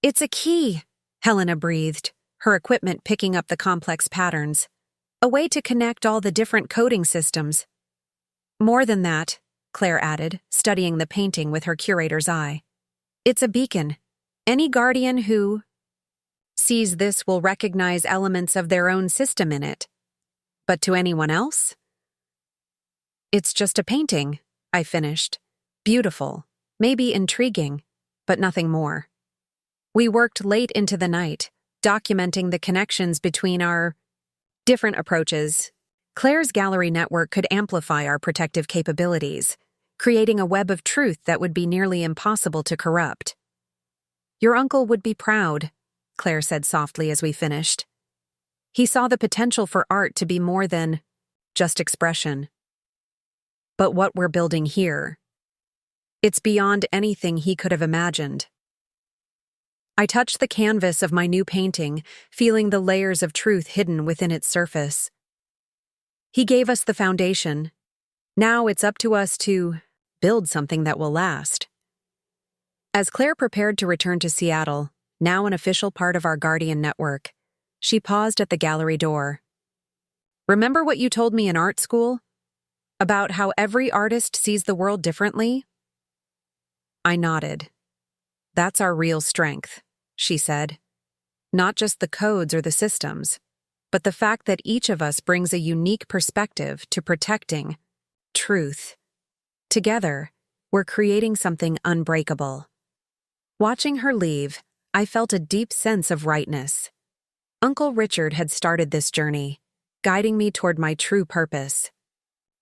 It's a key, Helena breathed, her equipment picking up the complex patterns. A way to connect all the different coding systems. More than that, Claire added, studying the painting with her curator's eye. It's a beacon. Any guardian who sees this will recognize elements of their own system in it. But to anyone else? It's just a painting, I finished. Beautiful, maybe intriguing, but nothing more. We worked late into the night, documenting the connections between our different approaches. Claire's gallery network could amplify our protective capabilities, creating a web of truth that would be nearly impossible to corrupt. Your uncle would be proud, Claire said softly as we finished. He saw the potential for art to be more than just expression. But what we're building here, it's beyond anything he could have imagined. I touched the canvas of my new painting, feeling the layers of truth hidden within its surface. He gave us the foundation. Now it's up to us to build something that will last. As Claire prepared to return to Seattle, now an official part of our Guardian network, she paused at the gallery door. Remember what you told me in art school? About how every artist sees the world differently? I nodded. That's our real strength, she said. Not just the codes or the systems, but the fact that each of us brings a unique perspective to protecting truth. Together, we're creating something unbreakable. Watching her leave, I felt a deep sense of rightness. Uncle Richard had started this journey, guiding me toward my true purpose.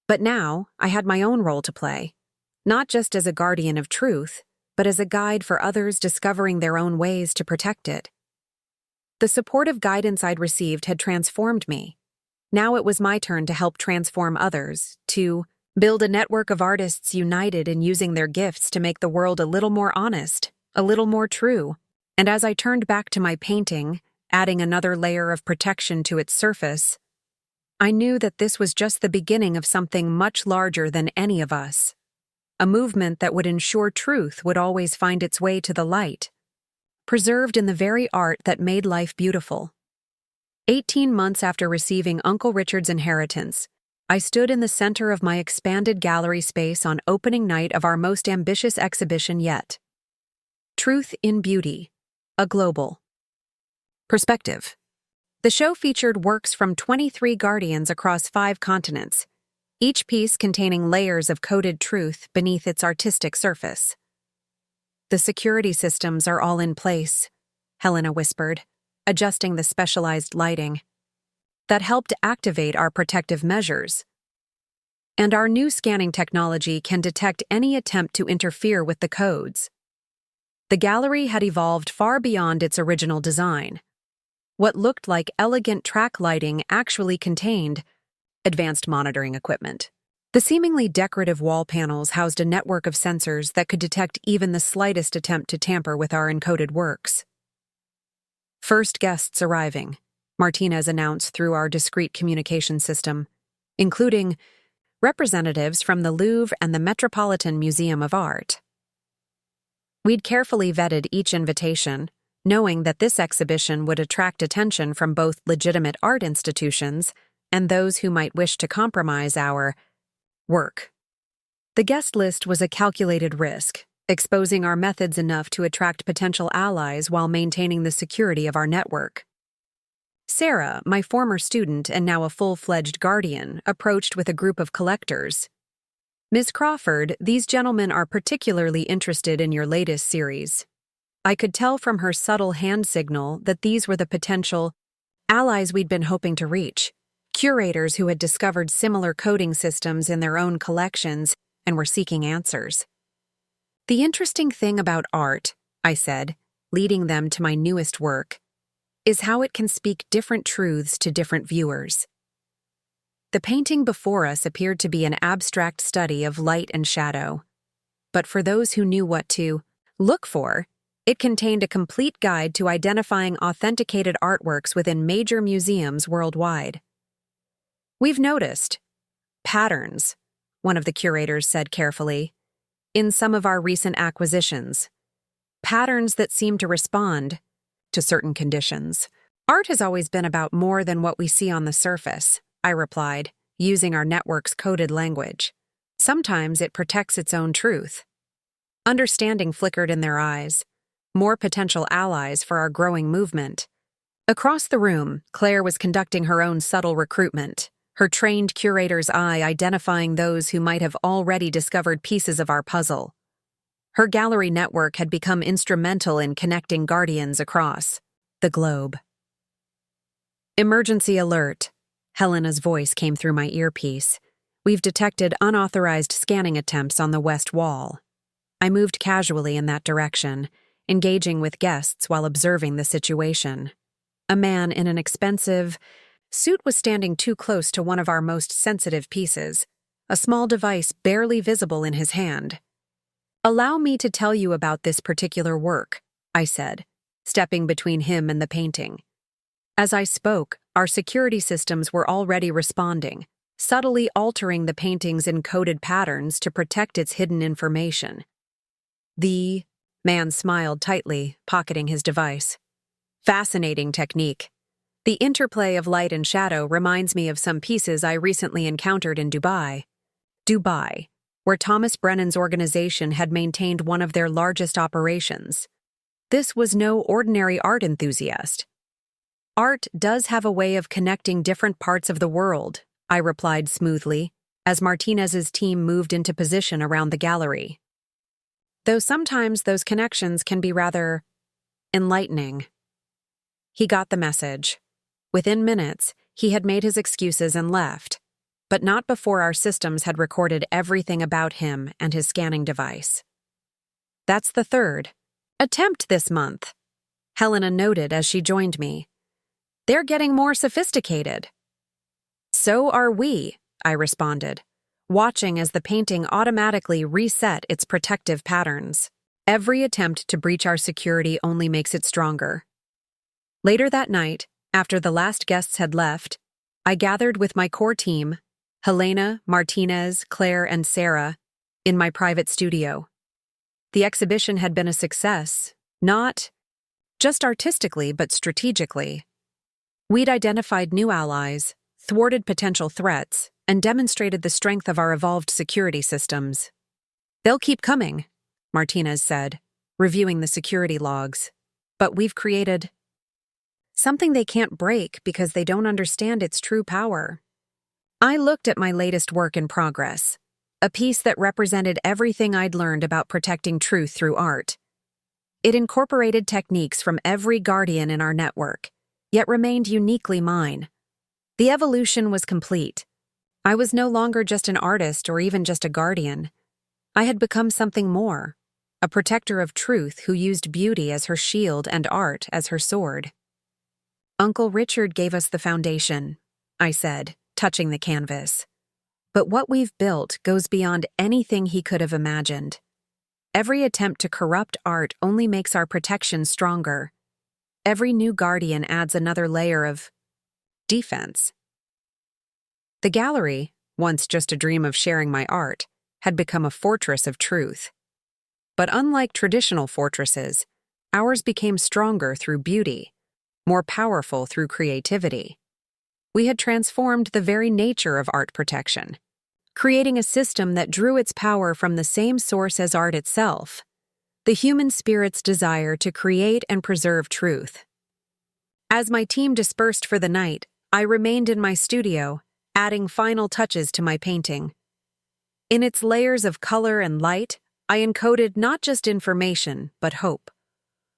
But now, I had my own role to play, not just as a guardian of truth, but as a guide for others discovering their own ways to protect it. The supportive guidance I'd received had transformed me. Now it was my turn to help transform others, to build a network of artists united in using their gifts to make the world a little more honest, a little more true. And as I turned back to my painting, adding another layer of protection to its surface, I knew that this was just the beginning of something much larger than any of us. A movement that would ensure truth would always find its way to the light, preserved in the very art that made life beautiful. 18 months after receiving Uncle Richard's inheritance, I stood in the center of my expanded gallery space on opening night of our most ambitious exhibition yet. Truth in Beauty, a global perspective. The show featured works from 23 guardians across 5 continents, each piece containing layers of coded truth beneath its artistic surface. The security systems are all in place, Helena whispered, adjusting the specialized lighting that helped activate our protective measures. And our new scanning technology can detect any attempt to interfere with the codes. The gallery had evolved far beyond its original design. What looked like elegant track lighting actually contained advanced monitoring equipment. The seemingly decorative wall panels housed a network of sensors that could detect even the slightest attempt to tamper with our encoded works. First guests arriving, Martinez announced through our discreet communication system, including representatives from the Louvre and the Metropolitan Museum of Art. We'd carefully vetted each invitation, knowing that this exhibition would attract attention from both legitimate art institutions and those who might wish to compromise our work. The guest list was a calculated risk, exposing our methods enough to attract potential allies while maintaining the security of our network. Sarah, my former student and now a full-fledged guardian, approached with a group of collectors. "Miss Crawford, these gentlemen are particularly interested in your latest series." I could tell from her subtle hand signal that these were the potential allies we'd been hoping to reach, curators who had discovered similar coding systems in their own collections and were seeking answers. "The interesting thing about art," I said, leading them to my newest work, "is how it can speak different truths to different viewers." The painting before us appeared to be an abstract study of light and shadow. But for those who knew what to look for, it contained a complete guide to identifying authenticated artworks within major museums worldwide. "We've noticed patterns," one of the curators said carefully, "in some of our recent acquisitions. Patterns that seem to respond to certain conditions." "Art has always been about more than what we see on the surface," I replied, using our network's coded language. "Sometimes it protects its own truth." Understanding flickered in their eyes. More potential allies for our growing movement. Across the room, Claire was conducting her own subtle recruitment, her trained curator's eye identifying those who might have already discovered pieces of our puzzle. Her gallery network had become instrumental in connecting guardians across the globe. "Emergency alert," Helena's voice came through my earpiece. "We've detected unauthorized scanning attempts on the west wall." I moved casually in that direction, engaging with guests while observing the situation. A man in an expensive suit was standing too close to one of our most sensitive pieces, a small device barely visible in his hand. "Allow me to tell you about this particular work," I said, stepping between him and the painting. As I spoke, our security systems were already responding, subtly altering the painting's encoded patterns to protect its hidden information. "The man smiled tightly, pocketing his device. "Fascinating technique. The interplay of light and shadow reminds me of some pieces I recently encountered in Dubai, where Thomas Brennan's organization had maintained one of their largest operations. This was no ordinary art enthusiast. Art does have a way of connecting different parts of the world," I replied smoothly, as Martinez's team moved into position around the gallery. "Though sometimes those connections can be rather enlightening." He got the message. Within minutes, he had made his excuses and left, but not before our systems had recorded everything about him and his scanning device. "That's the third attempt this month," Helena noted as she joined me. "They're getting more sophisticated." "So are we," I responded, watching as the painting automatically reset its protective patterns. Every attempt to breach our security only makes it stronger. Later that night, after the last guests had left, I gathered with my core team, Helena, Martinez, Claire, and Sarah, in my private studio. The exhibition had been a success, not just artistically but strategically. We'd identified new allies, thwarted potential threats, and demonstrated the strength of our evolved security systems. "They'll keep coming," Martinez said, reviewing the security logs. "But we've created something they can't break because they don't understand its true power." I looked at my latest work in progress, a piece that represented everything I'd learned about protecting truth through art. It incorporated techniques from every guardian in our network, yet remained uniquely mine. The evolution was complete. I was no longer just an artist or even just a guardian. I had become something more, a protector of truth who used beauty as her shield and art as her sword. "Uncle Richard gave us the foundation," I said, touching the canvas. "But what we've built goes beyond anything he could have imagined. Every attempt to corrupt art only makes our protection stronger. Every new guardian adds another layer of defense." The gallery, once just a dream of sharing my art, had become a fortress of truth. But unlike traditional fortresses, ours became stronger through beauty, more powerful through creativity. We had transformed the very nature of art protection. creating a system that drew its power from the same source as art itself: the human spirit's desire to create and preserve truth. As my team dispersed for the night, I remained in my studio, adding final touches to my painting. In its layers of color and light, I encoded not just information, but hope.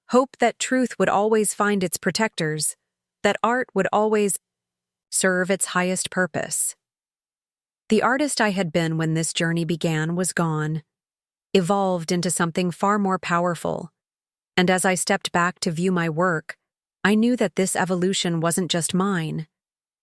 Hope that truth would always find its protectors, that art would always serve its highest purpose. The artist I had been when this journey began was gone, evolved into something far more powerful. And as I stepped back to view my work, I knew that this evolution wasn't just mine,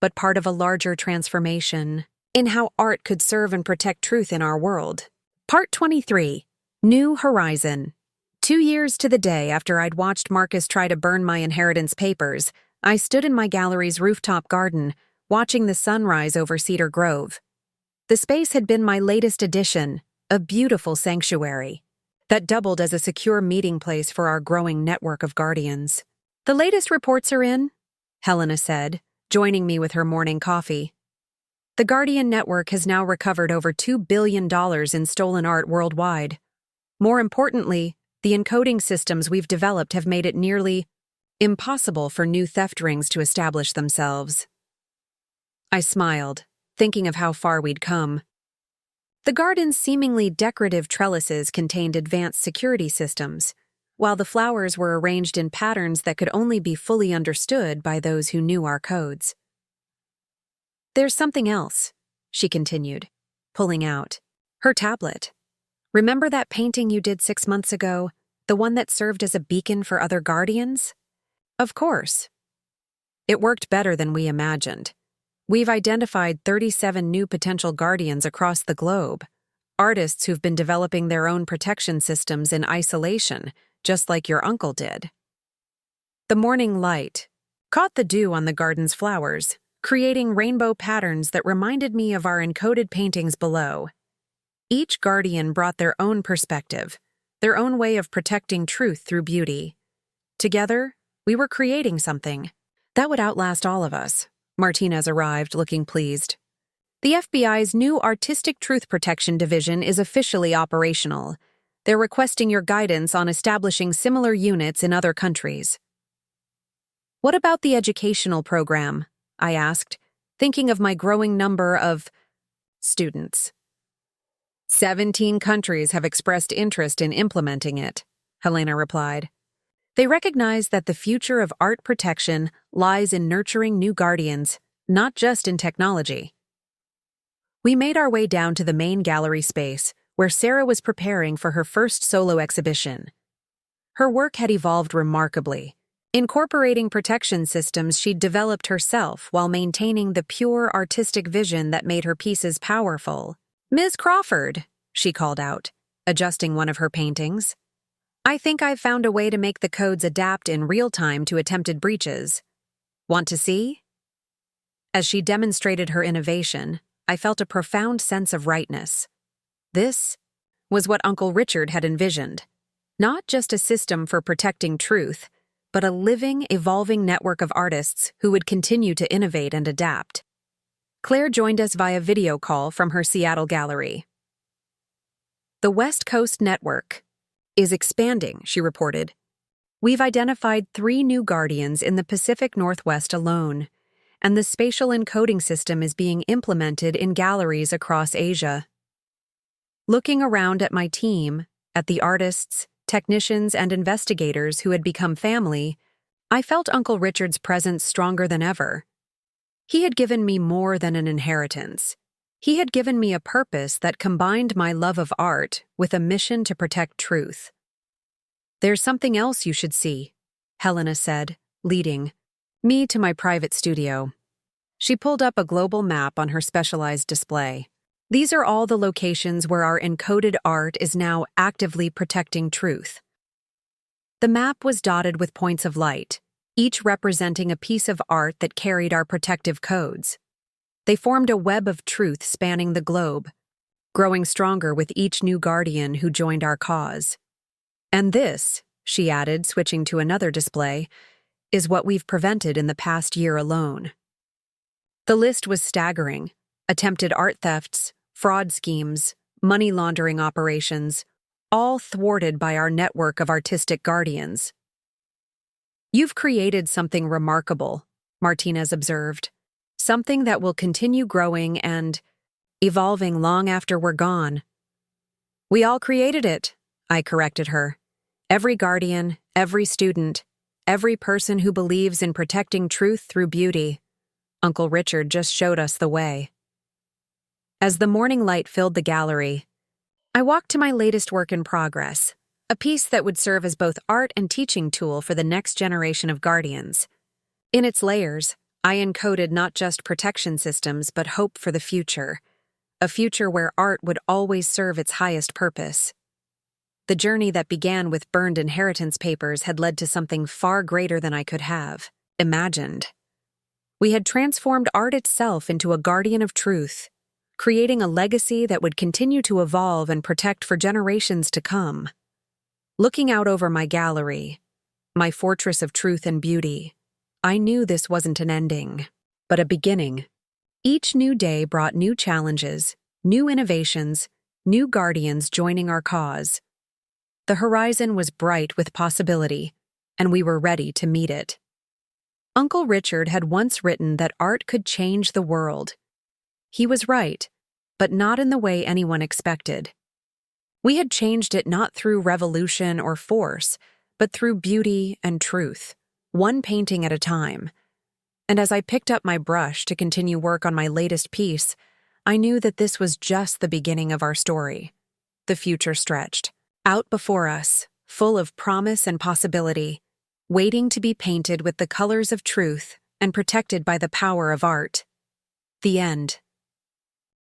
but part of a larger transformation in how art could serve and protect truth in our world. Part 23. New Horizon. 2 years to the day after I'd watched Marcus try to burn my inheritance papers, I stood in my gallery's rooftop garden, watching the sunrise over Cedar Grove. The space had been my latest addition, a beautiful sanctuary that doubled as a secure meeting place for our growing network of guardians. "The latest reports are in," Helena said, joining me with her morning coffee. "The Guardian Network has now recovered over $2 billion in stolen art worldwide. More importantly, the encoding systems we've developed have made it nearly impossible for new theft rings to establish themselves." I smiled, thinking of how far we'd come. The garden's seemingly decorative trellises contained advanced security systems, while the flowers were arranged in patterns that could only be fully understood by those who knew our codes. "There's something else," she continued, pulling out her tablet. "Remember that painting you did 6 months ago, the one that served as a beacon for other guardians?" "Of course. It worked better than we imagined. We've identified 37 new potential guardians across the globe, artists who've been developing their own protection systems in isolation, just like your uncle did." The morning light caught the dew on the garden's flowers, creating rainbow patterns that reminded me of our encoded paintings below. Each guardian brought their own perspective, their own way of protecting truth through beauty. Together, we were creating something that would outlast all of us. Martinez arrived, looking pleased. "The FBI's new Artistic Truth Protection Division is officially operational. They're requesting your guidance on establishing similar units in other countries." "What about the educational program?" I asked, thinking of my growing number of students. 17 countries have expressed interest in implementing it," Helena replied. "They recognize that the future of art protection lies in nurturing new guardians, not just in technology." We made our way down to the main gallery space, where Sarah was preparing for her first solo exhibition. Her work had evolved remarkably, incorporating protection systems she'd developed herself while maintaining the pure artistic vision that made her pieces powerful. "Ms. Crawford," she called out, adjusting one of her paintings. "I think I've found a way to make the codes adapt in real time to attempted breaches. Want to see?" As she demonstrated her innovation, I felt a profound sense of rightness. This was what Uncle Richard had envisioned. Not just a system for protecting truth, but a living, evolving network of artists who would continue to innovate and adapt. Claire joined us via video call from her Seattle gallery. "The West Coast Network is expanding," she reported. "We've identified 3 new guardians in the Pacific Northwest alone, and the spatial encoding system is being implemented in galleries across Asia." Looking around at my team, at the artists, technicians, and investigators who had become family, I felt Uncle Richard's presence stronger than ever. He had given me more than an inheritance. He had given me a purpose that combined my love of art with a mission to protect truth. "There's something else you should see," Helena said, leading me to my private studio. She pulled up a global map on her specialized display. "These are all the locations where our encoded art is now actively protecting truth." The map was dotted with points of light, each representing a piece of art that carried our protective codes. They formed a web of truth spanning the globe, growing stronger with each new guardian who joined our cause. "And this," she added, switching to another display, "is what we've prevented in the past year alone." The list was staggering: attempted art thefts, fraud schemes, money laundering operations, all thwarted by our network of artistic guardians. "You've created something remarkable," Martinez observed. "Something that will continue growing and evolving long after we're gone." "We all created it," I corrected her. "Every guardian, every student, every person who believes in protecting truth through beauty. Uncle Richard just showed us the way." As the morning light filled the gallery, I walked to my latest work in progress, a piece that would serve as both art and teaching tool for the next generation of guardians. In its layers, I encoded not just protection systems but hope for the future, a future where art would always serve its highest purpose. The journey that began with burned inheritance papers had led to something far greater than I could have imagined. We had transformed art itself into a guardian of truth, creating a legacy that would continue to evolve and protect for generations to come. Looking out over my gallery, my fortress of truth and beauty, I knew this wasn't an ending, but a beginning. Each new day brought new challenges, new innovations, new guardians joining our cause. The horizon was bright with possibility, and we were ready to meet it. Uncle Richard had once written that art could change the world. He was right, but not in the way anyone expected. We had changed it not through revolution or force, but through beauty and truth, one painting at a time. And as I picked up my brush to continue work on my latest piece, I knew that this was just the beginning of our story. The future stretched out before us, full of promise and possibility, waiting to be painted with the colors of truth and protected by the power of art. The end.